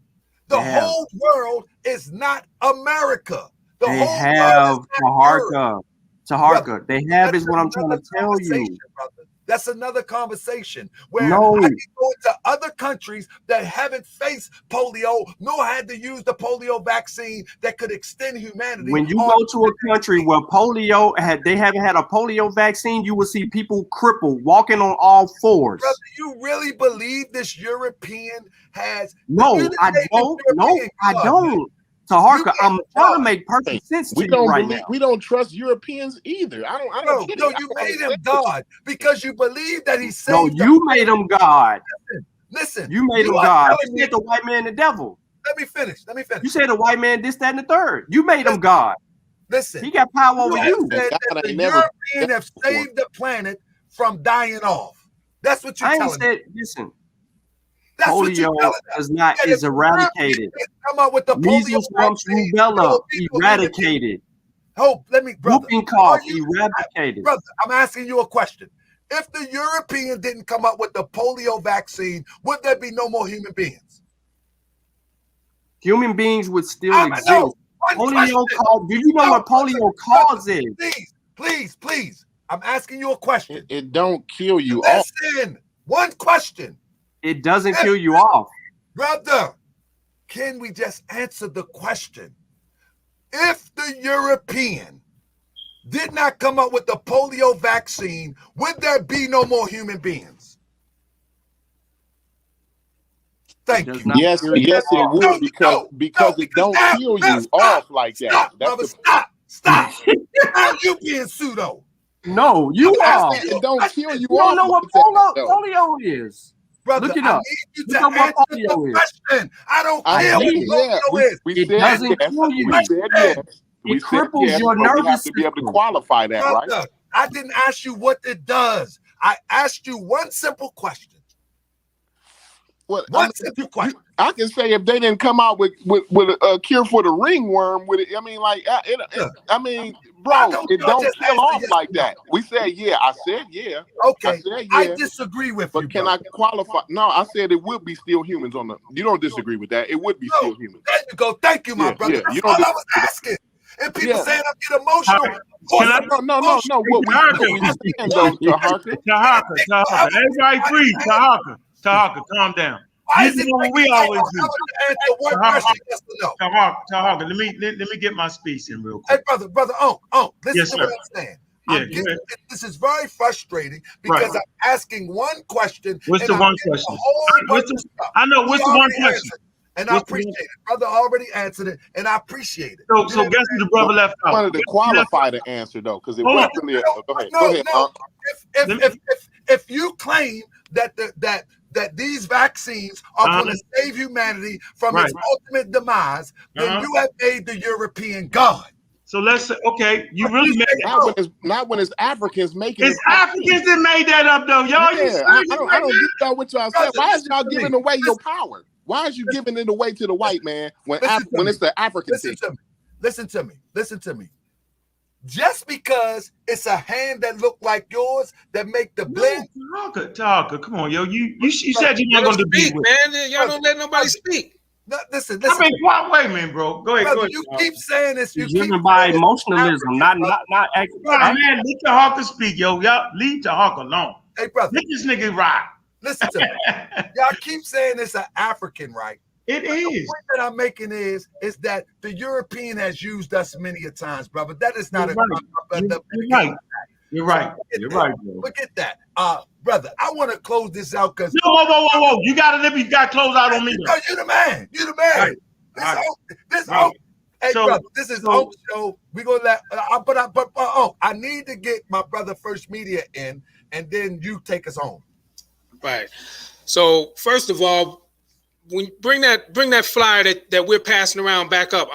The whole world is not America. They have Taharka. They have is what I'm trying to tell you. Brother. That's another conversation where I can go to other countries that haven't faced polio, nor had to use the polio vaccine that could extend humanity. When you go to a country where they haven't had a polio vaccine, you will see people crippled, walking on all fours. Brother, you really believe this European has? No, I don't. No, I don't. Taharka, I'm trying to make perfect sense to you right now. We don't trust Europeans either. I don't. No, you made him God because you believe that he saved. No, you made him God. Listen, you made him God. You said the white man the devil. Let me finish. You said the white man this, that, and the third. You made him God. Listen, he got power over you. Said that the Europeans have saved the planet from dying off. That's what you're telling me. Listen. That's polio is eradicated. Come out with the measles, mumps, rubella eradicated. Whooping cough eradicated. Brother, I'm asking you a question. If the Europeans didn't come up with the polio vaccine, would there be no more human beings? Human beings would still exist. Do you know what polio causes? Please. I'm asking you a question. It don't kill you off. Listen, one question. It doesn't kill you off. Brother, can we just answer the question? If the European did not come up with the polio vaccine, would there be no more human beings? Thank you. Yes, it would, because it don't kill you off like that. Stop. How you being pseudo? No, you are. It don't kill you off. You don't know what polio is. Brother, look it up. I need you to answer the question. I don't care what polio is. It doesn't kill you. It cripples your nervous system. We have to be able to qualify that, brother, right? I didn't ask you what it does. I asked you one simple question. Simple question. I can say if they didn't come out with a cure for the ringworm, bro, it don't kill off like that. We said I said yeah. Okay, I disagree with you. But can I qualify? No, I said it would be still humans on the. You don't disagree with that? It would be still humans. There you go. Thank you, my brother. That's all I was asking. And people saying I get emotional. No. What we saying though, Taharka. Everybody breathe. Taharka, calm down. You know what we always do. Taharka, let me get my speech in real quick. Hey, brother, listen to what I'm saying. This is very frustrating because I'm asking one question. What's the one question? What's the one question? And I appreciate it. Brother already answered it, and I appreciate it. So guess who the brother left out? I wanted to qualify the answer, though, because it wasn't really go ahead. If you claim that these vaccines are going to save humanity from its ultimate demise, then you have made the European God. So let's say, okay, you really made it not when it's Africans making it. It's Africans that made that up, though, y'all. Yeah, I don't get y'all what y'all said. Why is y'all giving away your power? Why is you giving it away to the white man when it's the African thing? Listen to me. Just because it's a hand that look like yours that make the blend. Talker, come on, yo. You said you're not going to speak, man. Y'all don't let nobody speak. No, listen. I've been quiet. Wait a minute, bro. Go ahead. You keep saying this. You're driven by emotionalism, not actually. Man, leave Taharka speak, yo. Y'all leave Taharka alone. Hey, brother. Let this nigga ride. Listen to me. Y'all keep saying it's an African, right? It is. The point that I'm making is that the European has used us many a times, brother. That is not You're right. You're right, bro. Forget that. Brother, I want to close this out because whoa. You gotta close out on me. No, you're the man. You're the man. Hey, brother, this is Oak Show. We're gonna let I need to get my brother First Media in, and then you take us home. Right. So first of all, when you bring that flyer that we're passing around back up,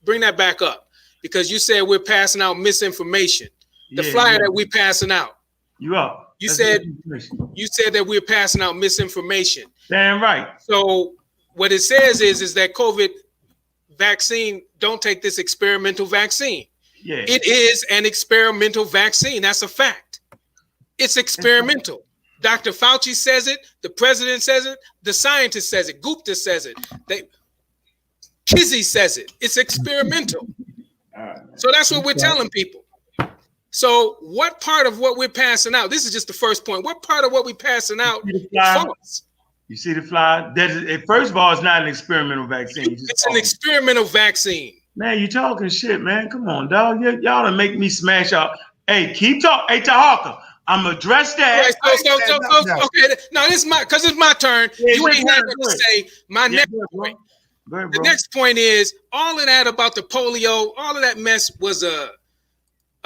bring that back up, because you said we're passing out misinformation. The flyer that we're passing out. You up? You said that we're passing out misinformation. Damn right. So what it says is that COVID vaccine, don't take this experimental vaccine. Yeah. It is an experimental vaccine. That's a fact. It's experimental. Dr. Fauci says it. The president says it. The scientist says it. Gupta says it. Kizzy says it. It's experimental. So that's what we're telling people. So what part of what we're passing out, this is just the first point, what part of what we're passing out is false? You see the fly? First of all, it's not an experimental vaccine. It's an experimental vaccine. Man, you talking shit, man. Come on, dog. Y'all done make me smash out. Hey, keep talking. Hey, Taharka, I'm gonna address that. Right, okay. No, it's my turn. Yeah, you ain't had to say my next point. The next point is all of that about the polio, all of that mess was a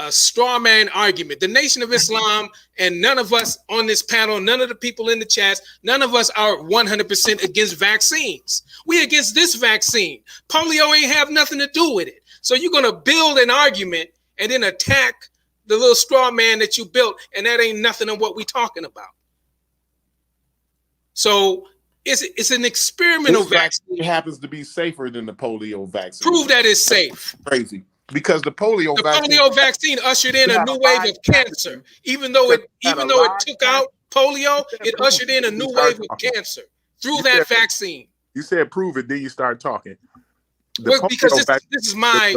straw man argument. The Nation of Islam and none of us on this panel, none of the people in the chats, none of us are 100% against vaccines. We against this vaccine. Polio ain't have nothing to do with it. So you're going to build an argument and then attack the little straw man that you built, and that ain't nothing of what we talking about. So it's an experimental vaccine. It happens to be safer than the polio vaccine. Prove that it's safe. Crazy. Because the polio vaccine ushered in a new wave of cancer. Even though it took out polio, it ushered in a new wave of cancer through that vaccine. You said prove it, then you start talking. Because this is my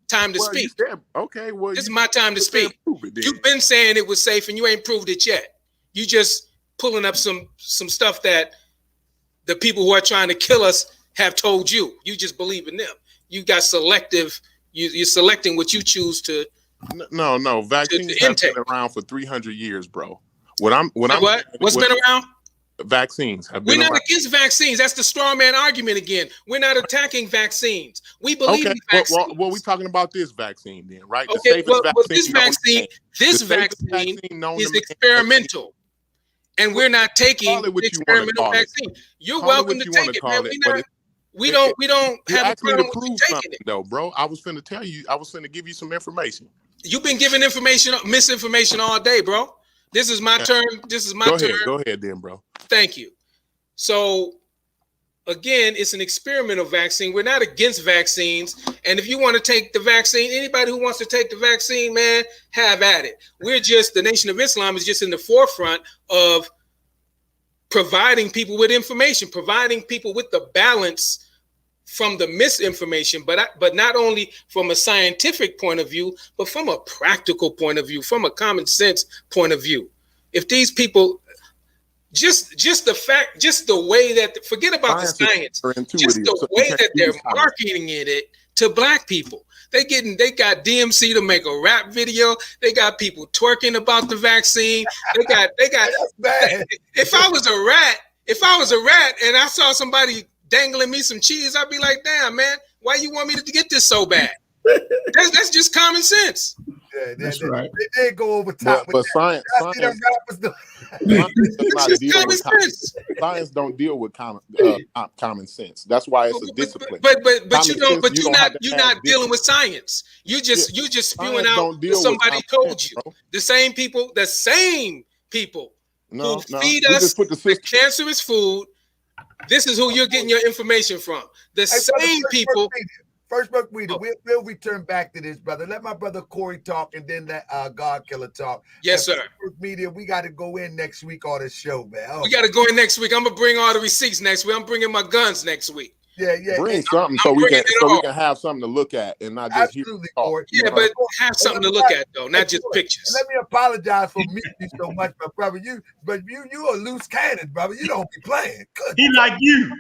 time to speak. This is my time to speak. You've been saying it was safe and you ain't proved it yet. You just pulling up some stuff that the people who are trying to kill us have told you. You just believe in them. You got selective. You're selecting what you choose to. No. Vaccines have been around for 300 years, bro. What's been around? Vaccines have been We're not around. against vaccines. That's the straw man argument again. We're not attacking vaccines. We believe in vaccines. Well, we're talking about this vaccine then, right? Okay, this vaccine is experimental. And we're not taking the experimental vaccine. You're welcome to take it, man. We don't have a problem with you taking it, though, bro. I was finna tell you. I was finna give you some information. You've been giving misinformation all day, bro. This is my turn. This is my turn. Go ahead, then, bro. Thank you. So, again, it's an experimental vaccine. We're not against vaccines. And if you want to take the vaccine, anybody who wants to take the vaccine, man, have at it. The Nation of Islam is just in the forefront of providing people with information, providing people with the balance from the misinformation, but not only from a scientific point of view, but from a practical point of view, from a common sense point of view. If these people, just the way that, forget about the science, just the way that they're marketing it to Black people. They got DMC to make a rap video. They got people twerking about the vaccine. They got. That's bad. If I was a rat and I saw somebody dangling me some cheese, I'd be like, damn, man, why you want me to get this so bad? That's just common sense. Yeah, that's right. They did go over top. But science don't deal with common sense. That's why it's a discipline. But you're not dealing with science. You just spewing out what somebody told you. Bro. The same people who feed us cancerous food. This is who you're getting your information from. The same people. First, we'll return back to this, brother. Let my brother Corey talk, and then let God Killer talk. Yes, sir. Media, we got to go in next week on the show, man. We got to go in next week. I'm gonna bring all the receipts next week. I'm bringing my guns next week. Yeah. Bring something so we can have something to look at and not just hear talk. Yeah, but have something to look at though, not just pictures. Let me apologize for muting you so much, my brother. You a loose cannon, brother. You don't be playing. Good. He like you,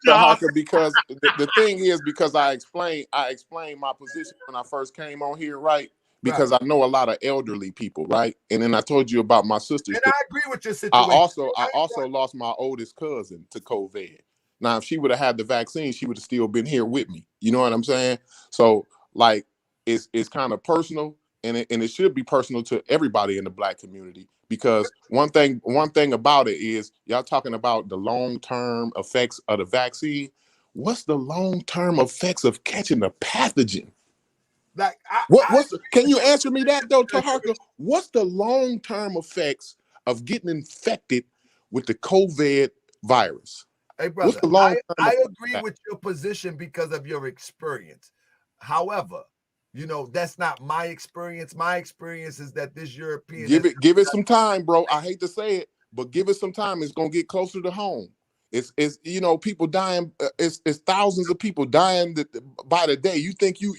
dog. Because the thing is, because I explained my position when I first came on here, right? Because I know a lot of elderly people, right? And then I told you about my sister. And I agree with your situation. I also lost my oldest cousin to COVID. Now, if she would have had the vaccine, she would have still been here with me. You know what I'm saying? So, like, it's kind of personal, and it should be personal to everybody in the Black community. Because one thing about it is, y'all talking about the long-term effects of the vaccine. What's the long-term effects of catching the pathogen? Like, can you answer me that though, Taharka? What's the long-term effects of getting infected with the COVID virus? Hey, brother, I agree with your position because of your experience. However, that's not my experience. My experience is that this European give it some time, bro. I hate to say it, but give it some time. It's gonna get closer to home. It's people dying. It's thousands of people dying by the day. You think you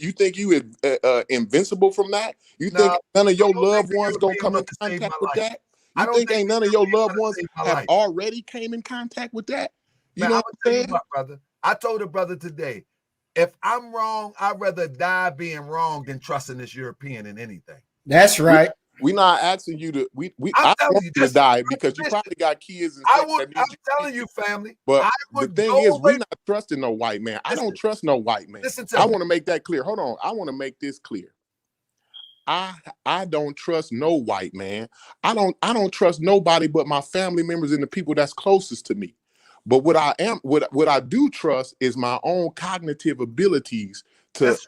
invincible from that? You think none of your loved ones gonna come in contact with that? You think ain't none of your loved ones have already came in contact with that? You know what I'm saying, brother? I told a brother today, if I'm wrong, I'd rather die being wrong than trusting this European in anything. That's right. We're not asking you to. I want you to die because you probably got kids and stuff. I'm telling you, family. But the thing is, we're not trusting no white man. I don't trust no white man. I want to make that clear. Hold on. I want to make this clear. I don't trust no white man. I don't trust nobody but my family members and the people that's closest to me. But what I do trust is my own cognitive abilities to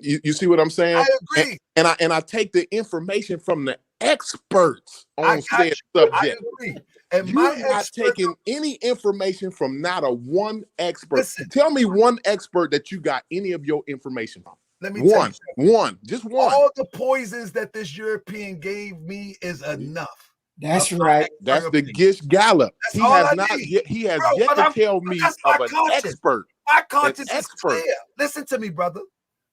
you see what I'm saying? I agree. And I take the information from the experts on said subject. I agree. And you're not taking any information from not a one expert. Listen, tell me one expert that you got any of your information from. Let me one, just one. All the poisons that this European gave me is enough. That's right. That's the Gish Gallop. He has yet to tell me of an expert. My conscience is clear. Listen to me, brother.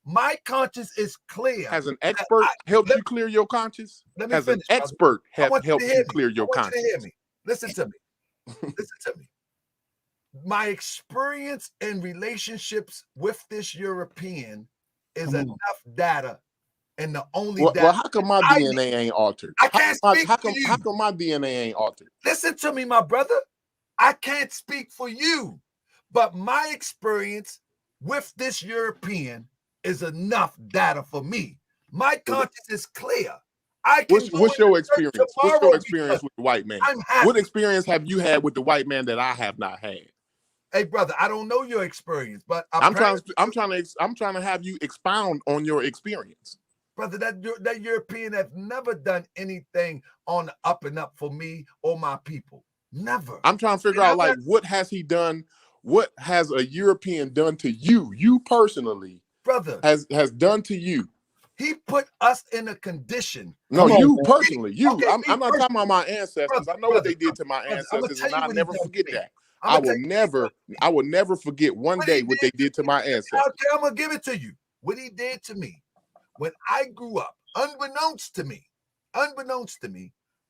My conscience is clear. Has an expert helped you clear your conscience? Let me Has finish, an expert helped you clear your conscience? conscience? Listen to me. Listen to me. My experience in relationships with this European is enough data. And the only data. Well, how come my DNA ain't altered? I can't speak for you. How come my DNA ain't altered? Listen to me, my brother. I can't speak for you. But my experience with this European is enough data for me. My conscience is clear. What's your experience? What's your experience with the white man? What experience have you had with the white man that I have not had? Hey, brother, I don't know your experience, but I'm trying to have you expound on your experience. Brother, that European has never done anything on the up and up for me or my people. Never. I'm trying to figure out, like, what has he done? What has a European done to you? You personally, brother, has done to you. He put us in a condition. No, you personally. You. Okay, I'm not talking about my ancestors. Brother, I know what they did to my ancestors, and I'll never forget that. I will never forget one day what they did to my ancestors. Okay, I'm gonna give it to you. What he did to me. When I grew up, unbeknownst to me,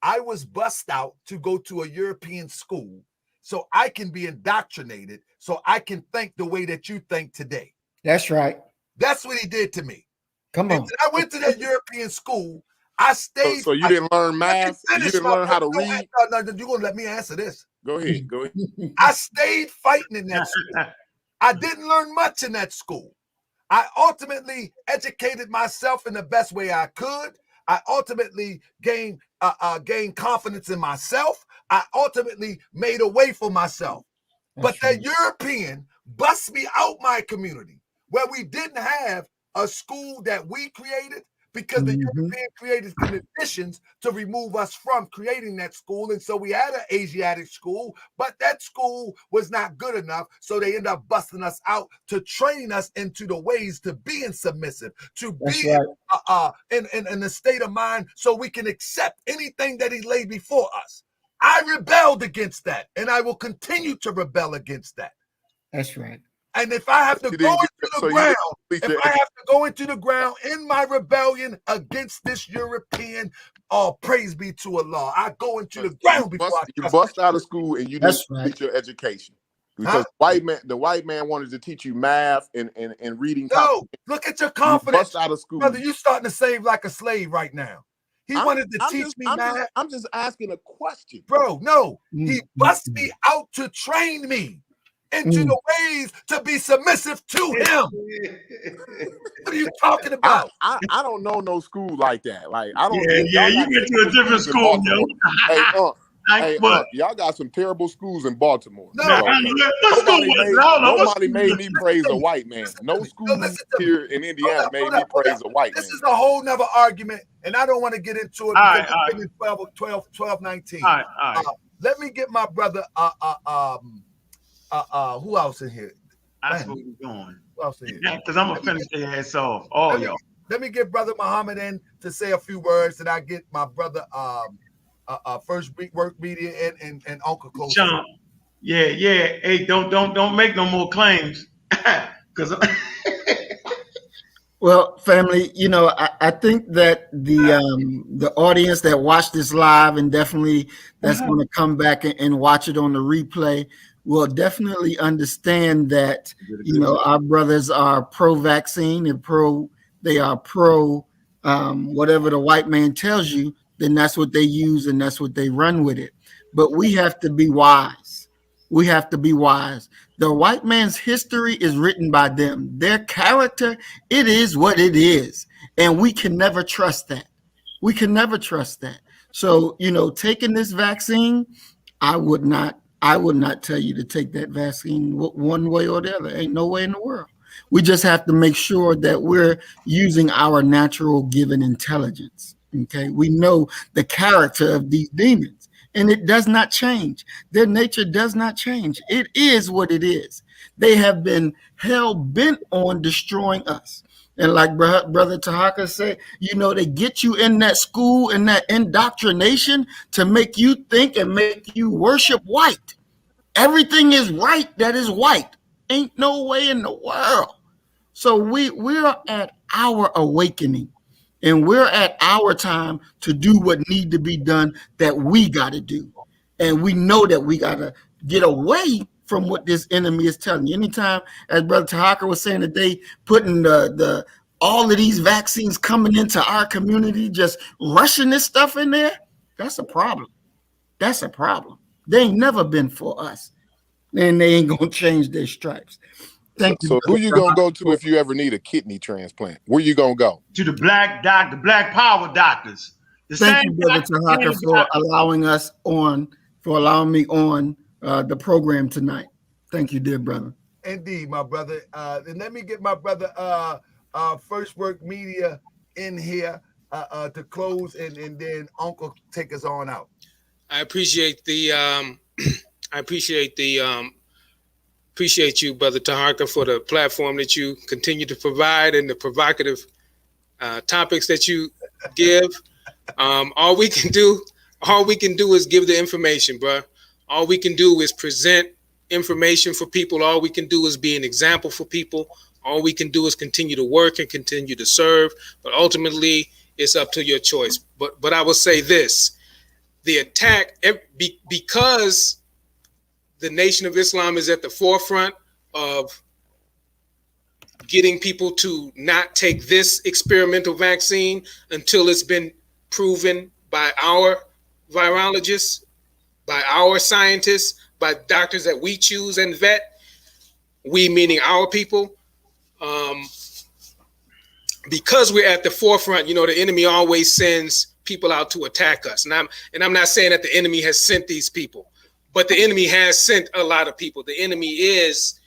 I was bussed out to go to a European school so I can be indoctrinated, so I can think the way that you think today. That's right. That's what he did to me. Come And on. when I went to that European school, I stayed. So you didn't learn math? You finish, didn't learn how to brother. read? No, you're going to let me answer this. Go ahead. Go ahead. I stayed fighting in that school. I didn't learn much in that school. I ultimately educated myself in the best way I could. I ultimately gained confidence in myself. I ultimately made a way for myself. But that European bust me out my community where we didn't have a school that we created because the European created conditions to remove us from creating that school. And so we had an Asiatic school, but that school was not good enough. So they ended up busting us out to train us into the ways to being submissive, to be in a state of mind so we can accept anything that he laid before us. I rebelled against that, and I will continue to rebel against that. That's right. And if I have to go into the ground in my rebellion against this European, praise be to Allah, I go into the ground before you bust out of school and you didn't complete your education. Because the white man wanted to teach you math and reading. No, look at your confidence. You bust out of school. Brother, you starting to save like a slave right now. He wanted to teach me math. I'm just asking a question. Bro, no. He bust me out to train me into the ways to be submissive to him. What are you talking about? I don't know no school like that. Like I don't. Yeah, you went to a different school, yo. Y'all got some terrible schools in Baltimore. Nobody made me praise a white man. No school here in Indiana made me praise a white man. This is a whole nother argument, and I don't want to get into it because it's been in 12, 19. All right. Let me get my brother. Who else in here? That's where we're going. Who else in here? Because I'm gonna finish their ass off. All y'all. Let me get brother Muhammad in to say a few words, and I get my brother First Work Media and Uncle Close. Sean. Yeah. Hey, don't make no more claims. Because well, family, I think that the audience that watched this live and definitely that's going to come back and watch it on the replay will definitely understand that our brothers are pro-vaccine and they are pro whatever the white man tells you. Then that's what they use and that's what they run with it. But we have to be wise. We have to be wise. The white man's history is written by them. Their character, it is what it is. And we can never trust that. We can never trust that. So, taking this vaccine, I would not tell you to take that vaccine one way or the other. Ain't no way in the world. We just have to make sure that we're using our natural given intelligence. Okay, we know the character of these demons, and it does not change. Their nature does not change. It is what it is. They have been hell bent on destroying us. And like Brother Taharkabey said, they get you in that school and that indoctrination to make you think and make you worship white. Everything is right that is white. Ain't no way in the world. So we're at our awakening. And we're at our time to do what need to be done that we got to do. And we know that we got to get away from what this enemy is telling you. Anytime, as Brother Taharkabey was saying today, putting all of these vaccines coming into our community, just rushing this stuff in there, that's a problem. That's a problem. They ain't never been for us. And they ain't going to change their stripes. So who you gonna go to if you ever need a kidney transplant? Where you gonna go? To the black power doctors. Thank you, Brother Taharkabey, for allowing me on the program tonight. Thank you, dear brother. Indeed, my brother. And let me get my brother First Work Media in here to close, and then Uncle take us on out. I appreciate you, Brother Taharkabey, for the platform that you continue to provide and the provocative topics that you give. All we can do is give the information, bro. All we can do is present information for people. All we can do is be an example for people. All we can do is continue to work and continue to serve. But ultimately, it's up to your choice. But I will say this: the attack, because the Nation of Islam is at the forefront of getting people to not take this experimental vaccine until it's been proven by our virologists, by our scientists, by doctors that we choose and vet, we meaning our people. Because we're at the forefront, the enemy always sends people out to attack us. And I'm not saying that the enemy has sent these people, but the enemy has sent a lot of people. The enemy is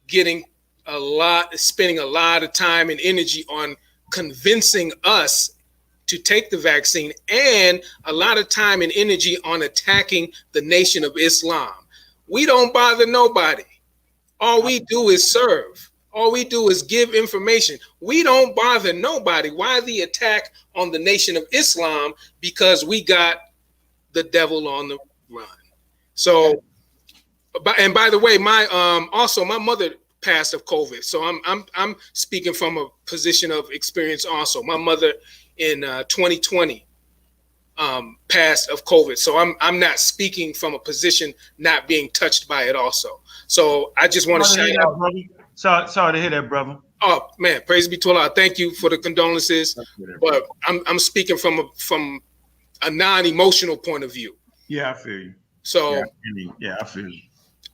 spending a lot of time and energy on convincing us to take the vaccine, and a lot of time and energy on attacking the Nation of Islam. We don't bother nobody. All we do is serve. All we do is give information. We don't bother nobody. Why the attack on the Nation of Islam? Because we got the devil on the run. So, and by the way, my mother passed of COVID. So I'm speaking from a position of experience also. My mother in 2020 passed of COVID. So I'm not speaking from a position not being touched by it also. So I just want to shout out. Sorry to hear that, brother. Oh man, praise be to Allah. Thank you for the condolences. But I'm speaking from a non-emotional point of view. Yeah, I feel you. So I feel you.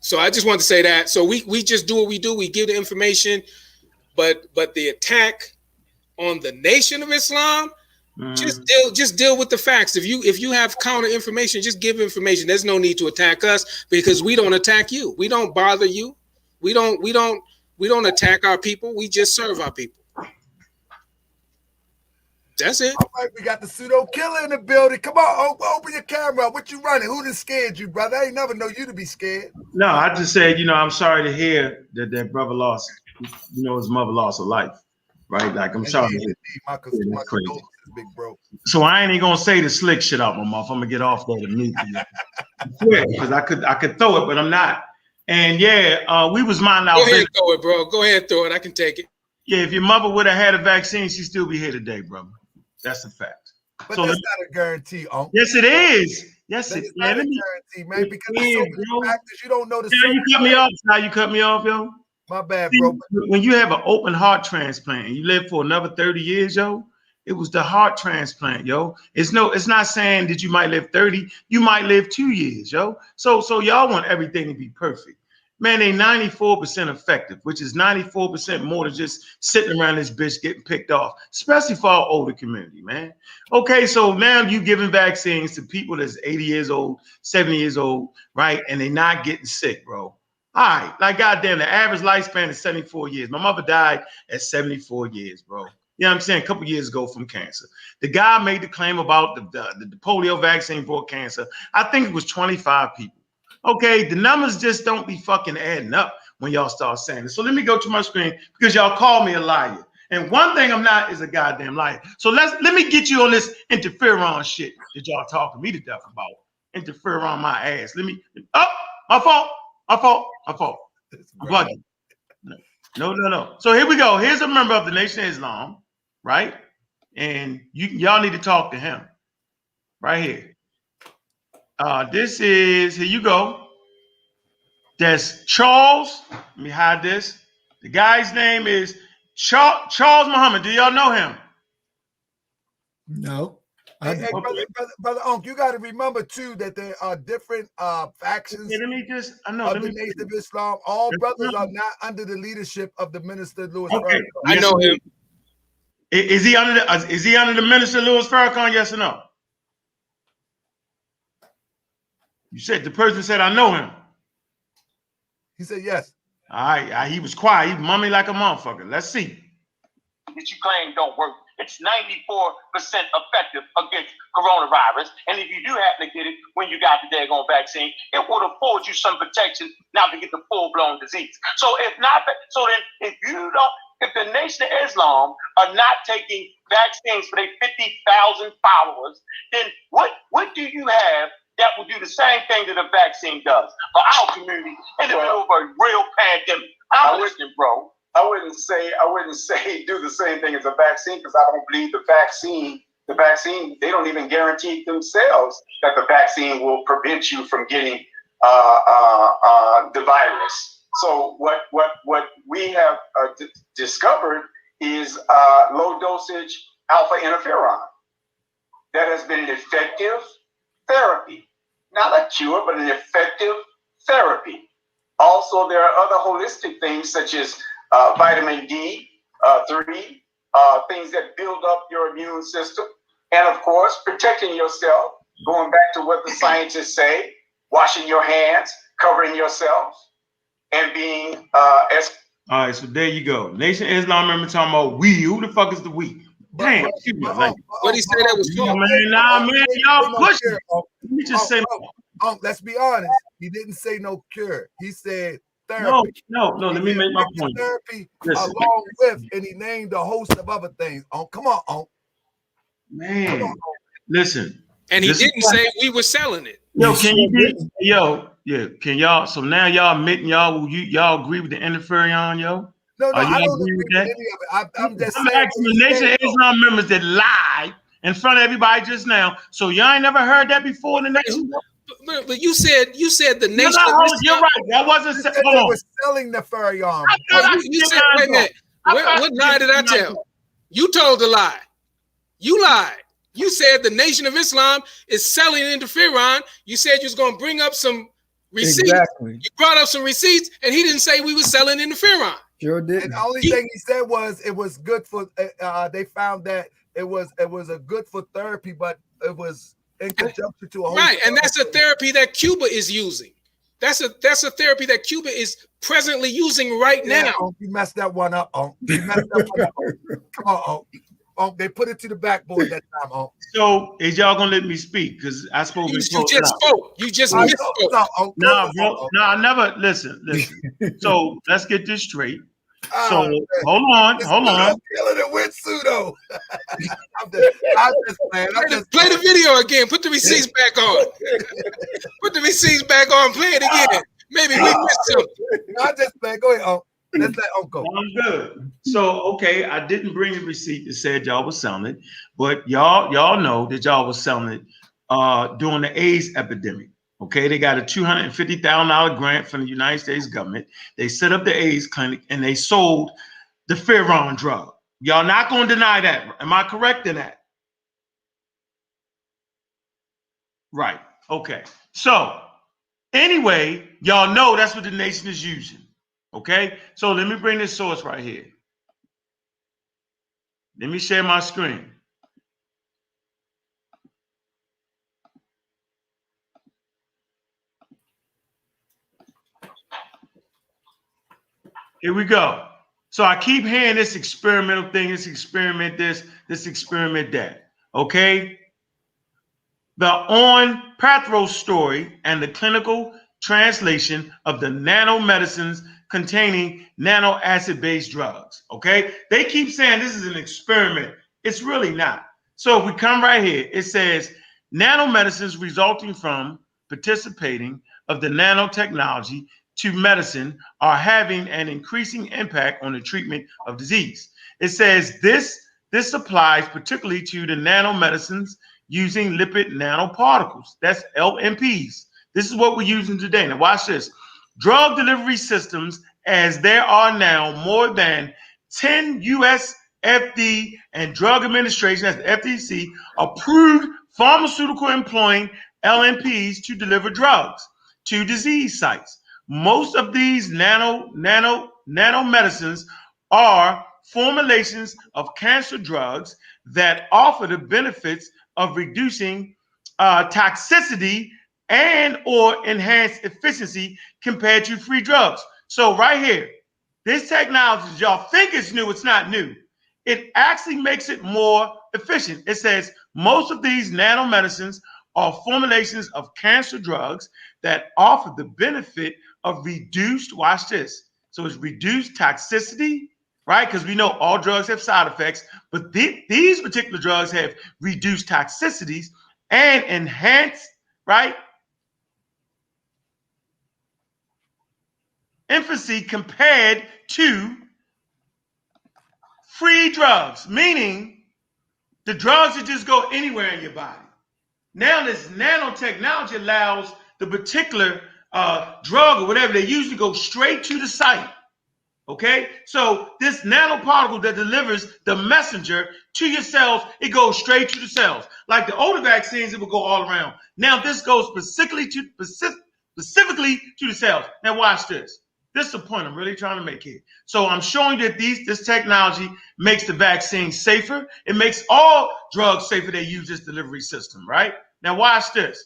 So I just want to say that. So we just do what we do. We give the information, but the attack on the Nation of Islam, just deal with the facts. If you have counter information, just give information. There's no need to attack us because we don't attack you. We don't bother you. We don't attack our people. We just serve our people. That's it. All right, we got the pseudo killer in the building. Come on, open your camera up. What you running? Who done scared you, brother? I ain't never know you to be scared. No, I just said, I'm sorry to hear that brother lost, his mother lost her life, right? Like, I'm sorry to hear. My condolences, big bro. So I ain't even gonna say the slick shit out my mouth. I'm gonna get off that immediately. Because I could throw it, but I'm not. And we was minding our business. Go ahead, throw it, bro. Go ahead, throw it. I can take it. Yeah, if your mother would have had a vaccine, she'd still be here today, brother. That's a fact. But that's not a guarantee, Uncle. Yes, it is. Yes, it is. Not a guarantee, man, because there's so many factors you don't know. You cut me off. How you cut me off, yo? My bad, bro. When you have an open heart transplant and you live for another 30 years, yo, it was the heart transplant, yo. It's not saying that you might live 30. You might live 2 years, yo. So y'all want everything to be perfect. Man, they 94% effective, which is 94% more than just sitting around this bitch getting picked off, especially for our older community, man. Okay, so now you giving vaccines to people that's 80 years old, 70 years old, right? And they not getting sick, bro. All right, like goddamn, the average lifespan is 74 years. My mother died at 74 years, bro. You know what I'm saying? A couple years ago from cancer. The guy made the claim about the polio vaccine brought cancer. I think it was 25 people. Okay, the numbers just don't be fucking adding up when y'all start saying it. So let me go to my screen because y'all call me a liar. And one thing I'm not is a goddamn liar. So let me get you on this interferon shit that y'all talking me to death about. Interferon my ass. My fault. I'm bugging. No. So here we go. Here's a member of the Nation of Islam, right? And y'all need to talk to him right here. Here you go. That's Charles. Let me hide this. The guy's name is Charles Muhammad. Do y'all know him? No. Hey, brother Unc, you got to remember too that there are different factions of the Nation of Islam. All brothers are not under the leadership of the Minister Louis Farrakhan. I know him. Is he under the Minister Louis Farrakhan? Yes or no? You said the person said, I know him. He said yes. All right. He was quiet. He mummy like a motherfucker. Let's see. That you claim don't work. It's 94% effective against coronavirus. And if you do happen to get it when you got the daggone vaccine, it would afford you some protection not to get the full-blown disease. So if the Nation of Islam are not taking vaccines for their 50,000 followers, then what do you have that will do the same thing that a vaccine does for our community in the middle of a real pandemic? I'm listening, bro. I wouldn't say do the same thing as a vaccine because I don't believe the vaccine, they don't even guarantee themselves that the vaccine will prevent you from getting the virus. So what we have discovered is low dosage alpha interferon. That has been an effective therapy, not a cure, but an effective therapy. Also, there are other holistic things such as vitamin D3, things that build up your immune system, and of course, protecting yourself. Going back to what the scientists say, washing your hands, covering yourself, and being as. All right, so there you go. Nation of Islam, remember talking about we. Who the fuck is the we? Damn, what he said that was false. Man, y'all pushing. Let me just say, let's be honest. He didn't say no cure. He said therapy. No. Let me make my point. Therapy along with, and he named a host of other things. Come on, man. Listen. And he didn't say we were selling it. Yo, can you can y'all? So now y'all admitting y'all agree with the interferon, yo? No, I don't agree with any of it. I'm just saying. I'm asking the Nation of Islam members that lied in front of everybody just now. So y'all ain't never heard that before in the Nation. But you said the Nation. You're right. That wasn't. Hold on. Was selling the Furion. You said, wait a minute. What lie did I tell? You told the lie. You lied. You said the Nation of Islam is selling interferon. You said you was going to bring up some receipts. Exactly. You brought up some receipts, and he didn't say we were selling interferon. Sure did. And the only thing he said was it was good for. They found that it was a good for therapy, but it was in conjunction to a whole right, and that's a therapy that Cuba is using. That's a therapy that Cuba is presently using right now. You messed that one up. You messed that one up. Come on, they put it to the backboard that time. So is y'all gonna let me speak? Because I spoke. You just spoke. You just misspoke. No, I never listen. So let's get this straight. So hold on. Killing it with pseudo. I'm just playing. Play the video again. Put the receipts back on. Put the receipts back on. Play it again. Maybe we missed something. I just play. Go ahead, Let's let Uncle. I'm good. So okay, I didn't bring a receipt that said y'all was selling it, but y'all know that y'all was selling it during the AIDS epidemic. Okay, they got a $250,000 grant from the United States government. They set up the AIDS clinic and they sold the Furion drug. Y'all not going to deny that. Am I correct in that? Right. Okay. So anyway, y'all know that's what the nation is using. Okay. So let me bring this source right here. Let me share my screen. Here we go. So I keep hearing this experimental thing, this experiment this experiment that. Okay. The On Pathros story and the clinical translation of the nanomedicines containing nano acid-based drugs. Okay. They keep saying this is an experiment. It's really not. So if we come right here, it says nanomedicines resulting from participating of the nanotechnology to medicine are having an increasing impact on the treatment of disease. It says this applies particularly to the nanomedicines using lipid nanoparticles. That's LNPs. This is what we're using today. Now watch this. Drug delivery systems, as there are now more than 10 U.S. FDA and Drug Administration, that's the FTC, approved pharmaceutical employing LNPs to deliver drugs to disease sites. Most of these nanomedicines are formulations of cancer drugs that offer the benefits of reducing toxicity and or enhanced efficiency compared to free drugs. So right here, this technology, y'all think it's new, it's not new. It actually makes it more efficient. It says most of these nanomedicines are formulations of cancer drugs that offer the benefit of reduced, watch this. So it's reduced toxicity, right? Because we know all drugs have side effects, but these particular drugs have reduced toxicities and enhanced, right? Efficacy compared to free drugs, meaning the drugs that just go anywhere in your body. Now this nanotechnology allows the particular drug or whatever, they usually go straight to the site. Okay, so this nanoparticle that delivers the messenger to your cells, it goes straight to the cells. Like the older vaccines, it will go all around. Now this goes specifically to the cells. Now watch this. This is the point I'm really trying to make here. So I'm showing that this technology makes the vaccine safer. It makes all drugs safer. They use this delivery system, right? Now watch this.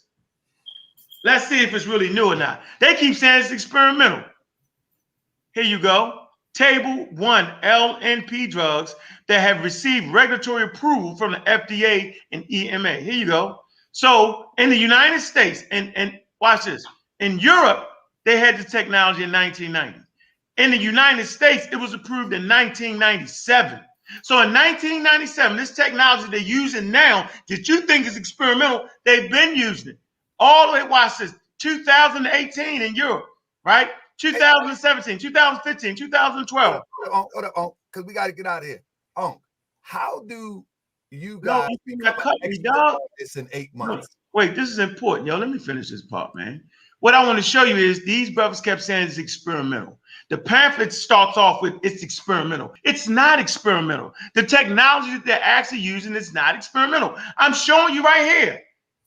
Let's see if it's really new or not. They keep saying it's experimental. Here you go. Table 1 LNP drugs that have received regulatory approval from the FDA and EMA. Here you go. So in the United States, and watch this, in Europe, they had the technology in 1990. In the United States, it was approved in 1997. So in 1997, this technology they're using now that you think is experimental, they've been using it. All the way, watch this, 2018 in Europe, right? 2017, 2015, 2012. Hold up, because we got to get out of here. How do you guys become an expert this in 8 months? Wait, this is important. Yo, let me finish this part, man. What I want to show you is these brothers kept saying it's experimental. The pamphlet starts off with it's experimental. It's not experimental. The technology that they're actually using is not experimental. I'm showing you right here.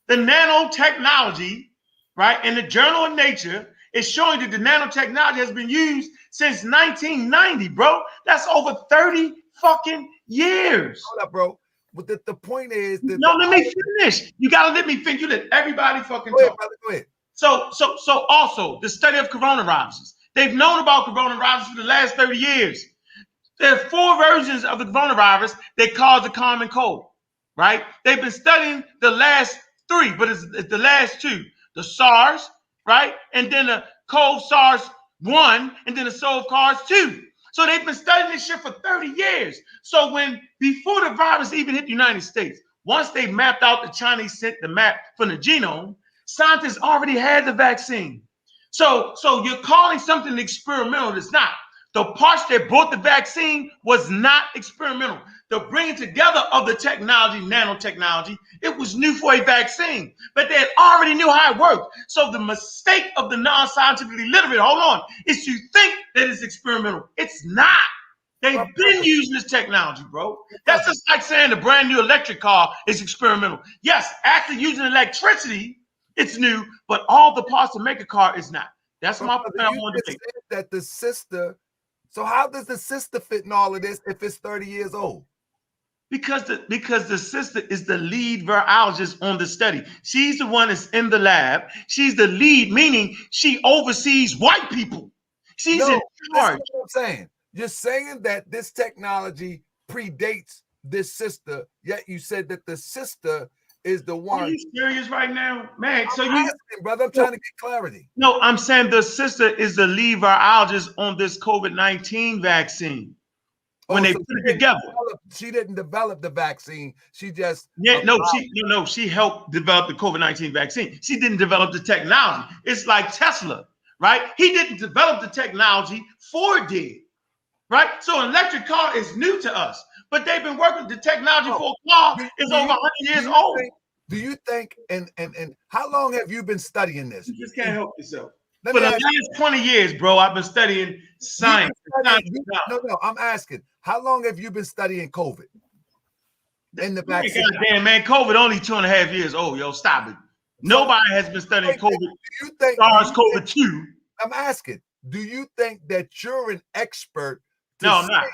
The nanotechnology, right, in the Journal of Nature, is showing that the nanotechnology has been used since 1990, bro. That's over 30 fucking years. Hold up, bro. But the point is that let me finish. You gotta let me finish. You let everybody fucking go ahead, talk. brother, go ahead. So also the study of coronaviruses. They've known about coronavirus for the last 30 years. There are 4 versions of the coronavirus that cause the common cold, right? They've been studying the last 3, but it's the last 2. The SARS, right? And then the cold SARS-1, and then the SARS-2. So they've been studying this shit for 30 years. So before the virus even hit the United States, once they mapped out the Chinese sent the map from the genome, scientists already had the vaccine. So you're calling something experimental. It's not. The parts that brought the vaccine was not experimental. The bringing together of the technology, nanotechnology, it was new for a vaccine, but they already knew how it worked. So the mistake of the non-scientifically literate, is to think that it's experimental. It's not. They've been using this technology, bro. That's just like saying the brand new electric car is experimental. Yes, actually using electricity, it's new, but all the parts to make a car is not. That's my point I wanted to make. That the sister. So how does the sister fit in all of this if it's 30 years old? Because the sister is the lead virologist on the study. She's the one that's in the lab. She's the lead, meaning she oversees white people. She's in charge. That's what I'm saying. You're saying that this technology predates this sister, yet you said that the sister is the one. Are you serious right now, man? I'm asking, brother. I'm trying to get clarity. No, I'm saying the sister is the lead virologist on this COVID-19 vaccine. When they put it together, she didn't develop the vaccine. She just she helped develop the COVID-19 vaccine. She didn't develop the technology. It's like Tesla, right? He didn't develop the technology. Ford did, right? So an electric car is new to us, but they've been working the technology for a car is over 100 years old. Do you think? And how long have you been studying this? You just can't help yourself. For the last 20 years, bro, I've been studying science. No, I'm asking. How long have you been studying COVID? In the vaccine. Goddamn, man, COVID only 2.5 years old, yo. Stop it. Nobody has been studying COVID. SARS-CoV-2. I'm asking, do you think that you're an expert? No, I'm not.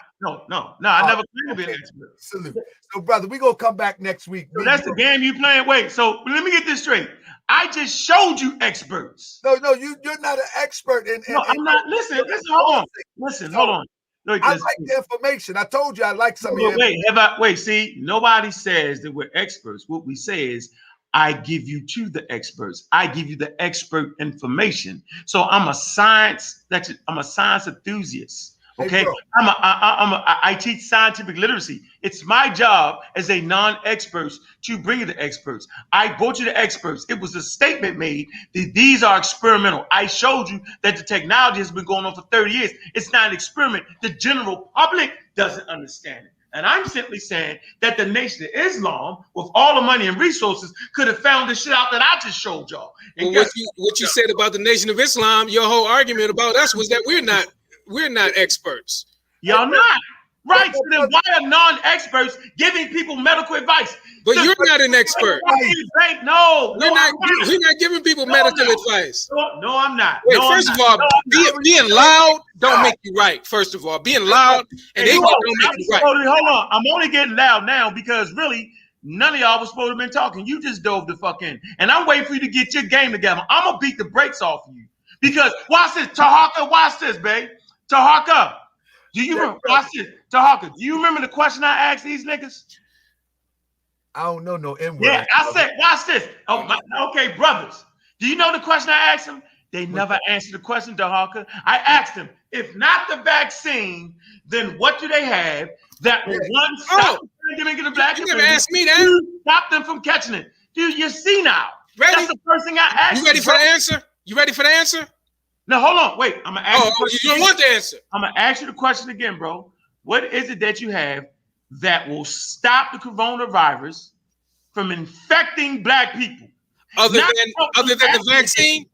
No. I never claimed to be an expert. Salute. So, brother, we're going to come back next week. So that's the game you playing. Wait, so let me get this straight. I just showed you experts. No, you're not an expert. I'm not. Listen, hold on. Look, I like the information. I told you I like some of it. Wait, see, nobody says that we're experts. What we say is, I give you to the experts. I give you the expert information. So I'm a science enthusiast. Okay, I teach scientific literacy. It's my job as a non-expert to bring you the experts. I brought you the experts. It was a statement made that these are experimental. I showed you that the technology has been going on for 30 years. It's not an experiment. The general public doesn't understand it. And I'm simply saying that the Nation of Islam, with all the money and resources, could have found the shit out that I just showed y'all. And well, what you said about the Nation of Islam, your whole argument about us was that we're not experts. Y'all not. Right. So then why are non-experts giving people medical advice? But you're not an expert. No, we're not giving people medical advice. No, I'm not. Wait, first of all, being loud don't make you right. First of all, being loud and ignorant don't make you right. Hold on. I'm only getting loud now because really none of y'all was supposed to have been talking. You just dove the fuck in. And I'm waiting for you to get your game together. I'm going to beat the brakes off of you. Because watch this. Taharka, watch this, babe. Taharka. Do you remember? Watch this. Taharka, do you remember the question I asked these niggas? I don't know no N-word. Yeah, I said, watch this. Okay, brothers. Do you know the question I asked them? They never answered the question, Taharka. I asked them, if not the vaccine, then what do they have that will stop the pandemic in the black community? You never asked me that. Stop them from catching it. Dude, you see now. Ready? That's the first thing I asked. You ready for the answer? You ready for the answer? No, hold on. Wait, I'm going to ask you. You don't want the answer. I'm going to ask you the question again, bro. What is it that you have that will stop the coronavirus from infecting black people? Other than the vaccine?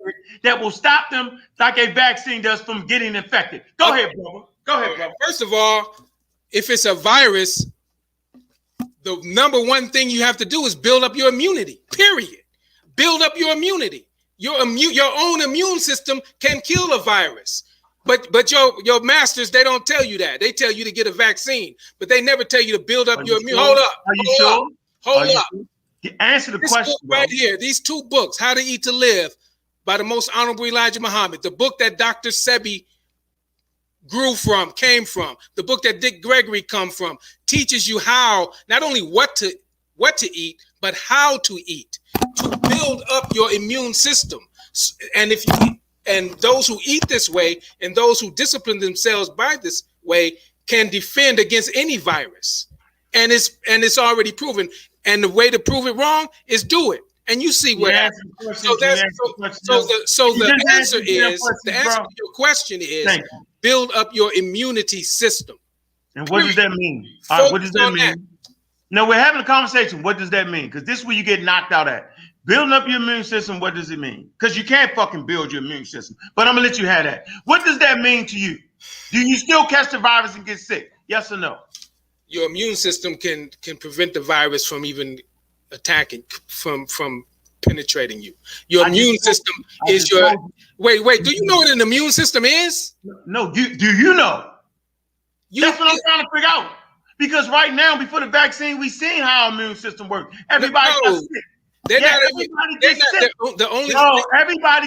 That will stop them like a vaccine does from getting infected. Go ahead, brother. Go ahead, brother. First of all, if it's a virus, the number one thing you have to do is build up your immunity, period. Build up your immunity. Your own immune system can kill a virus. But your masters, they don't tell you that. They tell you to get a vaccine, but they never tell you to build up your immune. Hold up. Hold up. Answer the question right here. These two books, How to Eat to Live by the Most Honorable Elijah Muhammad, the book that Dr. Sebi came from, the book that Dick Gregory come from, teaches you how, not only what to eat, but how to eat, to build up your immune system. And those who eat this way and those who discipline themselves by this way can defend against any virus. And it's already proven. And the way to prove it wrong is do it. And you see what happens. So the answer to your question is build up your immunity system. And what does that mean? All right, what does that mean? No, we're having a conversation. What does that mean? Because this is where you get knocked out at. Building up your immune system, what does it mean? Because you can't fucking build your immune system. But I'm going to let you have that. What does that mean to you? Do you still catch the virus and get sick? Yes or no? Your immune system can prevent the virus from even attacking, from penetrating you. Your immune system is your... Wait. Do you know what an immune system is? No. Do you know? That's what I'm trying to figure out. Because right now, before the vaccine, we seen how our immune system works. Everybody got sick. Everybody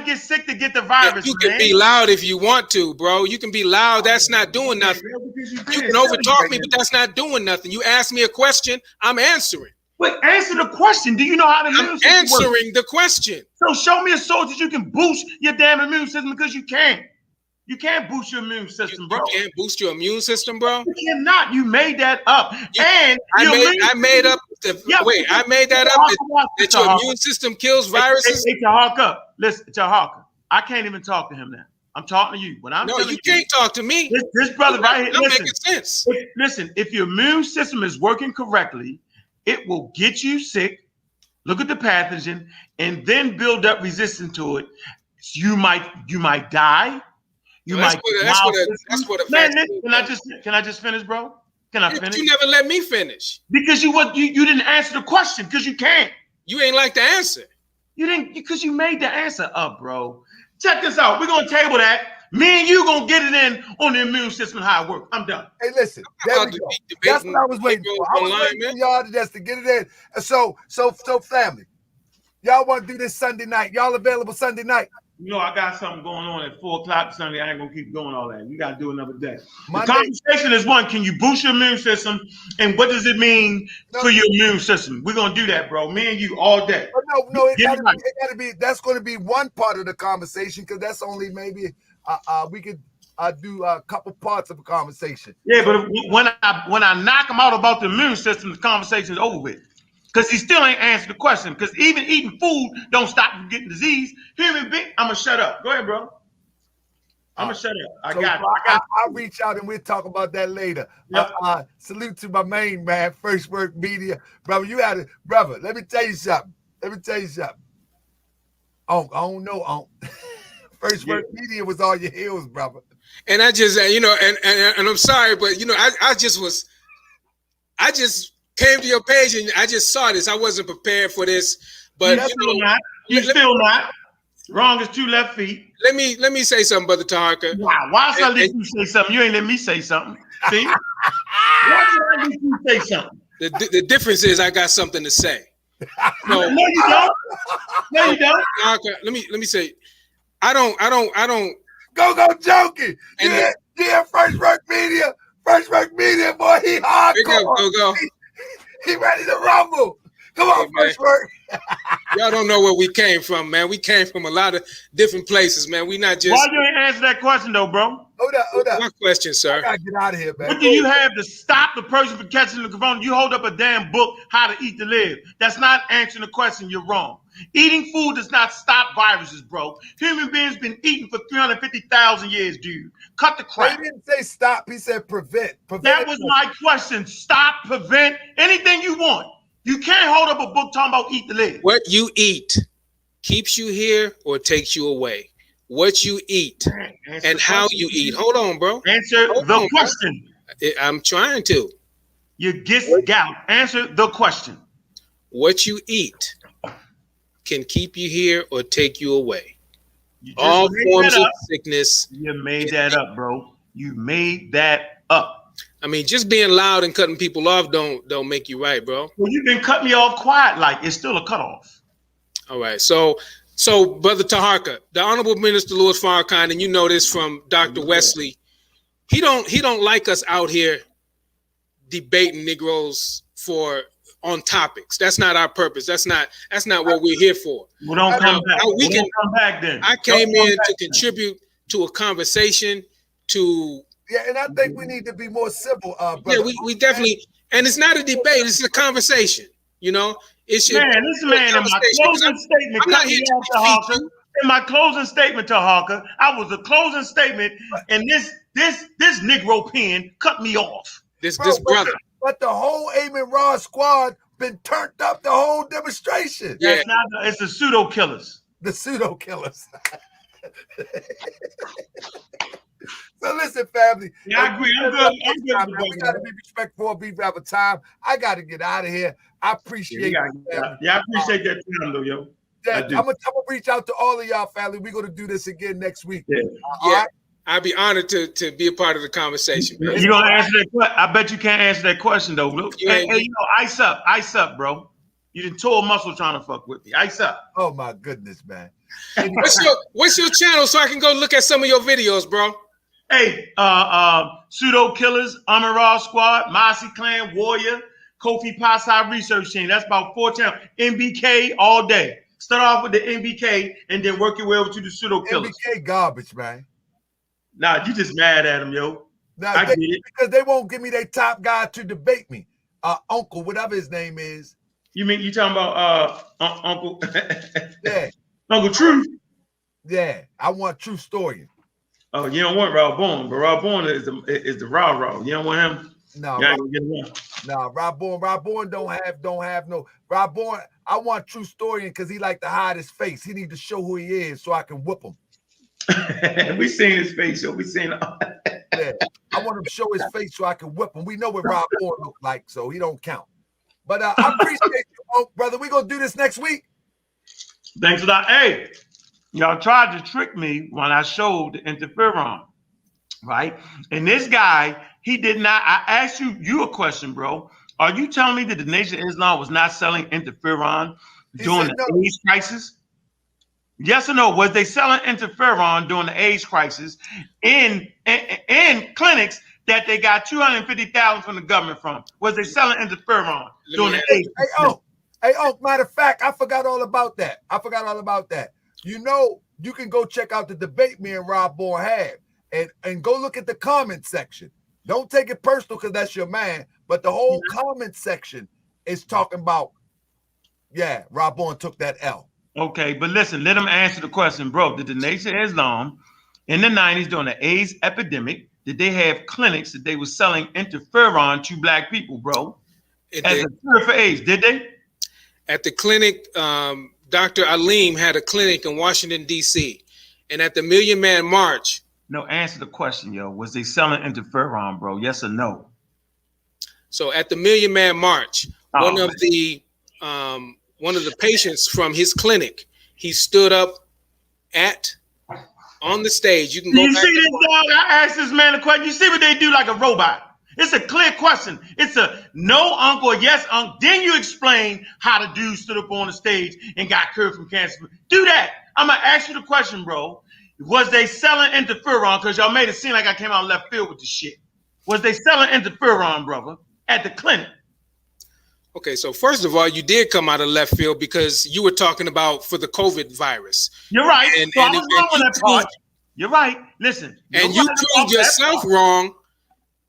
gets sick to get the virus. You can be loud if you want to, bro. You can be loud. That's not doing nothing. You can overtalk me, but that's not doing nothing. You ask me a question, I'm answering. Wait, answer the question. Do you know how the immune system works? I'm answering the question. So show me a source that you can boost your damn immune system, because you can't. You can't boost your immune system, bro. You can't boost your immune system, bro? You cannot. You made that up. I made that up that your immune system kills viruses. Hey, Taharka, listen, Taharka, I can't even talk to him now. I'm talking to you. You can't talk to me. This brother right here, making sense. Listen, if your immune system is working correctly, it will get you sick, look at the pathogen, and then build up resistance to it. You might die. Can I just finish, bro? Can I finish? You never let me finish. Because you didn't answer the question, because you can't. You ain't like the answer. You didn't, because you made the answer up, bro. Check this out. We're gonna table that. Me and you gonna get it in on the immune system and how it works. I'm done. Hey, listen. There we go. That's what I was waiting for. I was waiting for y'all just to get it in. So family, y'all want to do this Sunday night? Y'all available Sunday night? You know, I got something going on at 4 o'clock Sunday. I ain't gonna keep going all that. You gotta do another day. The conversation is one: can you boost your immune system, and what does it mean for your immune system? We're gonna do that, bro. Me and you all day. No, it gotta be. That's gonna be one part of the conversation, because that's only maybe we could do a couple parts of a conversation. Yeah, but when I knock him out about the immune system, the conversation is over with. Because he still ain't answered the question. Because even eating food don't stop you getting disease. Hear me, Big? I'm going to shut up. Go ahead, bro. I'm gonna shut up. I So got I'll reach out and we'll talk about that later. Yep. Salute to my main man, First Work Media. Brother, you had it. Brother, let me tell you something. I don't know. First Work Media was on your heels, brother. And I just, and I'm sorry, but I just came to your page and I just saw this. I wasn't prepared for this, but you still not. Wrong as two left feet. Let me say something, Brother Taharka. Wow, why should I let you say something? You ain't let me say something. See? Why should I let you say something? The difference is I got something to say. No, you don't. No, you don't. Taharka, let me say, I don't. Go joking. Yeah, First Work Media, boy, he hardcore. Go. He ready to rumble. Come on, First Work. Y'all don't know where we came from, man. We came from a lot of different places, man. We not just. Why you ain't answer that question though, bro? Hold up. What question, sir? I gotta get out of here, man. What do you have to stop the person from catching the corona? You hold up a damn book, How to Eat to Live. That's not answering the question. You're wrong. Eating food does not stop viruses, bro. Human beings been eating for 350,000 years, dude. Cut the crap. He didn't say stop. He said prevent. That was my question. Stop, prevent, anything you want. You can't hold up a book talking about eat to live. What you eat keeps you here or takes you away. What you eat and how you eat. Hold on, bro. Answer the question. I'm trying to. You get gout. Answer the question. What you eat can keep you here or take you away. All forms of sickness. You made that up, bro. You made that up. I mean, just being loud and cutting people off don't make you right, bro. Well, you've been cutting me off quiet, like it's still a cutoff. All right, so Brother Taharka, the Honorable Minister Louis Farrakhan, and you know this from Dr. Wesley, he don't like us out here debating Negroes on topics. That's not our purpose. That's not what we're here for. Well, don't come back. Don't come back then. I came in to contribute to a conversation Yeah, and I think we need to be more civil, brother. Yeah, we definitely, and it's not a debate, it's a conversation, It should this man in my closing statement, I'm not here to defeat you. In my closing statement to Harker, I was a closing statement, and this Negro pen cut me off. This brother. But the whole Amen Ra squad been turned up the whole demonstration. Yeah, it's the pseudo killers. The pseudo killers. So listen, family. Yeah, I agree. I'm good. We gotta be respectful of people have a time. I gotta get out of here. I appreciate it. Yeah, I appreciate that time though, yo. I'm gonna reach out to all of y'all, family. We're gonna do this again next week. Yeah. All right? I'd be honored to be a part of the conversation. Man. You gonna answer that question? I bet you can't answer that question though. Hey, ice up, bro. You done tore muscle trying to fuck with me. Ice up. Oh my goodness, man. What's your channel so I can go look at some of your videos, bro? Hey, pseudo killers, Amara Squad, Mossy Clan, Warrior, Kofi Pasai Research Team. That's about 4 channels. MBK all day. Start off with the MBK and then work your way over to the pseudo killers. MBK garbage, man. Nah, you just mad at them, yo. Nah, I get it. Because they won't give me their top guy to debate me. Uncle, whatever his name is. You mean you talking about Uncle? Yeah. Uncle Truth? Yeah, I want True Story. Oh, you don't want Rob Bourne, but Rob Bourne is the raw. You don't want him? No, Rob Bourne don't have no Rob Bourne. I want True Story because he like to hide his face. He need to show who he is so I can whoop him. We seen his face, so we seen. Yeah, I want him to show his face so I can whip him. We know what Rob Bourne look like, so he don't count. But I appreciate you, brother. We gonna do this next week. Thanks a lot. Hey, y'all tried to trick me when I showed the interferon, right? And this guy, he did not. I asked you a question, bro. Are you telling me that the Nation of Islam was not selling interferon during the AIDS crisis? Yes or no? Was they selling interferon during the AIDS crisis in clinics that they got $250,000 from the government from? Was they selling interferon during the AIDS? Hey, matter of fact, I forgot all about that. You can go check out the debate me and Rob Bourne had and go look at the comment section. Don't take it personal because that's your man, but the whole comment section is talking about, Rob Bourne took that L. Okay, but listen, let him answer the question, bro. Did the Nation of Islam in the 90s during the AIDS epidemic, did they have clinics that they were selling interferon to black people, bro? As a cure for AIDS, did they? At the clinic, Dr. Aleem had a clinic in Washington, D.C. And at the Million Man March. No, answer the question, yo. Was they selling interferon, bro? Yes or no? So at the Million Man March, one of the patients from his clinic, he stood up on the stage. You can go you back. See this dog? I asked this man a question. You see what they do like a robot? It's a clear question. It's a no, uncle, or yes, uncle. Then you explain how the dude stood up on the stage and got cured from cancer. Do that. I'm going to ask you the question, bro. Was they selling interferon? Because y'all made it seem like I came out left field with the shit. Was they selling interferon, brother, at the clinic? Okay, so first of all, you did come out of left field because you were talking about for the COVID virus. You're right. So I was wrong on that part. You're right. Listen. And you proved yourself wrong.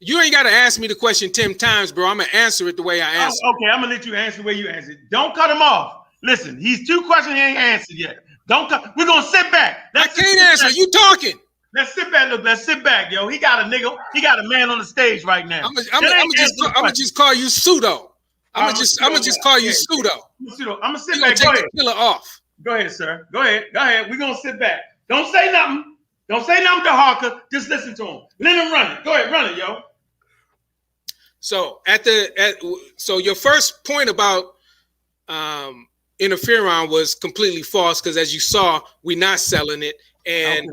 You ain't got to ask me the question 10 times, bro. I'm going to answer it the way I answer. Okay, I'm going to let you answer the way you answer it. Don't cut him off. Listen, he's 2 questions he ain't answered yet. Don't cut. We're going to sit back. I can't answer. You talking. Let's sit back. Look, let's sit back, yo. He got a nigga. He got a man on the stage right now. I'm gonna just call you pseudo. I'm gonna just call you pseudo. I'm gonna sit back. Go ahead. Killer off. Go ahead, sir. Go ahead. We're gonna sit back. Don't say nothing. Don't say nothing to Harker. Just listen to him. Let him run it. Go ahead, run it, yo. So so your first point about interferon was completely false because as you saw, we're not selling it, and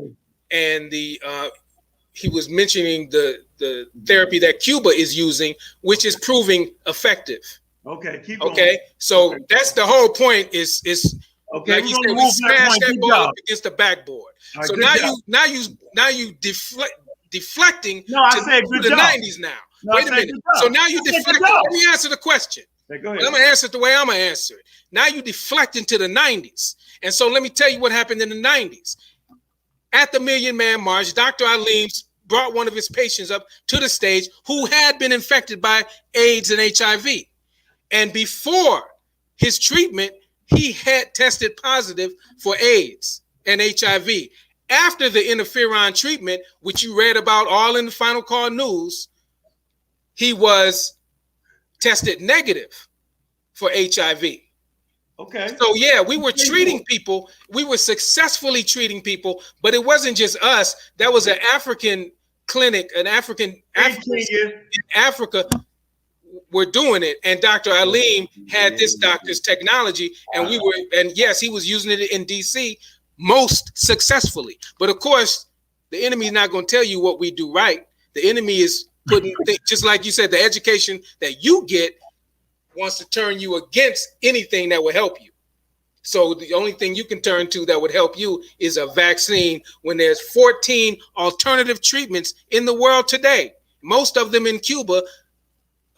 he was mentioning the therapy that Cuba is using, which is proving effective. Okay, keep going. Okay, so that's the whole point. Is okay? Like you said, we smashed that ball up against the backboard. Right, so now you deflecting to the 90s now. No, wait a minute. So now you deflecting. Let me answer the question. Go ahead. I'm gonna answer it the way I'm gonna answer it. Now you deflecting to the 90s, and so let me tell you what happened in the 90s. At the Million Man March, Dr. Aleem brought one of his patients up to the stage who had been infected by AIDS and HIV. And before his treatment, he had tested positive for AIDS and HIV. After the interferon treatment, which you read about all in the Final Call News, he was tested negative for HIV. Okay. So yeah, we were treating people. We were successfully treating people, but it wasn't just us. That was an African clinic, in Africa were doing it, and Dr. Aleem had this doctor's technology, and yes, he was using it in DC most successfully. But of course, the enemy is not going to tell you what we do right. The enemy is putting, just like you said, the education that you get wants to turn you against anything that will help you. So the only thing you can turn to that would help you is a vaccine when there's 14 alternative treatments in the world today. Most of them in Cuba,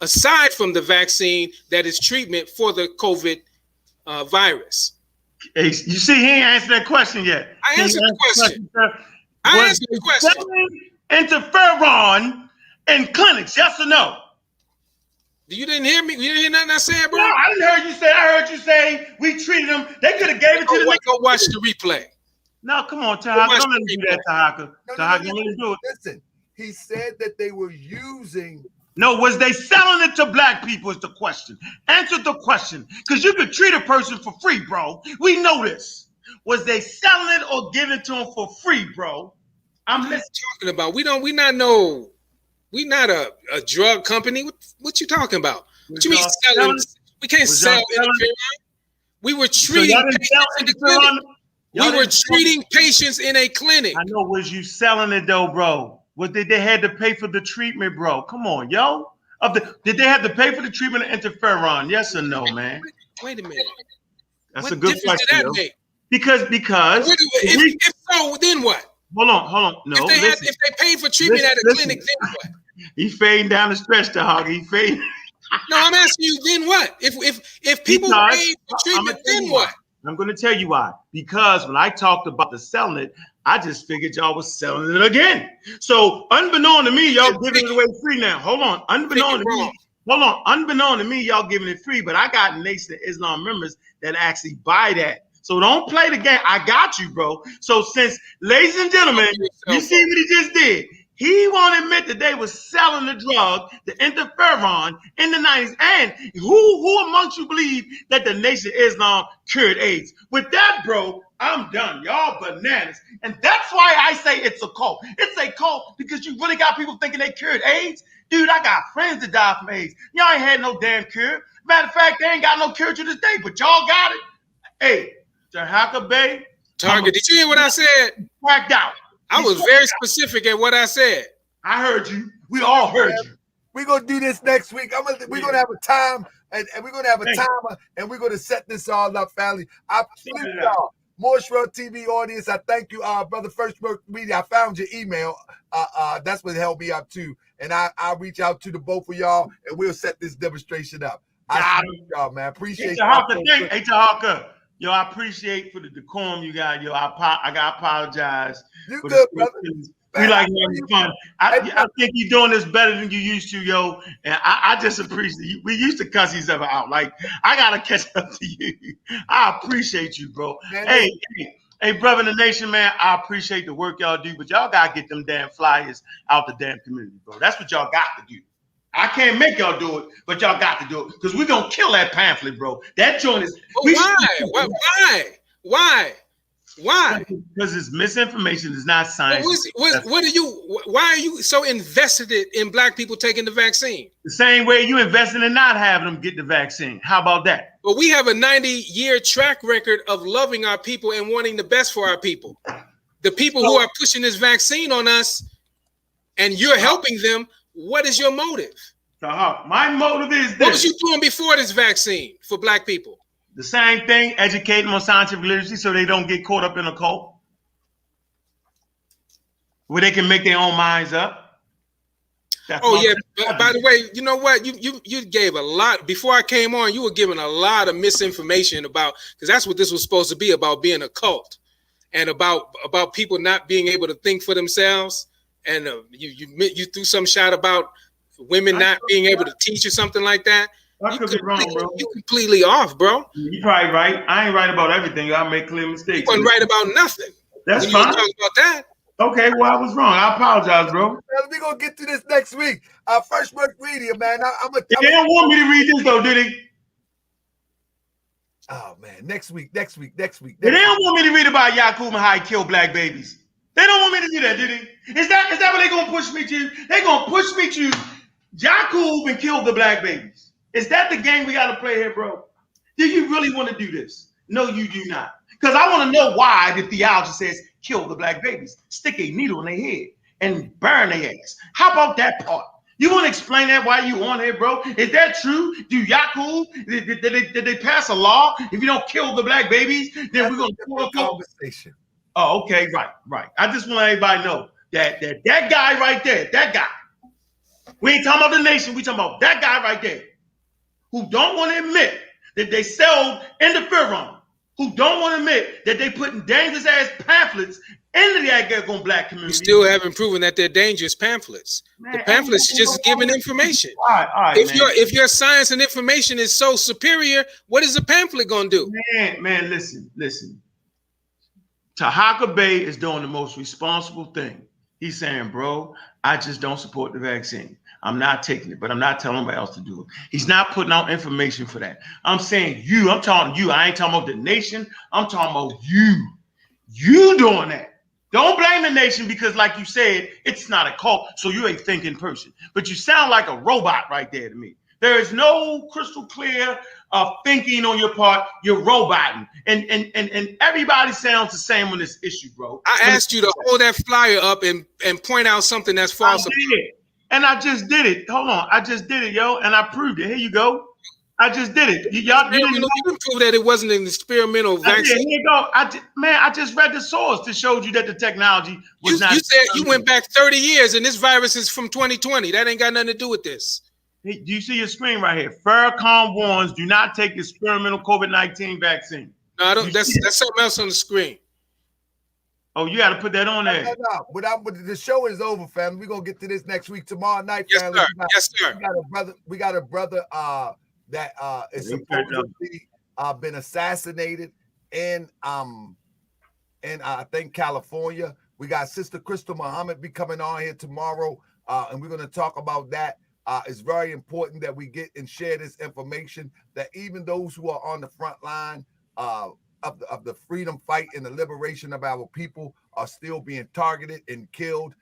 aside from the vaccine that is treatment for the COVID virus. Hey, you see, he ain't answered that question yet. I answered the question. I answered the question. Interferon in clinics, yes or no? You didn't hear me? You didn't hear nothing I said, bro? No, I didn't hear you say. I heard you say we treated them. They could have gave it to the Go watch the replay. No, come on, Tahaka. Don't let him do that, Tahaka. Tahaka, don't let him do it. Listen, he said that they were using. No, was they selling it to black people is the question. Answer the question. Because you could treat a person for free, bro. We know this. Was they selling it or giving it to them for free, bro? I'm talking about. We're not a drug company. What you talking about? What you mean selling? We can't sell interferon. We were treating patients in the clinic. We were treating patients in a clinic. I know. Was you selling it though, bro? Did they had to pay for the treatment, bro? Come on, yo. Did they have to pay for the treatment of interferon? Yes or no, man? Wait a minute. That's a good question. Because if so, then what? Hold on. No, if they paid for treatment at a clinic, then what? He fading down the stretch, the hog. He fading. No, I'm asking you. Then what? If people paid for treatment, then what? I'm going to tell you why. Because when I talked about the selling it, I just figured y'all was selling it again. So unbeknown to me, y'all giving it away free now. Hold on. Unbeknown to me, y'all giving it free. But I got Nation of Islam members that actually buy that. So don't play the game. I got you, bro. So since, ladies and gentlemen, you see what he just did. He won't admit that they were selling the drug, the interferon, in the 90s. And who amongst you believe that the Nation of Islam cured AIDS? With that, bro, I'm done. Y'all bananas. And that's why I say it's a cult. It's a cult because you really got people thinking they cured AIDS. Dude, I got friends that died from AIDS. Y'all ain't had no damn cure. Matter of fact, they ain't got no cure to this day, but y'all got it. Hey, Taharkabey. Target, did you hear what I said? Cracked out. I was very specific at what I said. I heard you. We all heard you. We're gonna do this next week. We're gonna have a time, and we're gonna have a timer, and we're gonna set this all up, family. I please y'all, Moorish TV audience. I thank you, brother. First Work Media. I found your email. That's what helped me out too. And I'll reach out to the both of y'all, and we'll set this demonstration up. I thank y'all, man. Appreciate y'all. Hey, Taharka. Yo, I appreciate for the decorum you got. Yo, I gotta apologize. You good, brother? We like having fun. I think you're doing this better than you used to, yo. And I just appreciate you. We used to cuss each other out. Like, I gotta catch up to you. I appreciate you, bro. Man, hey, brother in the nation, man. I appreciate the work y'all do, but y'all gotta get them damn flyers out the damn community, bro. That's what y'all got to do. I can't make y'all do it, but y'all got to do it because we're gonna kill that pamphlet, bro. That joint is. Why? Because it's misinformation. It's not science. Why are you so invested in black people taking the vaccine? The same way you invested in not having them get the vaccine. How about that? Well, we have a 90-year track record of loving our people and wanting the best for our people. The people who are pushing this vaccine on us, and you're helping them. What is your motive? My motive is this. What was you doing before this vaccine for black people? The same thing, educating on scientific literacy so they don't get caught up in a cult. Where they can make their own minds up. By the way, you know what? You gave a lot. Before I came on, you were giving a lot of misinformation about, because that's what this was supposed to be, about being a cult. And about people not being able to think for themselves. And you threw some shot about women not being able to teach or something like that. I could be wrong, bro. You completely off, bro. You're probably right. I ain't right about everything. I make clear mistakes. You wasn't right about nothing. That's fine. Talking about that. Okay, well, I was wrong. I apologize, bro. We're gonna get to this next week. First Work Media, man. They don't want me to read this though, did they? Oh man, next week. They don't want me to read about Yaqub and how he killed black babies. They don't want me to do that, do they? Is that what they're gonna push me to? They're gonna push me to Yaqub and kill the black babies. Is that the game we gotta play here, bro? Do you really want to do this? No, you do not. Because I want to know why the theology says kill the black babies, stick a needle in their head and burn their ass. How about that part? You want to explain that while you on here, bro? Is that true? Do Yaqub, did they pass a law? If you don't kill the black babies, then we're gonna do a conversation. Oh, okay, right. I just want everybody to know that guy right there, that guy. We ain't talking about the nation. We talking about that guy right there, who don't want to admit that they sell interferon, who don't want to admit that they putting dangerous ass pamphlets into the daggone black community. You still haven't proven that they're dangerous pamphlets. Man, the pamphlets are just giving information. All right, if your science and information is so superior, what is the pamphlet gonna do? Man, listen. Taharkabey is doing the most responsible thing. He's saying, bro, I just don't support the vaccine. I'm not taking it, but I'm not telling anybody else to do it. He's not putting out information for that. I'm saying you. I'm talking you. I ain't talking about the nation. I'm talking about you. You doing that. Don't blame the nation because, like you said, it's not a cult, so you're a thinking person. But you sound like a robot right there to me. There is no crystal clear thinking on your part. You're roboting, and everybody sounds the same on this issue, bro. I asked you to hold that flyer up and point out something that's false. And I just did it. Hold on, I just did it, yo, and I proved it. Here you go. I just did it. Y'all didn't prove that it wasn't an experimental vaccine. Here you go. I just read the source that showed you that the technology was not. You said you went back 30 years, and this virus is from 2020. That ain't got nothing to do with this. Hey, do you see your screen right here? Farrakhan warns: do not take experimental COVID-19 vaccine. No, I don't. That's something else on the screen. Oh, you got to put that on there. No. But the show is over, family. We're gonna get to this next week, tomorrow night, yes, family. Sir. Yes, sir. We got a brother that is supposedly been assassinated in I think California. We got Sister Crystal Muhammad be coming on here tomorrow, and we're going to talk about that. It's very important that we get and share this information, that even those who are on the front line of the freedom fight and the liberation of our people are still being targeted and killed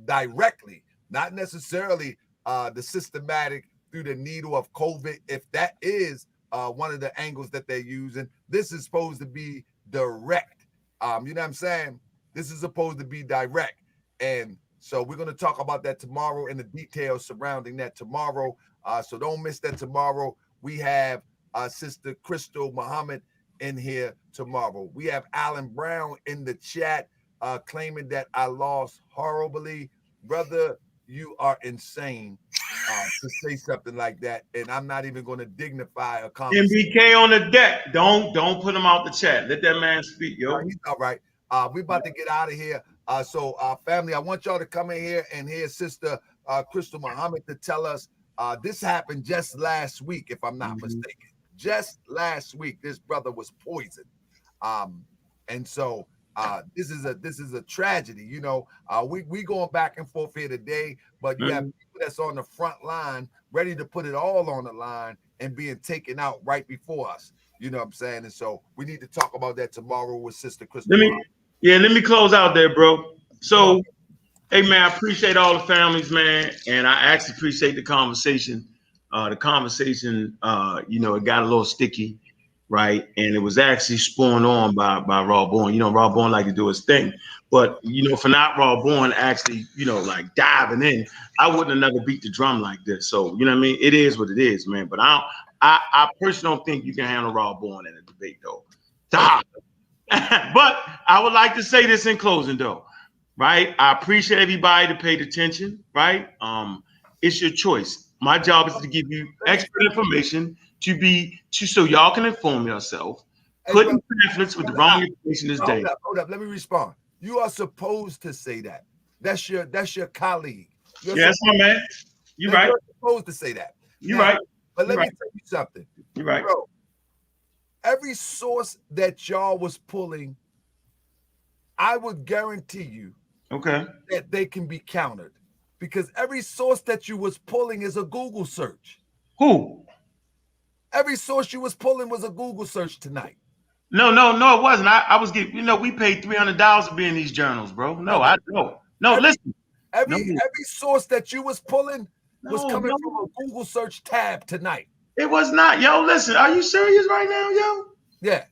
directly, not necessarily the systematic through the needle of COVID. If that is one of the angles that they're using, this is supposed to be direct. You know what I'm saying? This is supposed to be direct. And so we're going to talk about that tomorrow and the details surrounding that tomorrow. So don't miss that tomorrow. We have Sister Crystal Muhammad in here tomorrow. We have Alan Brown in the chat claiming that I lost horribly. Brother, you are insane to say something like that. And I'm not even going to dignify a conversation. MBK on the deck. Don't put him out the chat. Let that man speak, yo. He's all right. We're about to get out of here. So family, I want y'all to come in here and hear Sister Crystal Muhammad to tell us this happened just last week, if I'm not mistaken. Just last week, this brother was poisoned. And so this is a tragedy. You know, we going back and forth here today, but you have people that's on the front line ready to put it all on the line and being taken out right before us. You know what I'm saying? And so we need to talk about that tomorrow with Sister Crystal. Let me close out there, bro. So, hey, man, I appreciate all the families, man. And I actually appreciate the conversation. It got a little sticky, right? And it was actually spawned on by Raw Born. You know, Raw Born like to do his thing. But, for not Raw Born actually, like diving in, I wouldn't have never beat the drum like this. So, you know what I mean? It is what it is, man. But I personally don't think you can handle Raw Born in a debate, though. But I would like to say this in closing, though, right? I appreciate everybody that paid attention, right? It's your choice. My job is to give you expert information so y'all can inform yourself. Putting pamphlets with the wrong information is dangerous. Hold up. Let me respond. You are supposed to say that. That's your colleague. Yes, my man. You're right. You're supposed to say that. You're right. But let me tell you something. You're right. Bro, every source that y'all was pulling, I would guarantee you that they can be countered, because every source that you was pulling is a Google search. Who? Every source you was pulling was a Google search tonight. No, it wasn't. I was getting, we paid $300 to be in these journals, bro. Listen. Every source that you was pulling was coming from a Google search tab tonight. It was not. Yo, listen, are you serious right now, yo? Yeah.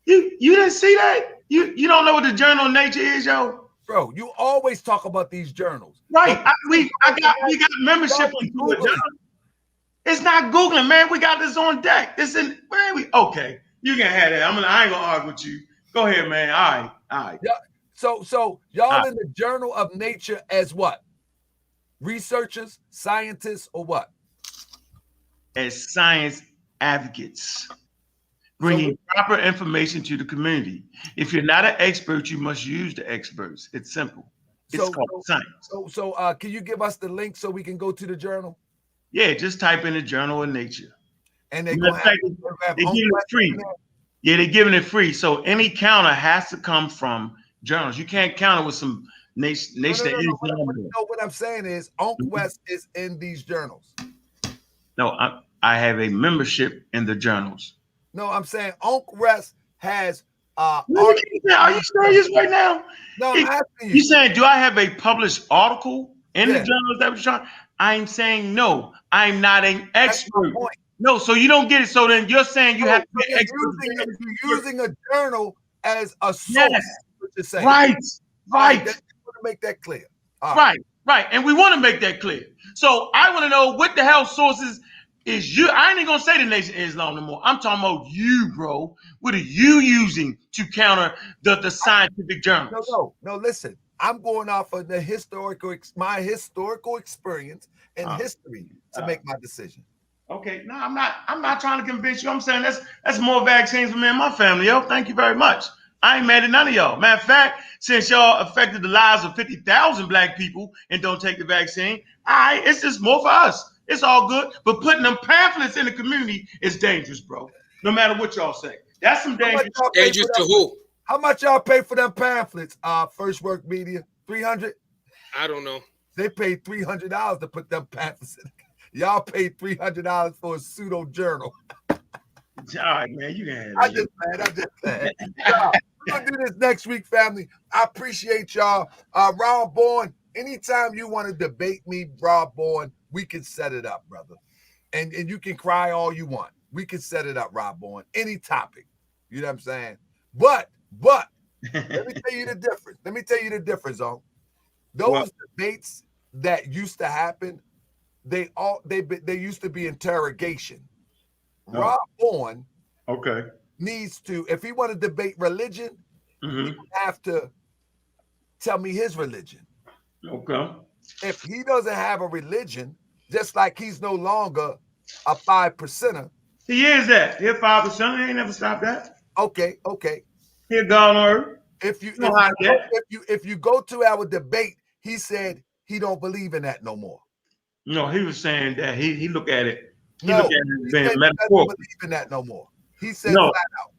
You didn't see that? You don't know what the journal of Nature is, yo? Bro, you always talk about these journals. Right. We got membership into it. It's not Googling, man. We got this on deck. Okay. You can have that. I ain't gonna argue with you. Go ahead, man. All right. Yeah. So y'all in the Journal of Nature as what? Researchers, scientists, or what? As science advocates, bringing proper information to the community. If you're not an expert, you must use the experts. It's simple. It's called science. So can you give us the link so we can go to the journal? Yeah, just type in the Journal of Nature. And they're giving it free. Yeah, they're giving it free. So any counter has to come from journals. You can't counter with some nation. No, what I'm saying is Ankh West is in these journals. No, I have a membership in the journals. No, I'm saying Ankh West has are you serious right now? No, I'm asking you. You saying, do I have a published article in the journals that was trying? I'm saying no. I'm not an expert. No, so you don't get it. So then you're saying you have to be an expert. You're using a journal as a source. Yes. What you're saying. Right. I want to make that clear. Right. And we want to make that clear. So I want to know what the hell sources is you. I ain't even gonna say the Nation of Islam no more. I'm talking about you, bro. What are you using to counter the scientific journals? No. Listen, I'm going off of my historical experience and history to make my decision. Okay, no, I'm not trying to convince you. I'm saying that's more vaccines for me and my family, yo. Thank you very much. I ain't mad at none of y'all. Matter of fact, since y'all affected the lives of 50,000 black people and don't take the vaccine, it's just more for us. It's all good. But putting them pamphlets in the community is dangerous, bro. no matter what y'all say. That's some dangerous. Dangerous to who? How much y'all pay for them pamphlets? First Work Media, $300. I don't know. They paid $300 to put them pamphlets in. Y'all paid $300 for a pseudo journal. All right, man, you can have I just playing. We're gonna do this next week, family. I appreciate y'all. Rob Bourne, anytime you want to debate me, Rob Bourne, we can set it up, brother. And you can cry all you want. We can set it up, Rob Bourne. Any topic. You know what I'm saying? But let me tell you the difference. Let me tell you the difference, on those debates that used to happen. They used to be interrogation. Rob Bourne, needs to, if he want to debate religion, he would have to tell me his religion. Okay. If he doesn't have a religion, just like he's no longer a 5%er. He is that. He's 5%. He ain't never stopped that. Okay. Here, God on earth. If you go to our debate, he said he don't believe in that no more. No, he was saying that he look at it. He No, look at it as being he metaphorical. doesn't believe in that no more. He said No. flat out.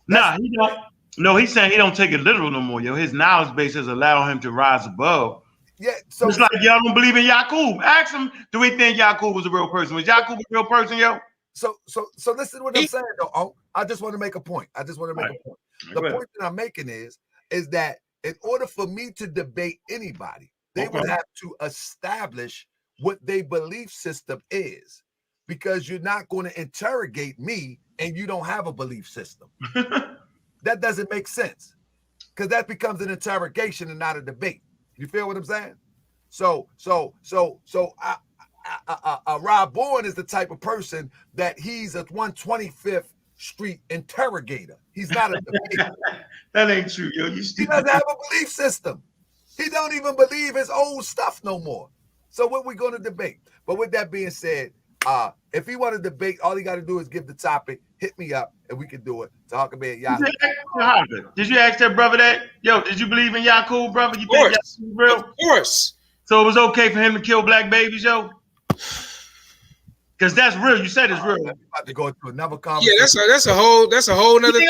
Nah, he don't. No, he's saying he don't take it literal no more, yo. His knowledge base has allowed him to rise above. Yeah, so it's like y'all don't believe in Yaqub. Ask him, do we think Yaqub was a real person? Was Yaqub a real person, yo? So listen to what I'm saying, though. Oh, I just want to make a point. The point that I'm making is that in order for me to debate anybody, they would have to establish what their belief system is, because you're not going to interrogate me and you don't have a belief system. That doesn't make sense, because that becomes an interrogation and not a debate. You feel what I'm saying? So Rob Bourne is the type of person that he's a 125th Street interrogator. He's not a debater. That ain't true, yo. He doesn't have a belief system. He don't even believe his old stuff no more. So what we going to debate? But with that being said, if he want to debate, all he got to do is give the topic, hit me up, and we can do it. Taharkabey, Yahoo. Did you ask that brother that? Yo, did you believe in Yaqub, brother? You think Yaqub real? Of course. So it was okay for him to kill black babies, yo? Because that's real. You said it's real. I'm about to go into another conversation. Yeah, that's a whole nother thing.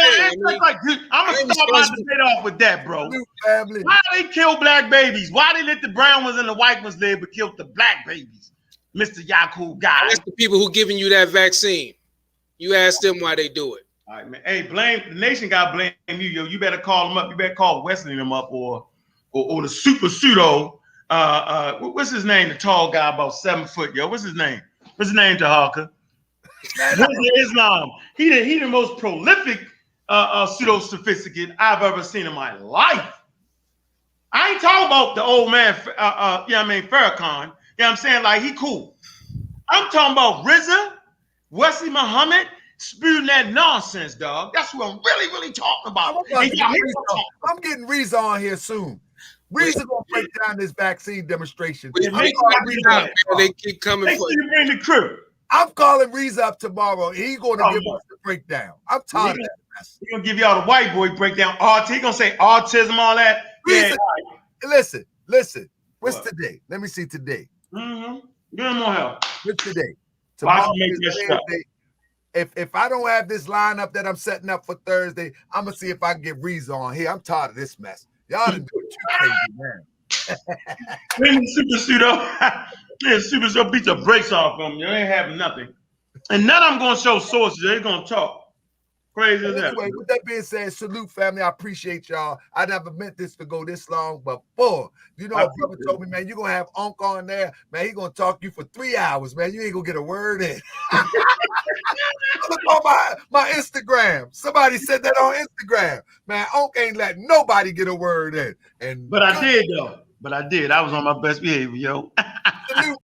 I'm gonna start my debate off with that, bro. Why they kill black babies? Why they let the brown ones and the white ones live but kill the black babies? Mr. Yaqub guy. That's the people who giving you that vaccine. You ask them why they do it. All right, man. Hey, the nation got blame you, yo. You better call them up. You better call Wesley them up or the super pseudo. What's his name? The tall guy, about 7 foot, yo. What's his name? What's his name, Taharka? Islam. He the most prolific pseudo sophisticate I've ever seen in my life. I ain't talking about the old man, Farrakhan. You know what I'm saying? Like, he cool. I'm talking about RZA, Wesley Muhammad, spewing that nonsense, dog. That's what I'm really, really talking about. I'm getting Reza on here soon. Reza gonna break down this vaccine demonstration. They keep coming for you. Bring the crew. I'm calling Reza up tomorrow. He's gonna give us the breakdown. I'm tired of that mess. He's gonna give y'all the white boy breakdown. He's gonna say autism, all that. Reza, listen. What's today? Let me see today. Give him more help. What's today? Tomorrow is Thursday. If I don't have this lineup that I'm setting up for Thursday, I'm gonna see if I can get Reza on here. I'm tired of this mess. Y'all done do it too crazy, man. Super pseudo. Super pseudo beat your brakes off them. You ain't having nothing. And none of them gonna show sources. They're gonna talk. Crazy as that. Anyway, with that being said, salute, family. I appreciate y'all. I never meant this to go this long, but boy, you know, a brother told me, man, you're gonna have Ankh on there, man. He gonna talk to you for 3 hours, man. You ain't gonna get a word in. Look on my Instagram. Somebody said that on Instagram. Man, Ankh ain't letting nobody get a word in. But I did though. I was on my best behavior, yo. Salute.